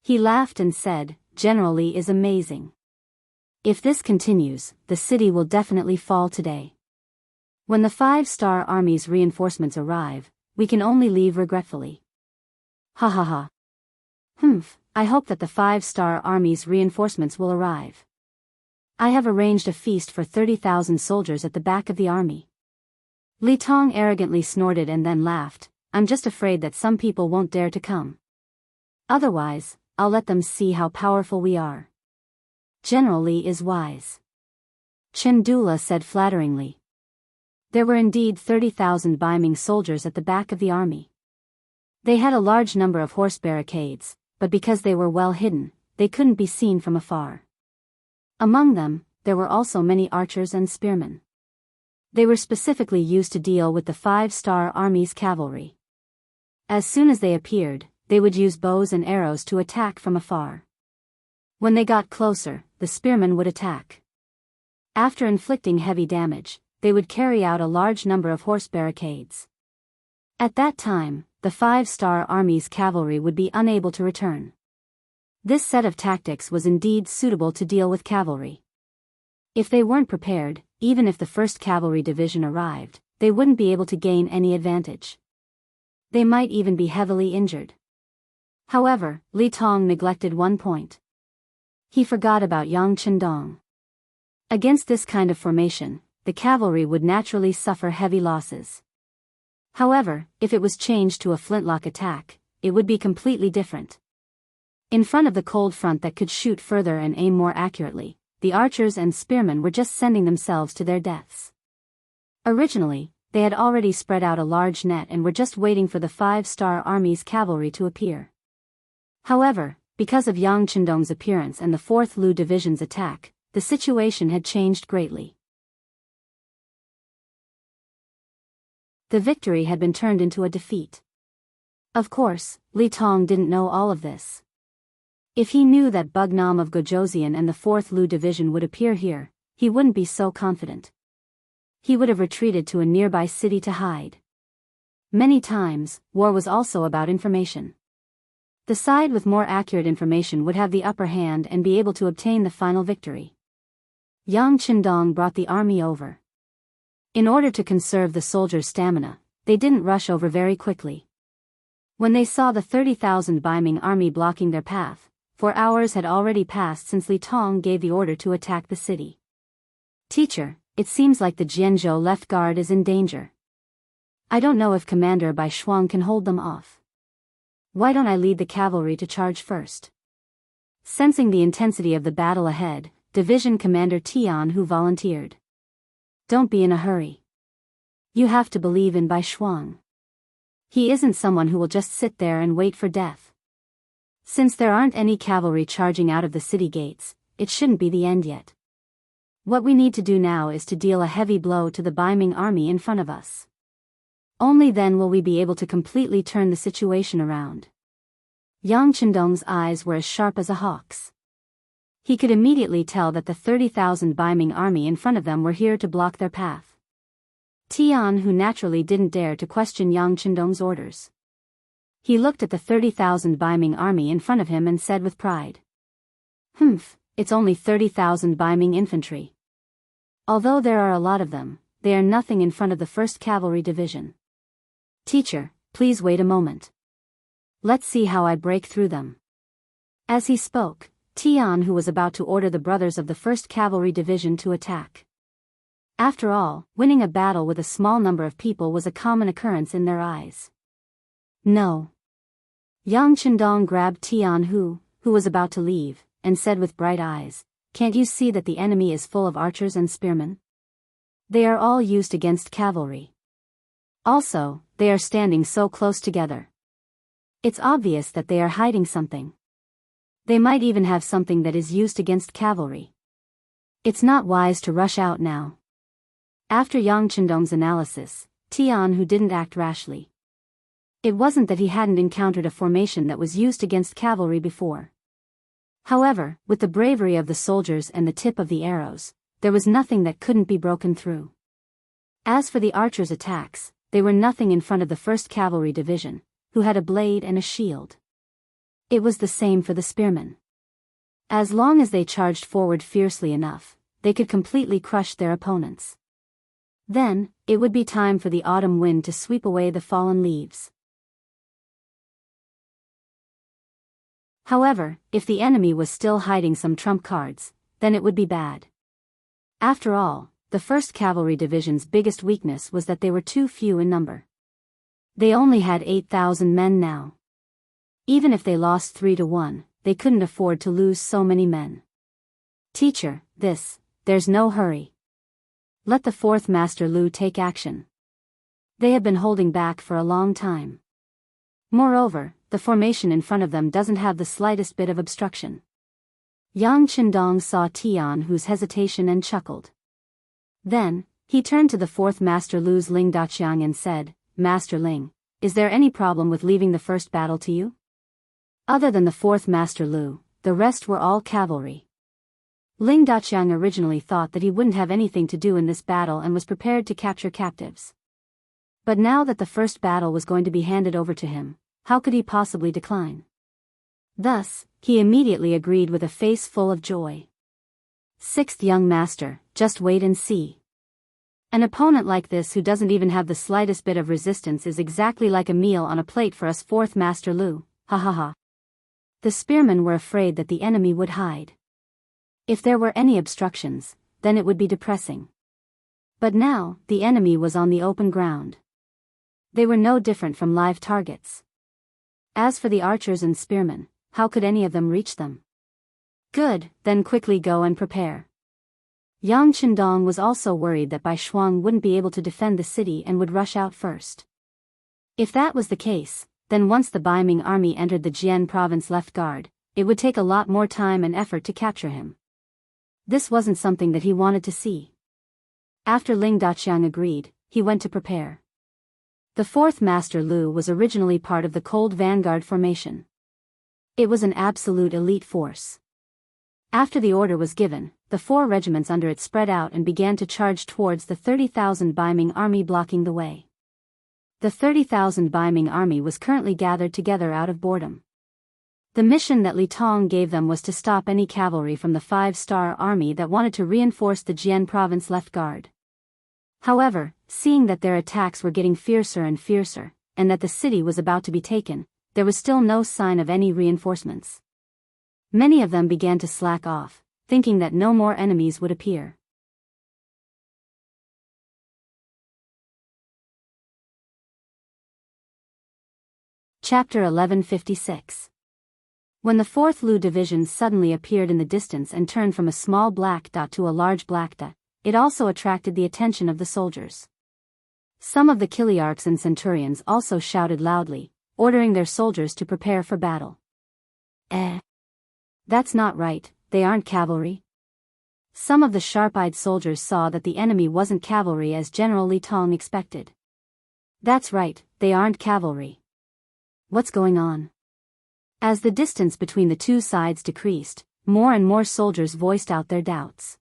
He laughed and said, "General Li is amazing. If this continues, the city will definitely fall today. When the 5-star army's reinforcements arrive, we can only leave regretfully." Ha ha ha. I hope that the 5-star army's reinforcements will arrive. I have arranged a feast for 30,000 soldiers at the back of the army. Li Tong arrogantly snorted and then laughed. "I'm just afraid that some people won't dare to come. Otherwise, I'll let them see how powerful we are." General Li is wise. Chandula said flatteringly. There were indeed 30,000 Baiming soldiers at the back of the army. They had a large number of horse barricades, but because they were well hidden, they couldn't be seen from afar. Among them, there were also many archers and spearmen. They were specifically used to deal with the 5-star army's cavalry. As soon as they appeared, they would use bows and arrows to attack from afar. When they got closer, the spearmen would attack. After inflicting heavy damage, they would carry out a large number of horse barricades. At that time, the 5-star army's cavalry would be unable to return. This set of tactics was indeed suitable to deal with cavalry. If they weren't prepared, even if the 1st Cavalry Division arrived, they wouldn't be able to gain any advantage. They might even be heavily injured. However, Li Tong neglected one point. He forgot about Yang Chendong. Against this kind of formation, the cavalry would naturally suffer heavy losses. However, if it was changed to a flintlock attack, it would be completely different. In front of the cold front that could shoot further and aim more accurately, the archers and spearmen were just sending themselves to their deaths. Originally, they had already spread out a large net and were just waiting for the 5-star army's cavalry to appear. However, because of Yang Chendong's appearance and the 4th Lu Division's attack, the situation had changed greatly. The victory had been turned into a defeat. Of course, Li Tong didn't know all of this. If he knew that Bugnam of Gojoseon and the 4th Lu Division would appear here, he wouldn't be so confident. he would have retreated to a nearby city to hide. Many times, war was also about information. The side with more accurate information would have the upper hand and be able to obtain the final victory. Yang Qindong brought the army over. In order to conserve the soldiers' stamina, they didn't rush over very quickly. When they saw the 30,000 Baiming army blocking their path, 4 hours had already passed since Li Tong gave the order to attack the city. Teacher, it seems like the Jianzhou left guard is in danger. I don't know if Commander Bai Shuang can hold them off. Why don't I lead the cavalry to charge first? Sensing the intensity of the battle ahead, Division Commander Tianhu volunteered. Don't be in a hurry. You have to believe in Bai Shuang. He isn't someone who will just sit there and wait for death. Since there aren't any cavalry charging out of the city gates, it shouldn't be the end yet. What we need to do now is to deal a heavy blow to the Baiming army in front of us. Only then will we be able to completely turn the situation around. Yang Qindong's eyes were as sharp as a hawk's. He could immediately tell that the 30,000 Baiming army in front of them were here to block their path. Tian, who naturally didn't dare to question Yang Qindong's orders. He looked at the 30,000 Baiming army in front of him and said with pride. Humph, it's only 30,000 Baiming infantry. Although there are a lot of them, they are nothing in front of the 1st Cavalry Division. Teacher, please wait a moment. Let's see how I break through them. As he spoke, Tian, who was about to order the brothers of the 1st Cavalry Division to attack. After all, winning a battle with a small number of people was a common occurrence in their eyes. No. Yang Qindong grabbed Tianhu, who was about to leave, and said with bright eyes, "Can't you see that the enemy is full of archers and spearmen? They are all used against cavalry. Also, they are standing so close together. It's obvious that they are hiding something. They might even have something that is used against cavalry. It's not wise to rush out now." After Yang Qindong's analysis, Tianhu didn't act rashly. It wasn't that he hadn't encountered a formation that was used against cavalry before. However, with the bravery of the soldiers and the tip of the arrows, there was nothing that couldn't be broken through. As for the archers' attacks, they were nothing in front of the 1st Cavalry Division, who had a blade and a shield. It was the same for the spearmen. As long as they charged forward fiercely enough, they could completely crush their opponents. Then, it would be time for the autumn wind to sweep away the fallen leaves. However, if the enemy was still hiding some trump cards, then it would be bad. After all, the 1st Cavalry Division's biggest weakness was that they were too few in number. They only had 8,000 men now. Even if they lost 3-1, they couldn't afford to lose so many men. Teacher, there's no hurry. Let the 4th Master Lu take action. They have been holding back for a long time. Moreover, the formation in front of them doesn't have the slightest bit of obstruction. Yang Qindong saw Tianhu's hesitation and chuckled. Then, he turned to the 4th Master Lu's Ling Daqiang and said, "Master Ling, is there any problem with leaving the first battle to you?" Other than the 4th Master Lu, the rest were all cavalry. Ling Daqiang originally thought that he wouldn't have anything to do in this battle and was prepared to capture captives. But now that the first battle was going to be handed over to him, how could he possibly decline? Thus, he immediately agreed with a face full of joy. "6th young master, just wait and see. An opponent like this who doesn't even have the slightest bit of resistance is exactly like a meal on a plate for us 4th Master Lu, ha ha ha." The spearmen were afraid that the enemy would hide. If there were any obstructions, then it would be depressing. But now, the enemy was on the open ground. They were no different from live targets. As for the archers and spearmen, how could any of them reach them? Good, then quickly go and prepare. Yang Qindong was also worried that Bai Shuang wouldn't be able to defend the city and would rush out first. If that was the case, then once the Baiming army entered the Jian province left guard, it would take a lot more time and effort to capture him. This wasn't something that he wanted to see. After Ling Daqiang agreed, he went to prepare. The 4th Master Lu was originally part of the Cold Vanguard formation. It was an absolute elite force. After the order was given, the 4 regiments under it spread out and began to charge towards the 30,000 Baiming army blocking the way. The 30,000 Baiming army was currently gathered together out of boredom. The mission that Li Tong gave them was to stop any cavalry from the 5-star army that wanted to reinforce the Jian province left guard. However, seeing that their attacks were getting fiercer and fiercer, and that the city was about to be taken, there was still no sign of any reinforcements. Many of them began to slack off, thinking that no more enemies would appear. Chapter 1156. When the 4th Lu Division suddenly appeared in the distance and turned from a small black dot to a large black dot, it also attracted the attention of the soldiers. Some of the Kiliarchs and Centurions also shouted loudly, ordering their soldiers to prepare for battle. That's not right, they aren't cavalry. Some of the sharp-eyed soldiers saw that the enemy wasn't cavalry as General Li Tong expected. That's right, they aren't cavalry. What's going on? As the distance between the two sides decreased, more and more soldiers voiced out their doubts.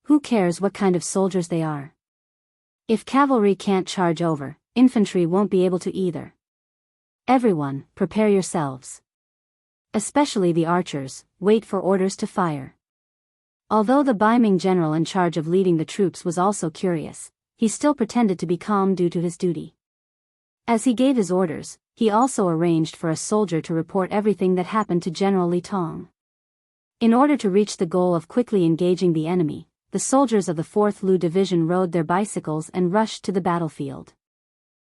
Who cares what kind of soldiers they are? If cavalry can't charge over, infantry won't be able to either. Everyone, prepare yourselves. Especially the archers, wait for orders to fire. Although the Baiming general in charge of leading the troops was also curious, he still pretended to be calm due to his duty. As he gave his orders, he also arranged for a soldier to report everything that happened to General Li Tong. In order to reach the goal of quickly engaging the enemy, the soldiers of the 4th Lu Division rode their bicycles and rushed to the battlefield.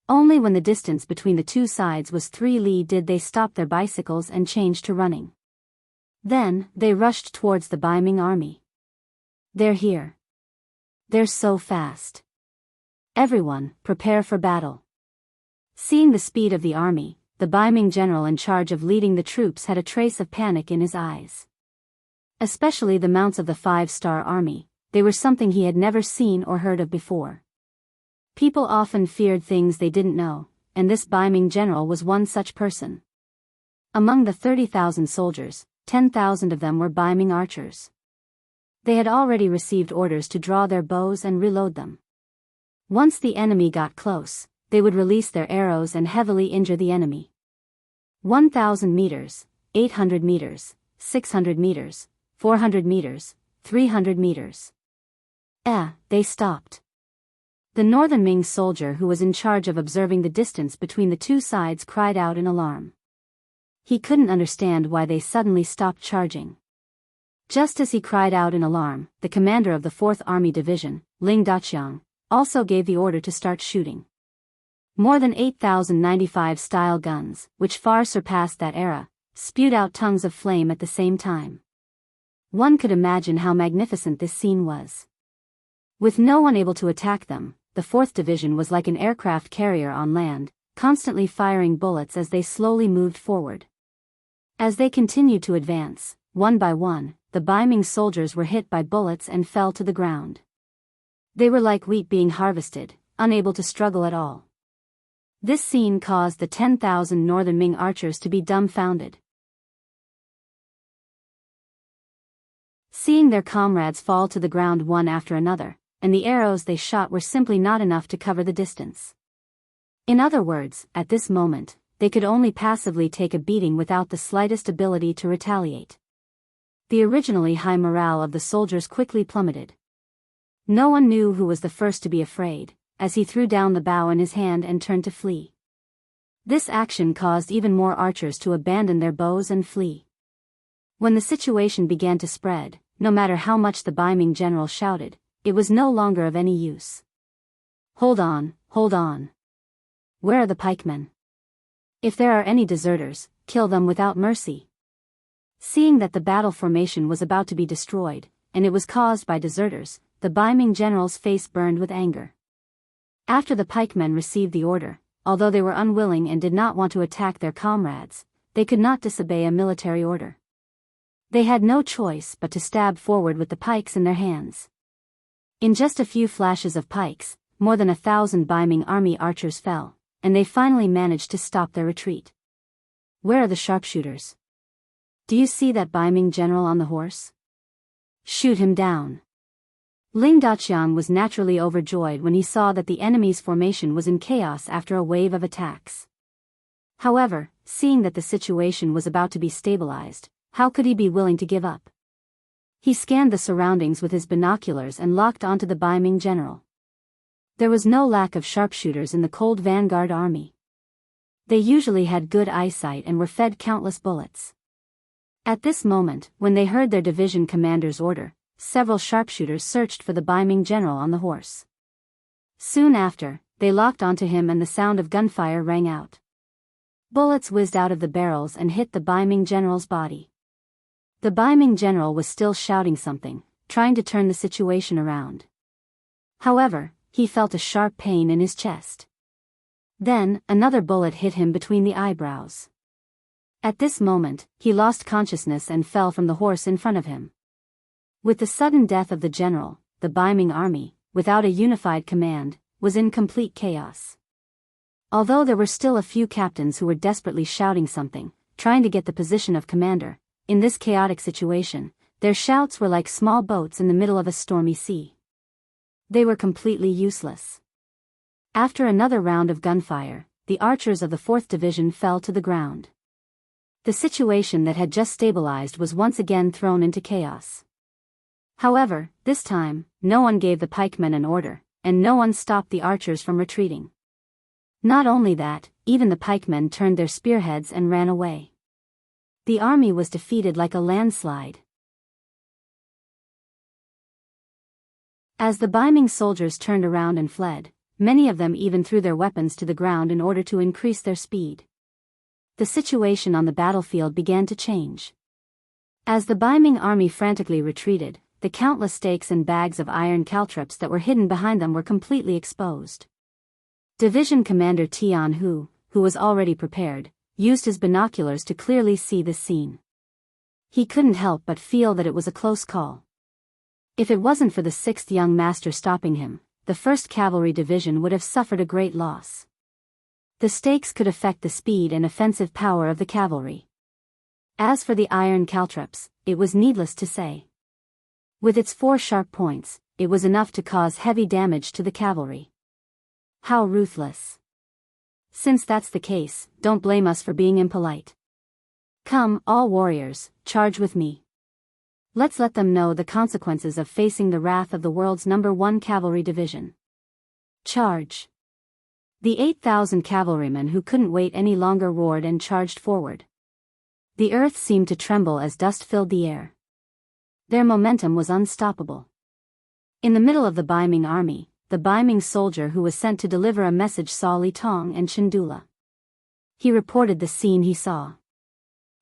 Only when the distance between the two sides was 3 li did they stop their bicycles and change to running. Then, they rushed towards the Baiming army. They're here. They're so fast. Everyone, prepare for battle. Seeing the speed of the army, the Baiming general in charge of leading the troops had a trace of panic in his eyes. Especially the mounts of the 5-star army, they were something he had never seen or heard of before. People often feared things they didn't know, and this Baiming general was one such person. Among the 30,000 soldiers, 10,000 of them were Baiming archers. They had already received orders to draw their bows and reload them. Once the enemy got close, they would release their arrows and heavily injure the enemy. 1,000 meters, 800 meters, 600 meters, 400 meters, 300 meters. They stopped. The Northern Ming soldier who was in charge of observing the distance between the two sides cried out in alarm. He couldn't understand why they suddenly stopped charging. Just as he cried out in alarm, the commander of the 4th Army Division, Ling Daqiang, also gave the order to start shooting. More than 8,095 style guns, which far surpassed that era, spewed out tongues of flame at the same time. One could imagine how magnificent this scene was. With no one able to attack them, the 4th Division was like an aircraft carrier on land, constantly firing bullets as they slowly moved forward. As they continued to advance, one by one, the Baiming soldiers were hit by bullets and fell to the ground. They were like wheat being harvested, unable to struggle at all. This scene caused the 10,000 Northern Ming archers to be dumbfounded. Seeing their comrades fall to the ground one after another, and the arrows they shot were simply not enough to cover the distance. In other words, at this moment, they could only passively take a beating without the slightest ability to retaliate. The originally high morale of the soldiers quickly plummeted. No one knew who was the first to be afraid, as he threw down the bow in his hand and turned to flee. This action caused even more archers to abandon their bows and flee. When the situation began to spread, no matter how much the Baiming general shouted, it was no longer of any use. Hold on, hold on. Where are the pikemen? If there are any deserters, kill them without mercy. Seeing that the battle formation was about to be destroyed, and it was caused by deserters, the Baiming general's face burned with anger. After the pikemen received the order, although they were unwilling and did not want to attack their comrades, they could not disobey a military order. They had no choice but to stab forward with the pikes in their hands. In just a few flashes of pikes, more than 1,000 Baiming army archers fell, and they finally managed to stop their retreat. Where are the sharpshooters? Do you see that Baiming general on the horse? Shoot him down. Ling Daqiang was naturally overjoyed when he saw that the enemy's formation was in chaos after a wave of attacks. However, seeing that the situation was about to be stabilized, how could he be willing to give up? He scanned the surroundings with his binoculars and locked onto the Baiming general. There was no lack of sharpshooters in the cold vanguard army. They usually had good eyesight and were fed countless bullets. At this moment, when they heard their division commander's order, several sharpshooters searched for the Baiming general on the horse. Soon after, they locked onto him and the sound of gunfire rang out. Bullets whizzed out of the barrels and hit the Baiming general's body. The Baiming general was still shouting something, trying to turn the situation around. However, he felt a sharp pain in his chest. Then, another bullet hit him between the eyebrows. At this moment, he lost consciousness and fell from the horse in front of him. With the sudden death of the general, the Baiming army, without a unified command, was in complete chaos. Although there were still a few captains who were desperately shouting something, trying to get the position of commander, in this chaotic situation, their shouts were like small boats in the middle of a stormy sea. They were completely useless. After another round of gunfire, the archers of the 4th Division fell to the ground. The situation that had just stabilized was once again thrown into chaos. However, this time, no one gave the pikemen an order, and no one stopped the archers from retreating. Not only that, even the pikemen turned their spearheads and ran away. The army was defeated like a landslide. As the Baiming soldiers turned around and fled, many of them even threw their weapons to the ground in order to increase their speed. The situation on the battlefield began to change. As the Baiming army frantically retreated, the countless stakes and bags of iron caltrops that were hidden behind them were completely exposed. Division Commander Tianhu, who was already prepared, used his binoculars to clearly see this scene. He couldn't help but feel that it was a close call. If it wasn't for the 6th young master stopping him, the 1st Cavalry Division would have suffered a great loss. The stakes could affect the speed and offensive power of the cavalry. As for the iron caltrops, it was needless to say. With its 4 sharp points, it was enough to cause heavy damage to the cavalry. How ruthless. Since that's the case, don't blame us for being impolite. Come, all warriors, charge with me. Let's let them know the consequences of facing the wrath of the world's #1 cavalry division. Charge. The 8,000 cavalrymen who couldn't wait any longer roared and charged forward. The earth seemed to tremble as dust filled the air. Their momentum was unstoppable. In the middle of the Baiming army, the Baiming soldier who was sent to deliver a message saw Li Tong and Chandula. He reported the scene he saw.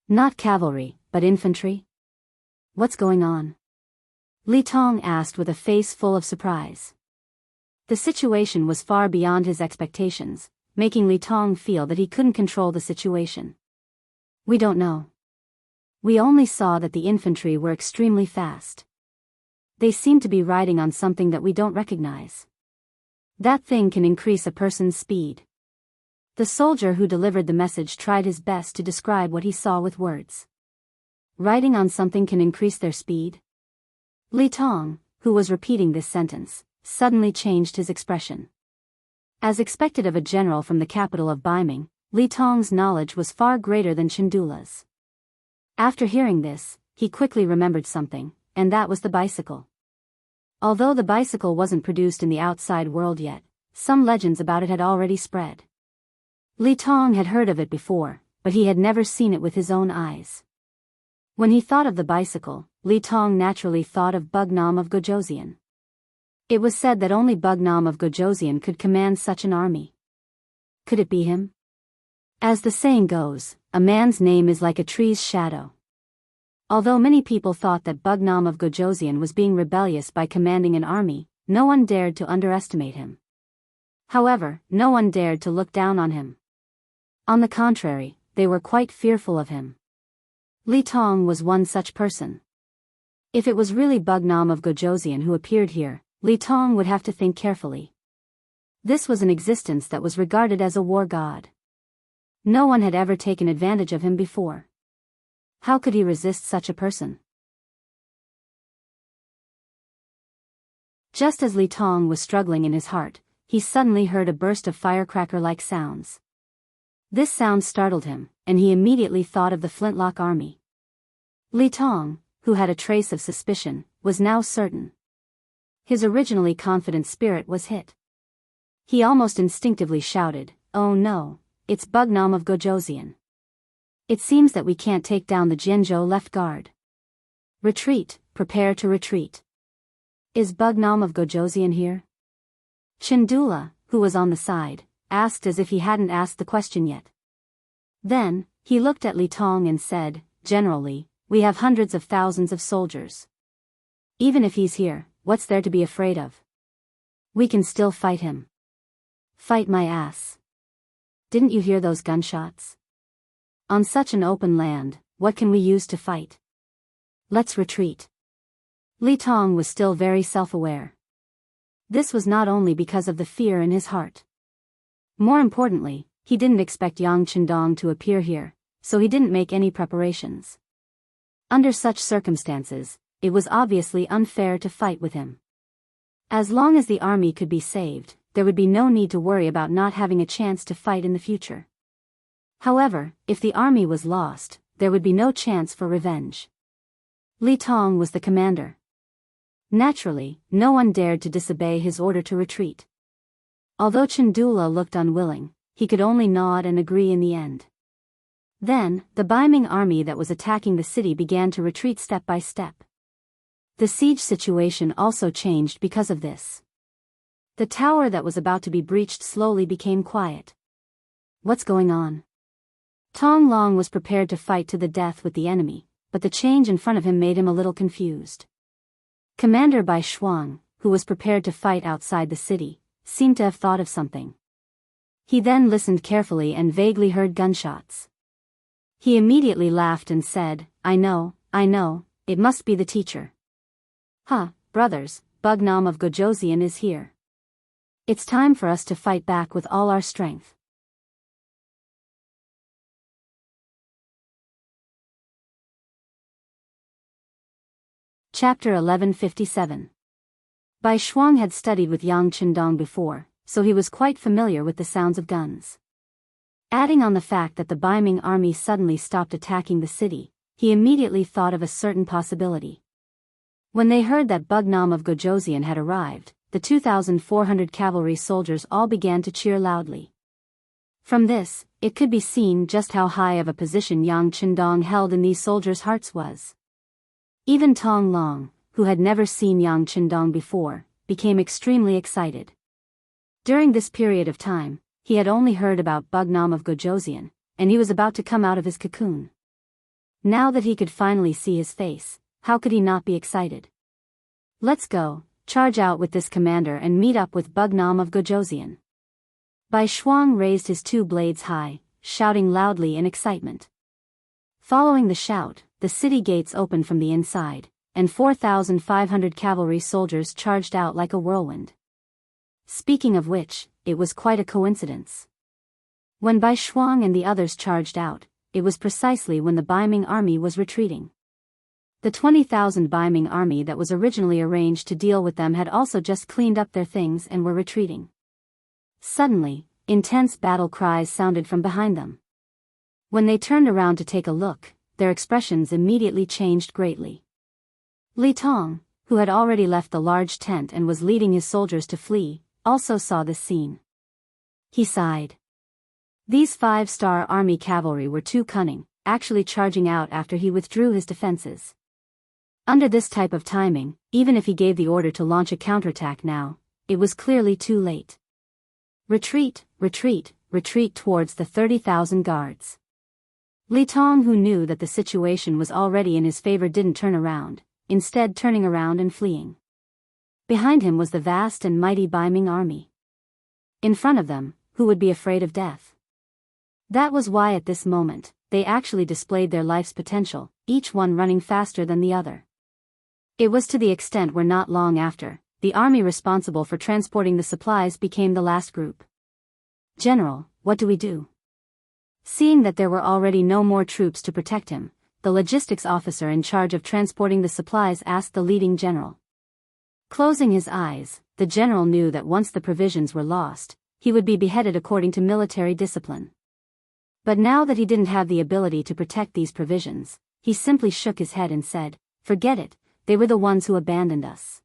Not cavalry, but infantry? What's going on? Li Tong asked with a face full of surprise. The situation was far beyond his expectations, making Li Tong feel that he couldn't control the situation. We don't know. We only saw that the infantry were extremely fast. They seem to be riding on something that we don't recognize. That thing can increase a person's speed. The soldier who delivered the message tried his best to describe what he saw with words. Riding on something can increase their speed? Li Tong, who was repeating this sentence, suddenly changed his expression. As expected of a general from the capital of Baiming, Li Tong's knowledge was far greater than Chandula's. After hearing this, he quickly remembered something, and that was the bicycle. Although the bicycle wasn't produced in the outside world yet, some legends about it had already spread. Li Tong had heard of it before, but he had never seen it with his own eyes. When he thought of the bicycle, Li Tong naturally thought of Bugnam of Gojosian. It was said that only Bugnam of Gojosian could command such an army. Could it be him? As the saying goes, a man's name is like a tree's shadow. Although many people thought that Bugnam of Gojosian was being rebellious by commanding an army, no one dared to underestimate him. However, no one dared to look down on him. On the contrary, they were quite fearful of him. Li Tong was one such person. If it was really Bugnam of Gojosian who appeared here, Li Tong would have to think carefully. This was an existence that was regarded as a war god. No one had ever taken advantage of him before. How could he resist such a person? Just as Li Tong was struggling in his heart, he suddenly heard a burst of firecracker-like sounds. This sound startled him, and he immediately thought of the Flintlock army. Li Tong, who had a trace of suspicion, was now certain. His originally confident spirit was hit. He almost instinctively shouted, "Oh no, it's Bugnam of Gojoseon. It seems that we can't take down the Jianzhou left guard. Retreat, prepare to retreat. Is Bugnam of Gojoseon here?" Chandula, who was on the side, asked as if he hadn't asked the question yet. Then, he looked at Li Tong and said, "General Li, we have hundreds of thousands of soldiers. Even if he's here, what's there to be afraid of? We can still fight him." "Fight my ass. Didn't you hear those gunshots? On such an open land, what can we use to fight? Let's retreat." Li Tong was still very self-aware. This was not only because of the fear in his heart. More importantly, he didn't expect Yang Chendong to appear here, so he didn't make any preparations. Under such circumstances, it was obviously unfair to fight with him. As long as the army could be saved, there would be no need to worry about not having a chance to fight in the future. However, if the army was lost, there would be no chance for revenge. Li Tong was the commander. Naturally, no one dared to disobey his order to retreat. Although Chandula looked unwilling, he could only nod and agree in the end. Then, the Baiming army that was attacking the city began to retreat step by step. The siege situation also changed because of this. The tower that was about to be breached slowly became quiet. What's going on? Tong Long was prepared to fight to the death with the enemy, but the change in front of him made him a little confused. Commander Bai Shuang, who was prepared to fight outside the city, seemed to have thought of something. He then listened carefully and vaguely heard gunshots. He immediately laughed and said, I know, it must be the teacher. Huh, brothers, Bugnam of Gojoseon is here. It's time for us to fight back with all our strength." Chapter 1157. Bai Shuang had studied with Yang Chendong before, so he was quite familiar with the sounds of guns. Adding on the fact that the Baiming army suddenly stopped attacking the city, he immediately thought of a certain possibility. When they heard that Bugnam of Gojoseon had arrived, the 2,400 cavalry soldiers all began to cheer loudly. From this, it could be seen just how high of a position Yang Chendong held in these soldiers' hearts was. Even Tong Long, who had never seen Yang Chendong before, became extremely excited. During this period of time, he had only heard about Bugnam of Gojoseon, and he was about to come out of his cocoon. Now that he could finally see his face, how could he not be excited? Let's go, charge out with this commander and meet up with Bugnam of Gojoseon. Bai Shuang raised his two blades high, shouting loudly in excitement. Following the shout, the city gates opened from the inside, and 4,500 cavalry soldiers charged out like a whirlwind. Speaking of which, it was quite a coincidence. When Bai Shuang and the others charged out, it was precisely when the Baiming army was retreating. The 20,000 Baiming army that was originally arranged to deal with them had also just cleaned up their things and were retreating. Suddenly, intense battle cries sounded from behind them. When they turned around to take a look, their expressions immediately changed greatly. Li Tong, who had already left the large tent and was leading his soldiers to flee, also saw this scene. He sighed. These 5-star army cavalry were too cunning, actually charging out after he withdrew his defenses. Under this type of timing, even if he gave the order to launch a counterattack now, it was clearly too late. Retreat, retreat, retreat towards the 30,000 guards. Li Tong, who knew that the situation was already in his favor, didn't turn around, instead turning around and fleeing. Behind him was the vast and mighty Baiming army. In front of them, who would be afraid of death? That was why at this moment, they actually displayed their life's potential, each one running faster than the other. It was to the extent where not long after, the army responsible for transporting the supplies became the last group. General, what do we do? Seeing that there were already no more troops to protect him, the logistics officer in charge of transporting the supplies asked the leading general. Closing his eyes, the general knew that once the provisions were lost, he would be beheaded according to military discipline. But now that he didn't have the ability to protect these provisions, he simply shook his head and said, "Forget it, they were the ones who abandoned us.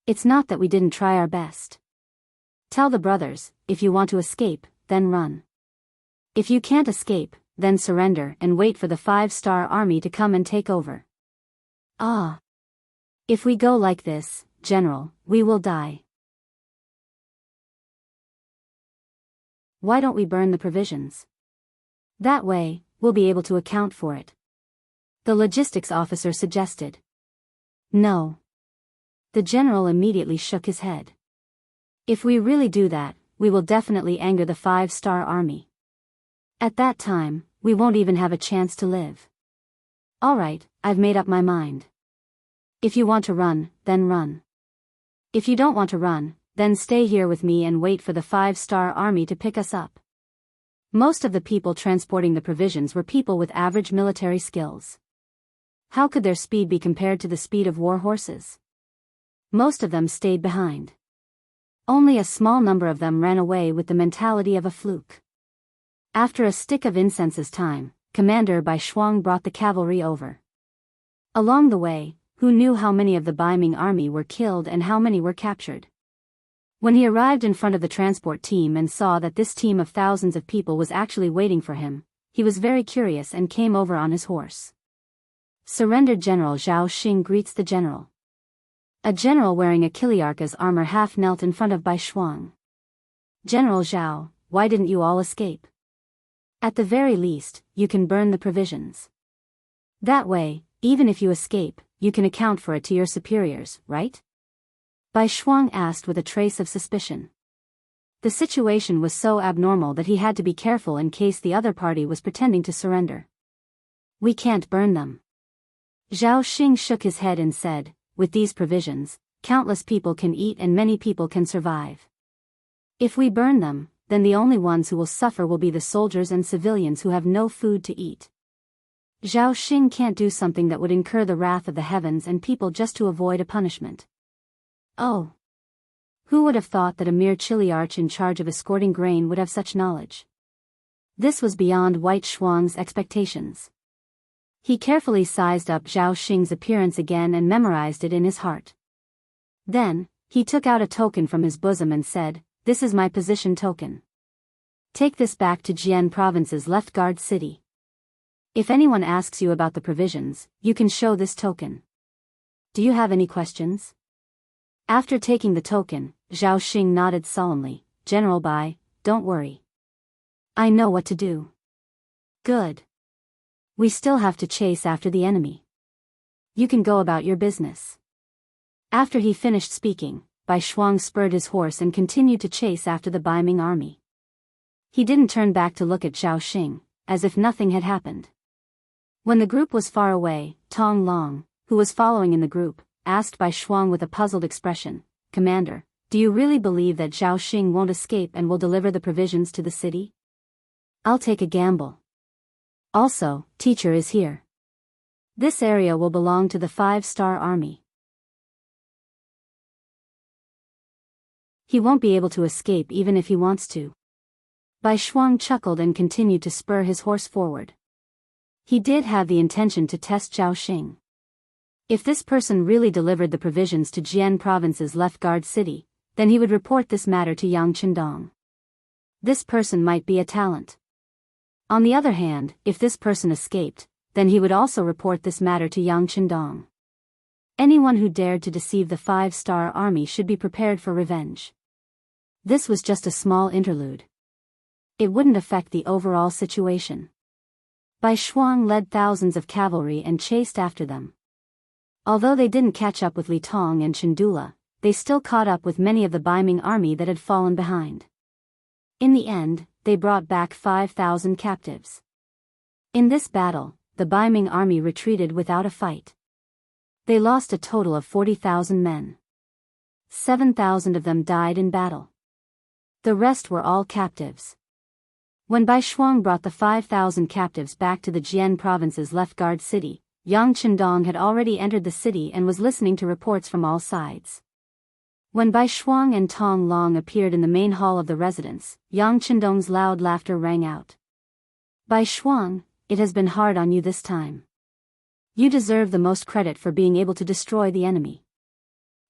It's not that we didn't try our best. Tell the brothers, if you want to escape, then run. If you can't escape, then surrender and wait for the 5-star army to come and take over. Ah. If we go like this, General, we will die. Why don't we burn the provisions? That way, we'll be able to account for it," the logistics officer suggested. No. The general immediately shook his head. If we really do that, we will definitely anger the 5-star army. At that time, we won't even have a chance to live. All right, I've made up my mind. If you want to run, then run. If you don't want to run, then stay here with me and wait for the 5-star army to pick us up. Most of the people transporting the provisions were people with average military skills. How could their speed be compared to the speed of war horses? Most of them stayed behind. Only a small number of them ran away with the mentality of a fluke. After a stick of incense's time, Commander Bai Shuang brought the cavalry over. Along the way, who knew how many of the Baiming army were killed and how many were captured? When he arrived in front of the transport team and saw that this team of thousands of people was actually waiting for him, he was very curious and came over on his horse. Surrendered General Zhao Xing greets the general. A general wearing a Kiliarka's armor half knelt in front of Bai Shuang. "General Zhao, why didn't you all escape? At the very least, you can burn the provisions. That way, even if you escape, you can account for it to your superiors, right?" Bai Shuang asked with a trace of suspicion. The situation was so abnormal that he had to be careful in case the other party was pretending to surrender. "We can't burn them." Zhao Xing shook his head and said, "With these provisions, countless people can eat and many people can survive. If we burn them, then the only ones who will suffer will be the soldiers and civilians who have no food to eat. Zhao Xing can't do something that would incur the wrath of the heavens and people just to avoid a punishment." Oh. Who would have thought that a mere chiliarch in charge of escorting grain would have such knowledge? This was beyond White Shuang's expectations. He carefully sized up Zhao Xing's appearance again and memorized it in his heart. Then, he took out a token from his bosom and said, "This is my position token. Take this back to Jian Province's left guard city. If anyone asks you about the provisions, you can show this token. Do you have any questions?" After taking the token, Zhao Xing nodded solemnly. "General Bai, don't worry. I know what to do." "Good. We still have to chase after the enemy. You can go about your business." After he finished speaking, Bai Shuang spurred his horse and continued to chase after the Baiming army. He didn't turn back to look at Zhao Xing, as if nothing had happened. When the group was far away, Tong Long, who was following in the group, asked Bai Shuang with a puzzled expression, "Commander, do you really believe that Zhao Xing won't escape and will deliver the provisions to the city?" "I'll take a gamble. Also, teacher is here. This area will belong to the 5-star army. He won't be able to escape even if he wants to." Bai Shuang chuckled and continued to spur his horse forward. He did have the intention to test Zhao Xing. If this person really delivered the provisions to Jian Province's left guard city, then he would report this matter to Yang Qindong. This person might be a talent. On the other hand, if this person escaped, then he would also report this matter to Yang Qindong. Anyone who dared to deceive the 5-star army should be prepared for revenge. This was just a small interlude. It wouldn't affect the overall situation. Bai Shuang led thousands of cavalry and chased after them. Although they didn't catch up with Li Tong and Chandula, they still caught up with many of the Baiming army that had fallen behind. In the end, they brought back 5,000 captives. In this battle, the Baiming army retreated without a fight. They lost a total of 40,000 men. 7,000 of them died in battle. The rest were all captives. When Bai Shuang brought the 5,000 captives back to the Jian Province's left guard city, Yang Qindong had already entered the city and was listening to reports from all sides. When Bai Shuang and Tong Long appeared in the main hall of the residence, Yang Qindong's loud laughter rang out. Bai Shuang, it has been hard on you this time. You deserve the most credit for being able to destroy the enemy.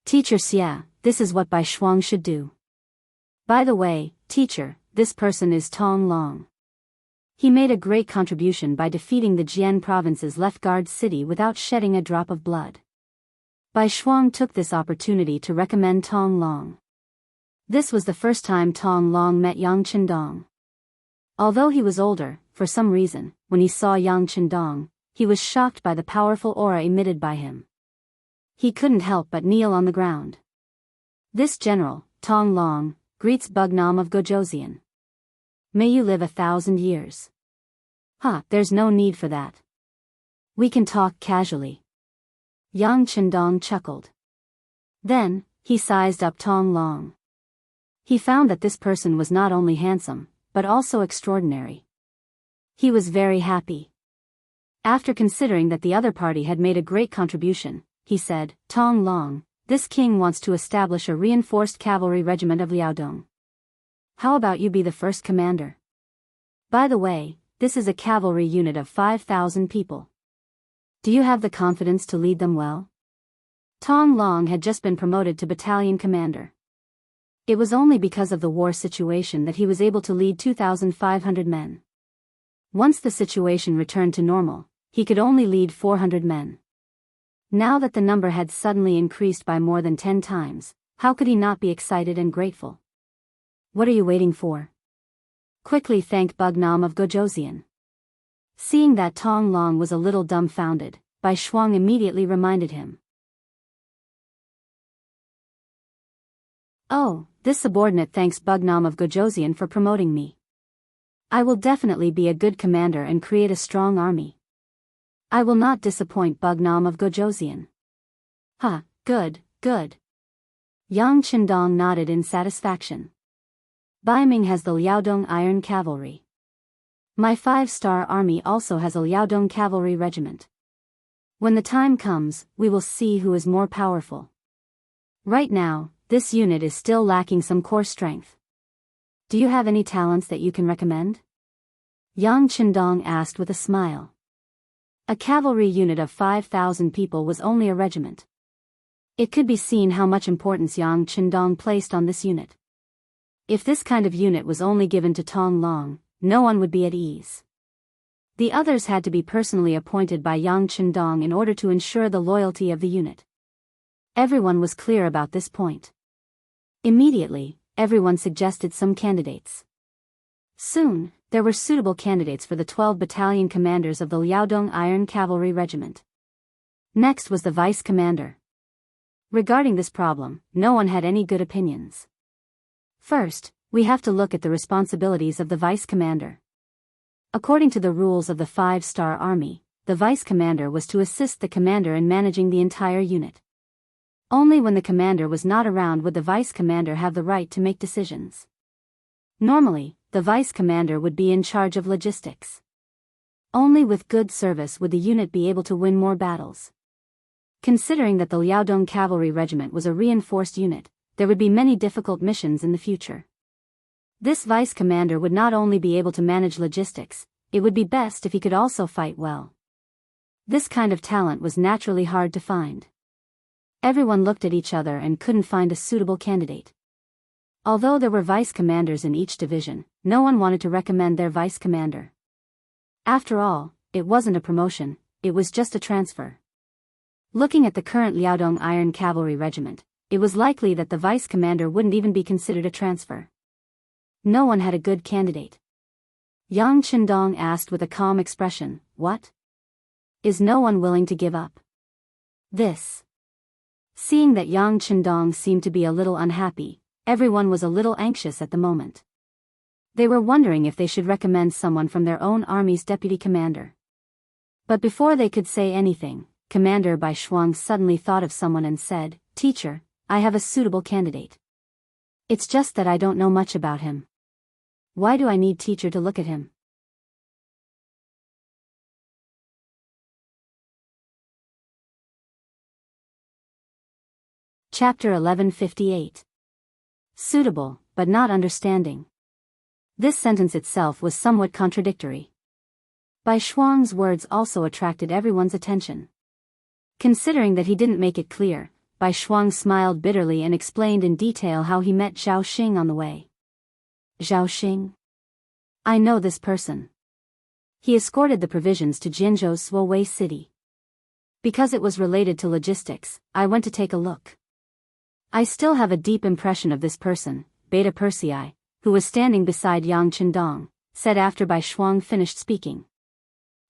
Teacher Xia, this is what Bai Shuang should do. By the way, teacher, this person is Tong Long. He made a great contribution by defeating the Jian province's left-guard city without shedding a drop of blood. Bai Shuang took this opportunity to recommend Tong Long. This was the first time Tong Long met Yang Qindong. Although he was older, for some reason, when he saw Yang Qindong, he was shocked by the powerful aura emitted by him. He couldn't help but kneel on the ground. This general, Tong Long, greets Bugnam of Gojoseon. May you live 1,000 years. There's no need for that. We can talk casually. Yang Qindong chuckled. Then, he sized up Tong Long. He found that this person was not only handsome, but also extraordinary. He was very happy. After considering that the other party had made a great contribution, he said, Tong Long, this king wants to establish a reinforced cavalry regiment of Liaodong. How about you be the first commander? By the way, this is a cavalry unit of 5,000 people. Do you have the confidence to lead them well? Tong Long had just been promoted to battalion commander. It was only because of the war situation that he was able to lead 2,500 men. Once the situation returned to normal, he could only lead 400 men. Now that the number had suddenly increased by more than 10 times, how could he not be excited and grateful? What are you waiting for? Quickly thank Bugnam of Gojoseon. Seeing that Tong Long was a little dumbfounded, Bai Shuang immediately reminded him. Oh, this subordinate thanks Bugnam of Gojoseon for promoting me. I will definitely be a good commander and create a strong army. I will not disappoint Bugnam of Gojoseon. Good, good. Yang Qindong nodded in satisfaction. Baiming has the Liaodong Iron Cavalry. My 5-star army also has a Liaodong cavalry regiment. When the time comes, we will see who is more powerful. Right now, this unit is still lacking some core strength. Do you have any talents that you can recommend? Yang Qindong asked with a smile. A cavalry unit of 5,000 people was only a regiment. It could be seen how much importance Yang Qindong placed on this unit. If this kind of unit was only given to Tong Long, no one would be at ease. The others had to be personally appointed by Yang Qindong in order to ensure the loyalty of the unit. Everyone was clear about this point. Immediately, everyone suggested some candidates. Soon, there were suitable candidates for the 12 battalion commanders of the Liaodong Iron Cavalry Regiment. Next was the vice commander. Regarding this problem, no one had any good opinions. First, we have to look at the responsibilities of the vice commander. According to the rules of the 5-star army, the vice commander was to assist the commander in managing the entire unit. Only when the commander was not around would the vice commander have the right to make decisions. Normally, the vice commander would be in charge of logistics. Only with good service would the unit be able to win more battles. Considering that the Liaodong Cavalry Regiment was a reinforced unit, there would be many difficult missions in the future. This vice commander would not only be able to manage logistics, it would be best if he could also fight well. This kind of talent was naturally hard to find. Everyone looked at each other and couldn't find a suitable candidate. Although there were vice commanders in each division, no one wanted to recommend their vice commander. After all, it wasn't a promotion, it was just a transfer. Looking at the current Liaodong Iron Cavalry Regiment, it was likely that the vice commander wouldn't even be considered a transfer. No one had a good candidate. Yang Qindong asked with a calm expression, "What? Is no one willing to give up this?" Seeing that Yang Qindong seemed to be a little unhappy, everyone was a little anxious at the moment. They were wondering if they should recommend someone from their own army's deputy commander. But before they could say anything, Commander Bai Shuang suddenly thought of someone and said, "Teacher, I have a suitable candidate. It's just that I don't know much about him. Why do I need teacher to look at him?" Chapter 1158. Suitable, but not understanding. This sentence itself was somewhat contradictory. Bai Shuang's words also attracted everyone's attention. Considering that he didn't make it clear, Bai Shuang smiled bitterly and explained in detail how he met Zhao Xing on the way. Zhao Xing? I know this person. He escorted the provisions to Jinzhou's Suowei city. Because it was related to logistics, I went to take a look. I still have a deep impression of this person, Beta Persei, who was standing beside Yang Qindong, said after Bai Shuang finished speaking.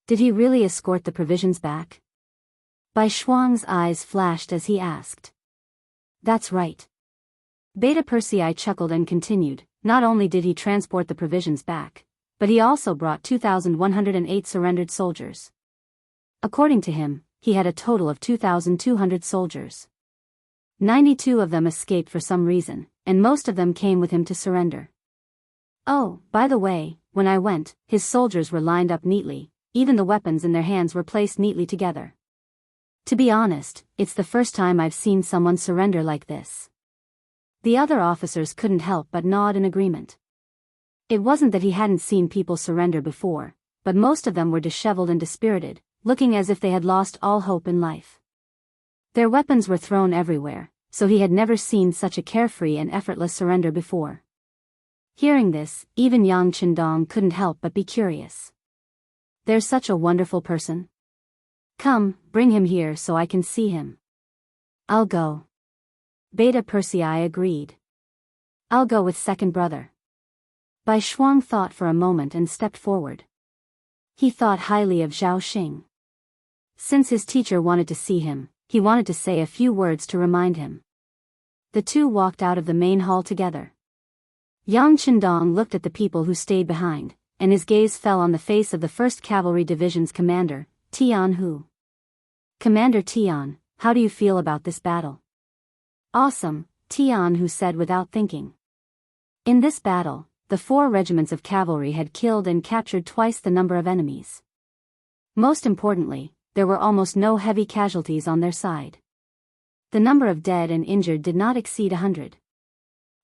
Did he really escort the provisions back? Bai Shuang's eyes flashed as he asked. That's right. Beta Persei chuckled and continued, not only did he transport the provisions back, but he also brought 2,108 surrendered soldiers. According to him, he had a total of 2,200 soldiers. 92 of them escaped for some reason, and most of them came with him to surrender. Oh, by the way, when I went, his soldiers were lined up neatly, even the weapons in their hands were placed neatly together. To be honest, it's the first time I've seen someone surrender like this. The other officers couldn't help but nod in agreement. It wasn't that he hadn't seen people surrender before, but most of them were disheveled and dispirited, looking as if they had lost all hope in life. Their weapons were thrown everywhere, so he had never seen such a carefree and effortless surrender before. Hearing this, even Yang Qindong couldn't help but be curious. There's such a wonderful person. Come, bring him here so I can see him. I'll go. Beta Persei agreed. I'll go with second brother. Bai Shuang thought for a moment and stepped forward. He thought highly of Zhao Xing. Since his teacher wanted to see him, he wanted to say a few words to remind him. The two walked out of the main hall together. Yang Qindong looked at the people who stayed behind, and his gaze fell on the face of the 1st Cavalry Division's commander, Tian Hu. Commander Tian, how do you feel about this battle? Awesome, Tian Hu said without thinking. In this battle, the 4 regiments of cavalry had killed and captured twice the number of enemies. Most importantly, there were almost no heavy casualties on their side. The number of dead and injured did not exceed 100.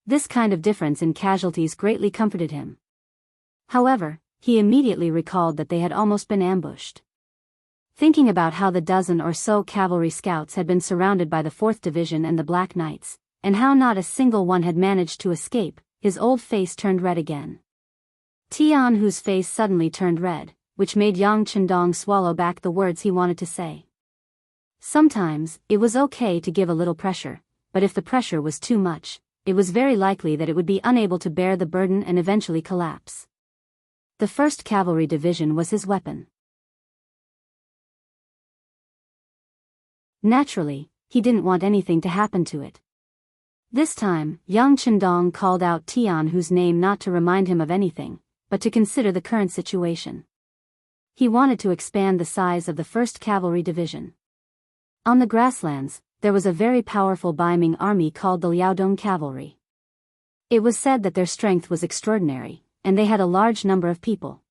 This kind of difference in casualties greatly comforted him. However, he immediately recalled that they had almost been ambushed. Thinking about how the dozen or so cavalry scouts had been surrounded by the 4th Division and the Black Knights, and how not a single one had managed to escape, his old face turned red again. Tian Hu's face suddenly turned red, which made Yang Qindong swallow back the words he wanted to say. Sometimes, it was okay to give a little pressure, but if the pressure was too much, it was very likely that it would be unable to bear the burden and eventually collapse. The 1st Cavalry Division was his weapon. Naturally, he didn't want anything to happen to it. This time, Yang Qindong called out Tian Hu's name not to remind him of anything, but to consider the current situation. He wanted to expand the size of the 1st Cavalry Division. On the grasslands, there was a very powerful Baiming army called the Liaodong Cavalry. It was said that their strength was extraordinary, and they had a large number of people.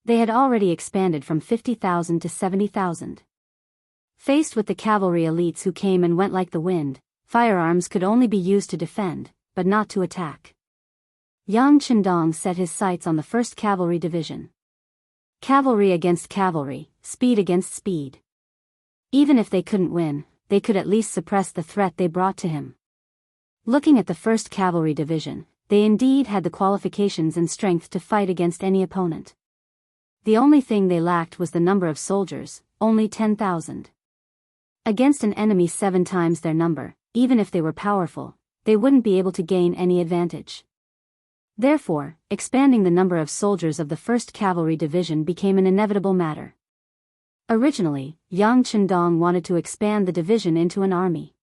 They had already expanded from 50,000 to 70,000. Faced with the cavalry elites who came and went like the wind, firearms could only be used to defend, but not to attack. Yang Qindong set his sights on the 1st Cavalry Division. Cavalry against cavalry, speed against speed. Even if they couldn't win, they could at least suppress the threat they brought to him. Looking at the 1st Cavalry Division, they indeed had the qualifications and strength to fight against any opponent. The only thing they lacked was the number of soldiers, only 10,000. Against an enemy 7 times their number, even if they were powerful, they wouldn't be able to gain any advantage. Therefore, expanding the number of soldiers of the 1st Cavalry Division became an inevitable matter. Originally, Yang Qindong wanted to expand the division into an army.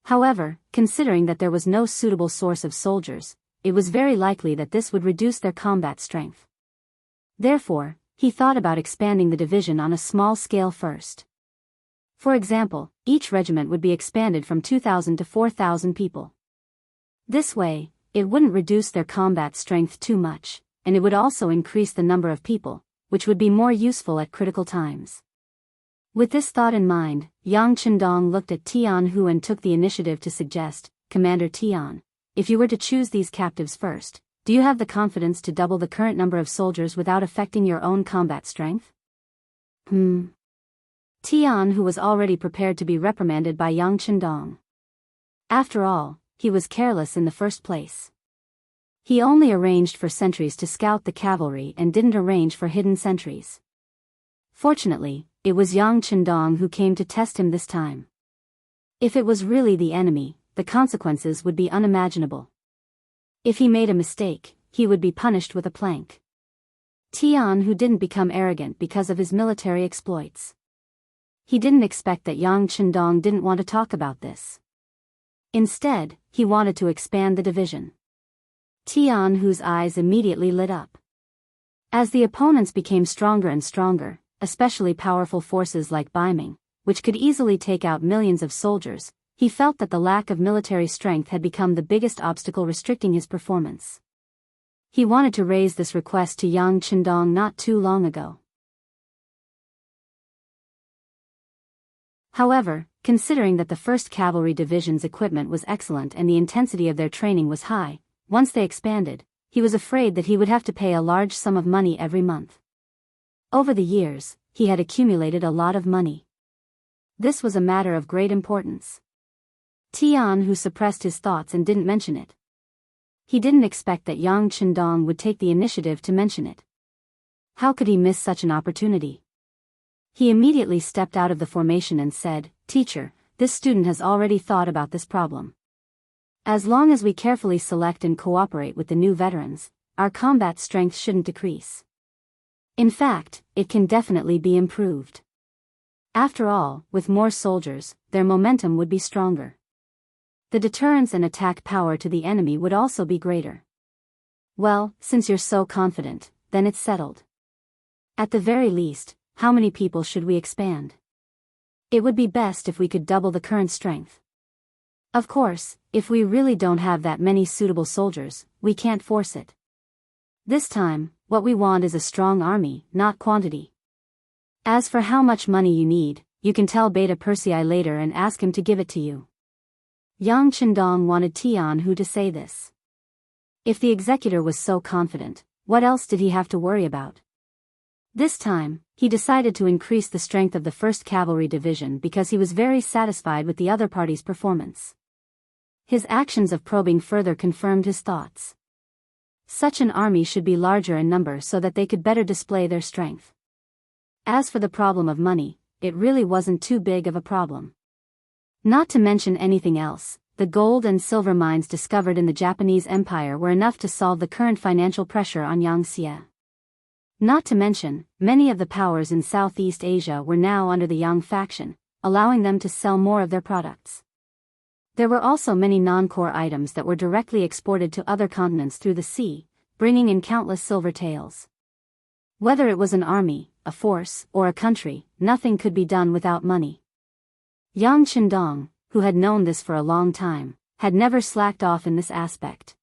However, considering that there was no suitable source of soldiers, it was very likely that this would reduce their combat strength. Therefore, he thought about expanding the division on a small scale first. For example, each regiment would be expanded from 2,000 to 4,000 people. This way, it wouldn't reduce their combat strength too much, and it would also increase the number of people, which would be more useful at critical times. With this thought in mind, Yang Chendong looked at Tianhu and took the initiative to suggest, Commander Tian, if you were to choose these captives first, do you have the confidence to double the current number of soldiers without affecting your own combat strength? Tian, who was already prepared to be reprimanded by Yang Chendong. After all, he was careless in the first place. He only arranged for sentries to scout the cavalry and didn't arrange for hidden sentries. Fortunately, it was Yang Chendong who came to test him this time. If it was really the enemy, the consequences would be unimaginable. If he made a mistake, he would be punished with a plank. Tian, who didn't become arrogant because of his military exploits. He didn't expect that Yang Chendong didn't want to talk about this. Instead, he wanted to expand the division. Tian, whose eyes immediately lit up. As the opponents became stronger and stronger, especially powerful forces like Baiming, which could easily take out millions of soldiers, he felt that the lack of military strength had become the biggest obstacle restricting his performance. He wanted to raise this request to Yang Chendong not too long ago. However, considering that the 1st Cavalry Division's equipment was excellent and the intensity of their training was high, once they expanded, he was afraid that he would have to pay a large sum of money every month. Over the years, he had accumulated a lot of money. This was a matter of great importance. Tian, who suppressed his thoughts and didn't mention it. He didn't expect that Yang Chendong would take the initiative to mention it. How could he miss such an opportunity? He immediately stepped out of the formation and said, "Teacher, this student has already thought about this problem. As long as we carefully select and cooperate with the new veterans, our combat strength shouldn't decrease. In fact, it can definitely be improved. After all, with more soldiers, their momentum would be stronger. The deterrence and attack power to the enemy would also be greater. Well, since you're so confident, then it's settled. At the very least, how many people should we expand? It would be best if we could double the current strength. Of course, if we really don't have that many suitable soldiers, we can't force it. This time, what we want is a strong army, not quantity. As for how much money you need, you can tell Beta Persei later and ask him to give it to you." Yang Chendong wanted Tianhu to say this. If the executor was so confident, what else did he have to worry about? This time, he decided to increase the strength of the 1st Cavalry Division because he was very satisfied with the other party's performance. His actions of probing further confirmed his thoughts. Such an army should be larger in number so that they could better display their strength. As for the problem of money, it really wasn't too big of a problem. Not to mention anything else, the gold and silver mines discovered in the Japanese Empire were enough to solve the current financial pressure on Yangtze. Not to mention, many of the powers in Southeast Asia were now under the Yang faction, allowing them to sell more of their products. There were also many non-core items that were directly exported to other continents through the sea, bringing in countless silver taels. Whether it was an army, a force, or a country, nothing could be done without money. Yang Chendong, who had known this for a long time, had never slacked off in this aspect.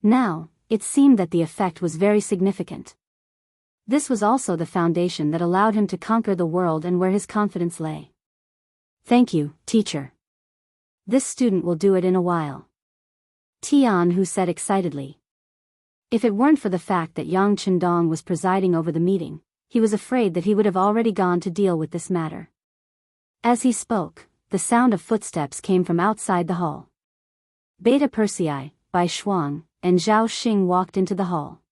Now, it seemed that the effect was very significant. This was also the foundation that allowed him to conquer the world and where his confidence lay. "Thank you, teacher. This student will do it in a while," Tianhu said excitedly. If it weren't for the fact that Yang Chendong was presiding over the meeting, he was afraid that he would have already gone to deal with this matter. As he spoke, the sound of footsteps came from outside the hall. Beta Persei, Bai Shuang, and Zhao Xing walked into the hall.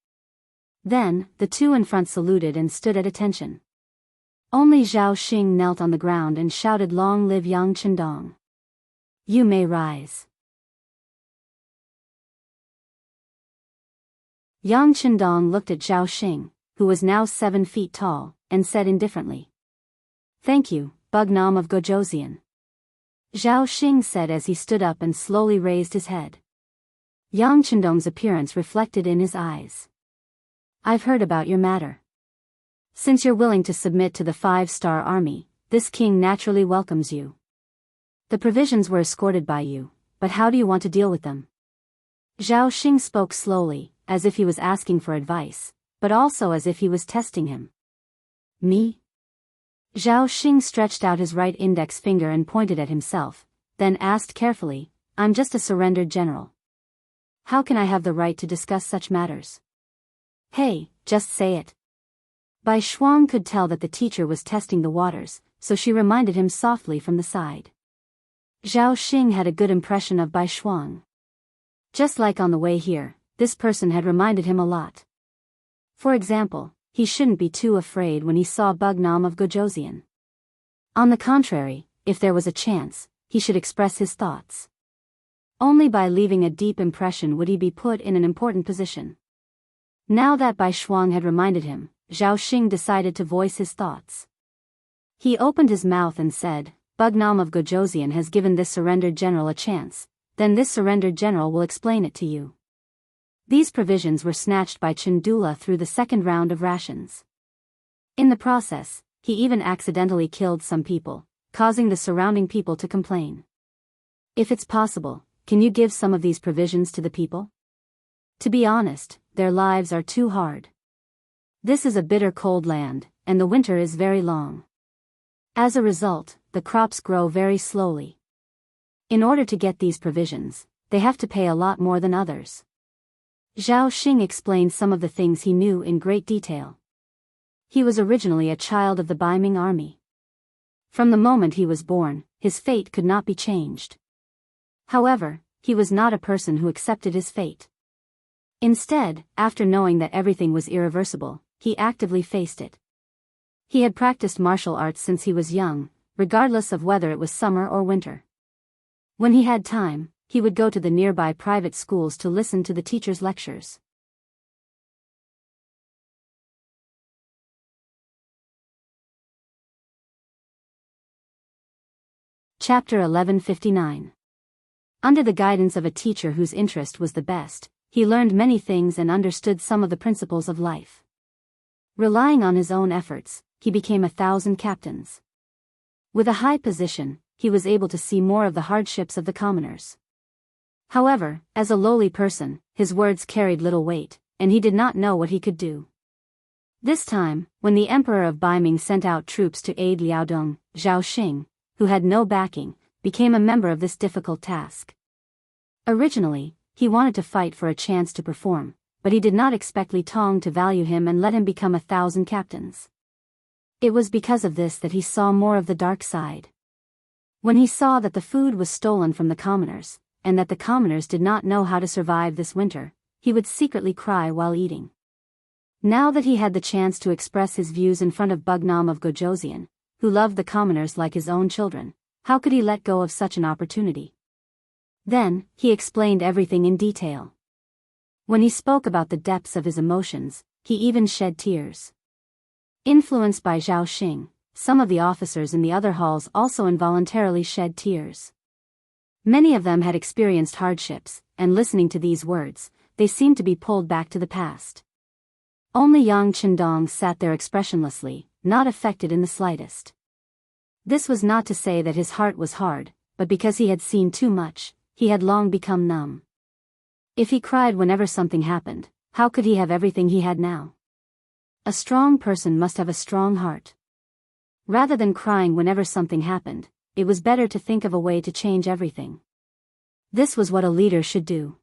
Then, the two in front saluted and stood at attention. Only Zhao Xing knelt on the ground and shouted, "Long live Yang Chendong. You may rise." Yang Chendong looked at Zhao Xing, who was now 7 feet tall, and said indifferently, "Thank you, Bugnam of Gojoseon." Zhao Xing said as he stood up and slowly raised his head. Yang Chendong's appearance reflected in his eyes. "I've heard about your matter. Since you're willing to submit to the 5-star army, this king naturally welcomes you. The provisions were escorted by you, but how do you want to deal with them?" Zhao Xing spoke slowly, as if he was asking for advice, but also as if he was testing him. "Me?" Zhao Xing stretched out his right index finger and pointed at himself, then asked carefully, I'm just a surrendered general. How can I have the right to discuss such matters? Hey, just say it. Bai Shuang could tell that the teacher was testing the waters, so she reminded him softly from the side. Zhao Xing had a good impression of Bai Shuang. Just like on the way here, this person had reminded him a lot. For example, he shouldn't be too afraid when he saw Bugnam of Gojoseon. On the contrary, if there was a chance, he should express his thoughts. Only by leaving a deep impression would he be put in an important position. Now that Bai Shuang had reminded him, Zhao Xing decided to voice his thoughts. He opened his mouth and said, Bugnam of Gojoseon has given this surrendered general a chance, then this surrendered general will explain it to you. These provisions were snatched by Chandula through the second round of rations. In the process, he even accidentally killed some people, causing the surrounding people to complain. If it's possible, can you give some of these provisions to the people? To be honest, their lives are too hard. This is a bitter cold land, and the winter is very long. As a result, the crops grow very slowly. In order to get these provisions, they have to pay a lot more than others. Zhao Xing explained some of the things he knew in great detail. He was originally a child of the Baiming army. From the moment he was born, his fate could not be changed. However, he was not a person who accepted his fate. Instead, after knowing that everything was irreversible, he actively faced it. He had practiced martial arts since he was young, regardless of whether it was summer or winter. When he had time, he would go to the nearby private schools to listen to the teachers' lectures. Chapter 1159. Under the guidance of a teacher whose interest was the best, he learned many things and understood some of the principles of life. Relying on his own efforts, he became 1,000 captains. With a high position, he was able to see more of the hardships of the commoners. However, as a lowly person, his words carried little weight, and he did not know what he could do. This time, when the Emperor of Baiming sent out troops to aid Liaodong, Zhao Xing, who had no backing, became a member of this difficult task. Originally, he wanted to fight for a chance to perform, but he did not expect Li Tong to value him and let him become 1,000 captains. It was because of this that he saw more of the dark side. When he saw that the food was stolen from the commoners, and that the commoners did not know how to survive this winter, he would secretly cry while eating. Now that he had the chance to express his views in front of Bugnam of Gojoseon, who loved the commoners like his own children, how could he let go of such an opportunity? Then, he explained everything in detail. When he spoke about the depths of his emotions, he even shed tears. Influenced by Zhao Xing, some of the officers in the other halls also involuntarily shed tears. Many of them had experienced hardships, and listening to these words, they seemed to be pulled back to the past. Only Yang Chendong sat there expressionlessly, not affected in the slightest. This was not to say that his heart was hard, but because he had seen too much, he had long become numb. If he cried whenever something happened, how could he have everything he had now? A strong person must have a strong heart. Rather than crying whenever something happened, it was better to think of a way to change everything. This was what a leader should do.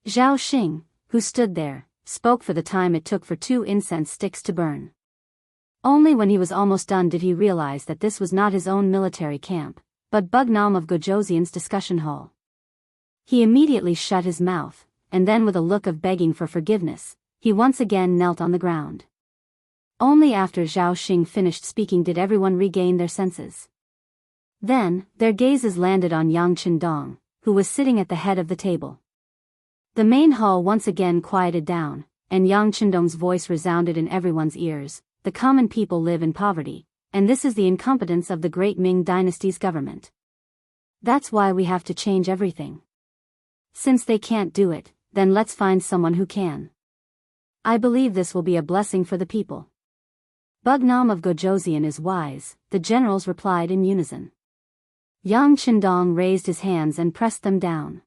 Zhao Xing, who stood there, spoke for the time it took for 2 incense sticks to burn. Only when he was almost done did he realize that this was not his own military camp, but Bugnam of Gojoseon's discussion hall. He immediately shut his mouth, and then with a look of begging for forgiveness, he once again knelt on the ground. Only after Zhao Xing finished speaking did everyone regain their senses. Then, their gazes landed on Yang Chendong, who was sitting at the head of the table. The main hall once again quieted down, and Yang Chendong's voice resounded in everyone's ears. The common people live in poverty, and this is the incompetence of the great Ming Dynasty's government. That's why we have to change everything. Since they can't do it, then let's find someone who can. I believe this will be a blessing for the people. Bugnam of Gojoseon is wise, the generals replied in unison. Yang Chendong raised his hands and pressed them down.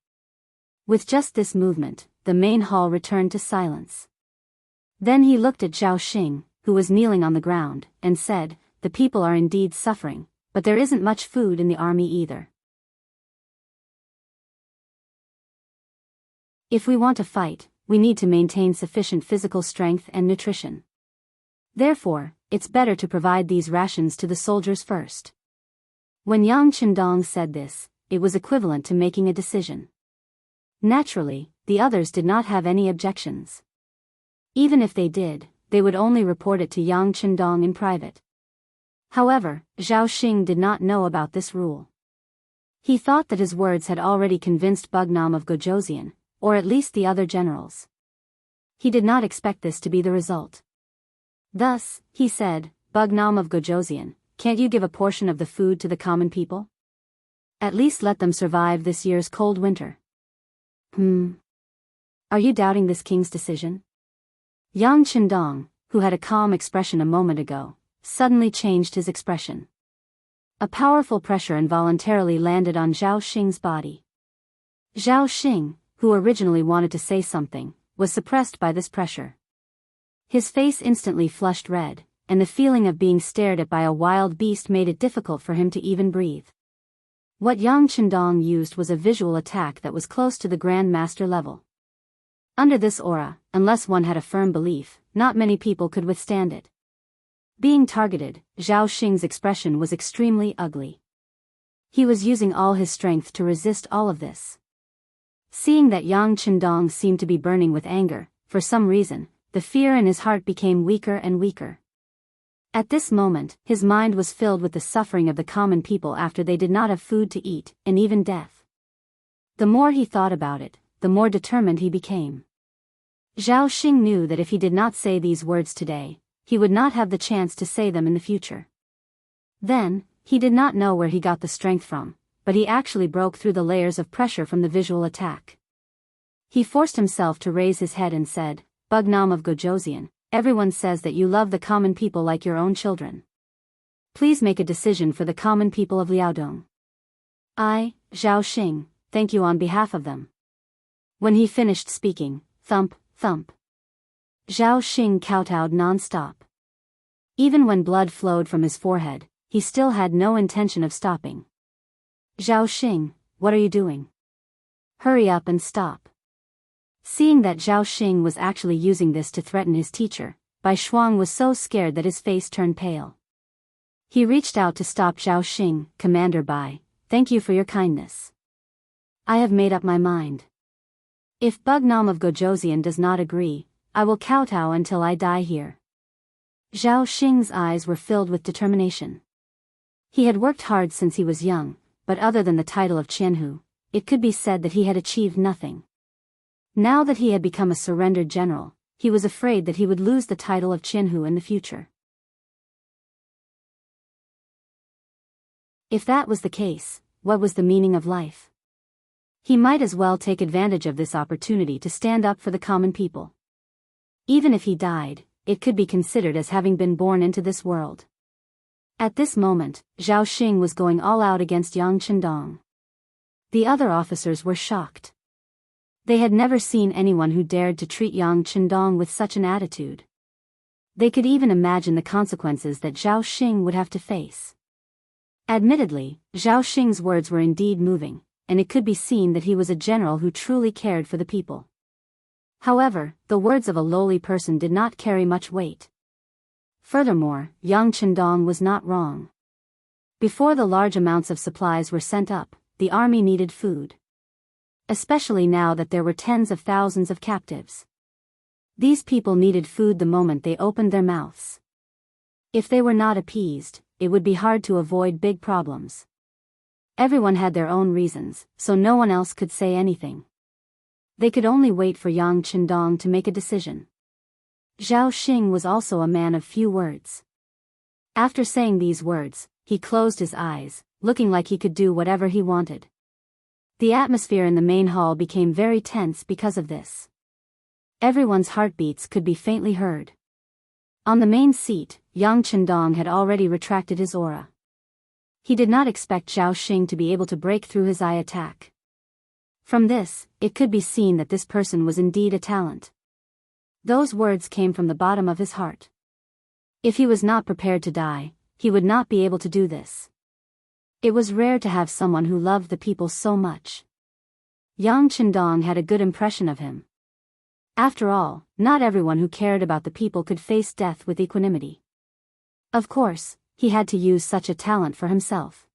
With just this movement, the main hall returned to silence. Then he looked at Zhao Xing, who was kneeling on the ground, and said, the people are indeed suffering, but there isn't much food in the army either. If we want to fight, we need to maintain sufficient physical strength and nutrition. Therefore, it's better to provide these rations to the soldiers first. When Yang Qindong said this, it was equivalent to making a decision. Naturally, the others did not have any objections. Even if they did, they would only report it to Yang Qindong in private. However, Zhao Xing did not know about this rule. He thought that his words had already convinced Bugnam of Gojoseon, or at least the other generals. He did not expect this to be the result. Thus, he said, Bugnam of Gojoseon, can't you give a portion of the food to the common people? At least let them survive this year's cold winter. Are you doubting this king's decision? Yang Qindong, who had a calm expression a moment ago, suddenly changed his expression. A powerful pressure involuntarily landed on Zhao Xing's body. Zhao Xing, who originally wanted to say something, was suppressed by this pressure. His face instantly flushed red, and the feeling of being stared at by a wild beast made it difficult for him to even breathe. What Yang Qindong used was a visual attack that was close to the Grand Master level. Under this aura, unless one had a firm belief, not many people could withstand it. Being targeted, Zhao Xing's expression was extremely ugly. He was using all his strength to resist all of this. Seeing that Yang Qindong seemed to be burning with anger, for some reason, the fear in his heart became weaker and weaker. At this moment, his mind was filled with the suffering of the common people after they did not have food to eat, and even death. The more he thought about it, the more determined he became. Zhao Xing knew that if he did not say these words today, he would not have the chance to say them in the future. Then, he did not know where he got the strength from, but he actually broke through the layers of pressure from the visual attack. He forced himself to raise his head and said, Bugnam of Gojoseon, everyone says that you love the common people like your own children. Please make a decision for the common people of Liaodong. I, Zhao Xing, thank you on behalf of them. When he finished speaking, thump, thump. Zhao Xing kowtowed non-stop. Even when blood flowed from his forehead, he still had no intention of stopping. Zhao Xing, what are you doing? Hurry up and stop. Seeing that Zhao Xing was actually using this to threaten his teacher, Bai Shuang was so scared that his face turned pale. He reached out to stop Zhao Xing. Commander Bai, thank you for your kindness. I have made up my mind. If Bugnam of Gojoseon does not agree, I will kowtow until I die here. Zhao Xing's eyes were filled with determination. He had worked hard since he was young, but other than the title of Jianghu, it could be said that he had achieved nothing. Now that he had become a surrendered general, he was afraid that he would lose the title of Jianghu in the future. If that was the case, what was the meaning of life? He might as well take advantage of this opportunity to stand up for the common people. Even if he died, it could be considered as having been born into this world. At this moment, Zhao Xing was going all out against Yang Qindong. The other officers were shocked. They had never seen anyone who dared to treat Yang Qindong with such an attitude. They could even imagine the consequences that Zhao Xing would have to face. Admittedly, Zhao Xing's words were indeed moving, and it could be seen that he was a general who truly cared for the people. However, the words of a lowly person did not carry much weight. Furthermore, Yang Qindong was not wrong. Before the large amounts of supplies were sent up, the army needed food. Especially now that there were tens of thousands of captives. These people needed food the moment they opened their mouths. If they were not appeased, it would be hard to avoid big problems. Everyone had their own reasons, so no one else could say anything. They could only wait for Yang Qindong to make a decision. Zhao Xing was also a man of few words. After saying these words, he closed his eyes, looking like he could do whatever he wanted. The atmosphere in the main hall became very tense because of this. Everyone's heartbeats could be faintly heard. On the main seat, Yang Qindong had already retracted his aura. He did not expect Zhao Xing to be able to break through his eye attack. From this, it could be seen that this person was indeed a talent. Those words came from the bottom of his heart. If he was not prepared to die, he would not be able to do this. It was rare to have someone who loved the people so much. Yang Chendong had a good impression of him. After all, not everyone who cared about the people could face death with equanimity. Of course, he had to use such a talent for himself.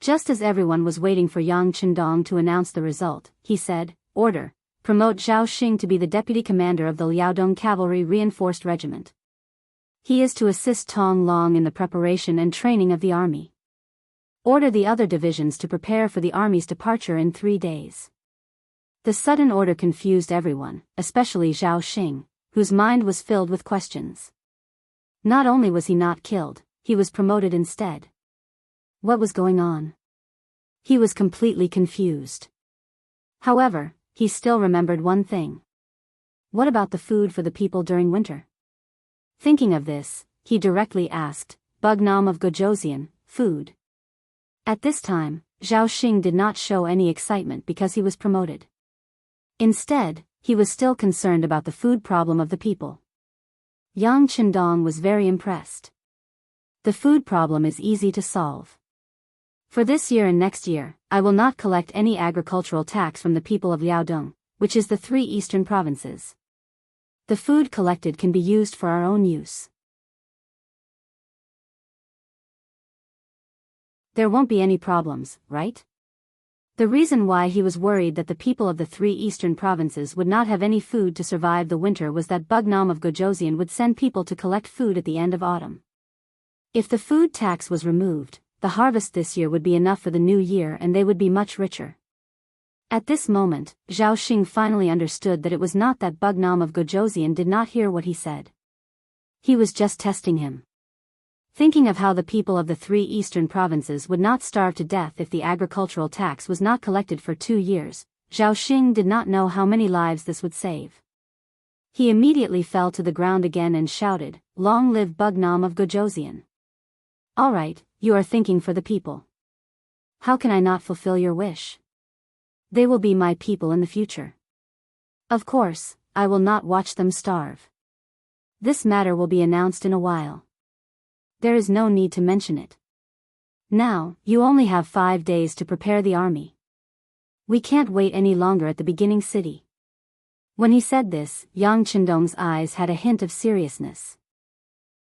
Just as everyone was waiting for Yang Chendong to announce the result, he said, "Order, promote Zhao Xing to be the deputy commander of the Liaodong Cavalry Reinforced Regiment. He is to assist Tong Long in the preparation and training of the army. Order the other divisions to prepare for the army's departure in 3 days." The sudden order confused everyone, especially Zhao Xing, whose mind was filled with questions. Not only was he not killed, he was promoted instead. What was going on? He was completely confused. However, he still remembered one thing. What about the food for the people during winter? Thinking of this, he directly asked, "Bugnam of Gojoseon, food?" At this time, Zhao Xing did not show any excitement because he was promoted. Instead, he was still concerned about the food problem of the people. Yang Chendong was very impressed. The food problem is easy to solve. For this year and next year, I will not collect any agricultural tax from the people of Liaodong, which is the 3 eastern provinces. The food collected can be used for our own use. There won't be any problems, right? The reason why he was worried that the people of the 3 eastern provinces would not have any food to survive the winter was that Bugnam of Gojoseon would send people to collect food at the end of autumn. If the food tax was removed, the harvest this year would be enough for the new year and they would be much richer. At this moment, Zhao Xing finally understood that it was not that Bugnam of Gojoseon did not hear what he said. He was just testing him. Thinking of how the people of the 3 eastern provinces would not starve to death if the agricultural tax was not collected for 2 years, Zhao Xing did not know how many lives this would save. He immediately fell to the ground again and shouted, "Long live Bugnam of Gojoseon." "All right, you are thinking for the people. How can I not fulfill your wish? They will be my people in the future. Of course, I will not watch them starve. This matter will be announced in a while. There is no need to mention it. Now, you only have 5 days to prepare the army. We can't wait any longer at the beginning city." When he said this, Yang Chendong's eyes had a hint of seriousness.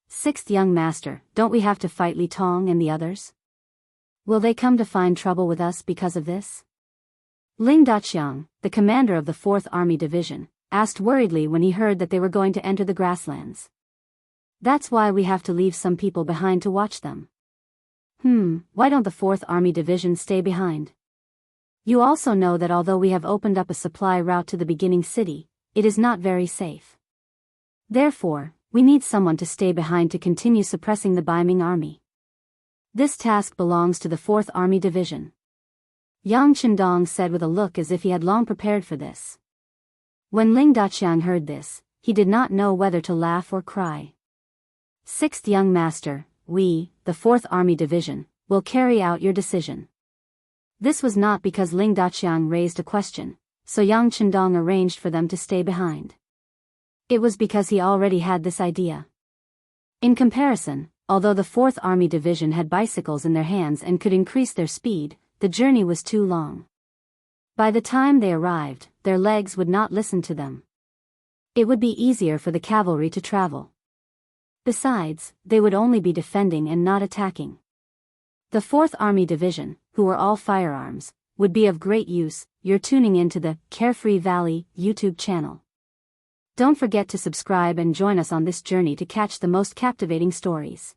"Sixth young master, don't we have to fight Li Tong and the others? Will they come to find trouble with us because of this?" Ling Daqiang, the commander of the 4th Army Division, asked worriedly when he heard that they were going to enter the grasslands. "That's why we have to leave some people behind to watch them." Why don't the 4th Army Division stay behind? You also know that although we have opened up a supply route to the beginning city, it is not very safe. Therefore, we need someone to stay behind to continue suppressing the Baiming army. This task belongs to the 4th Army Division. Yang Chendong said with a look as if he had long prepared for this. When Ling Daqiang heard this, he did not know whether to laugh or cry. "Sixth young master, we, the 4th Army Division, will carry out your decision." This was not because Ling Daqiang raised a question, so Yang Chendong arranged for them to stay behind. It was because he already had this idea. In comparison, although the 4th Army Division had bicycles in their hands and could increase their speed, the journey was too long. By the time they arrived, their legs would not listen to them. It would be easier for the cavalry to travel. Besides, they would only be defending and not attacking. The 4th Army Division, who were all firearms, would be of great use. You're tuning into the Carefree Valley YouTube channel. Don't forget to subscribe and join us on this journey to catch the most captivating stories.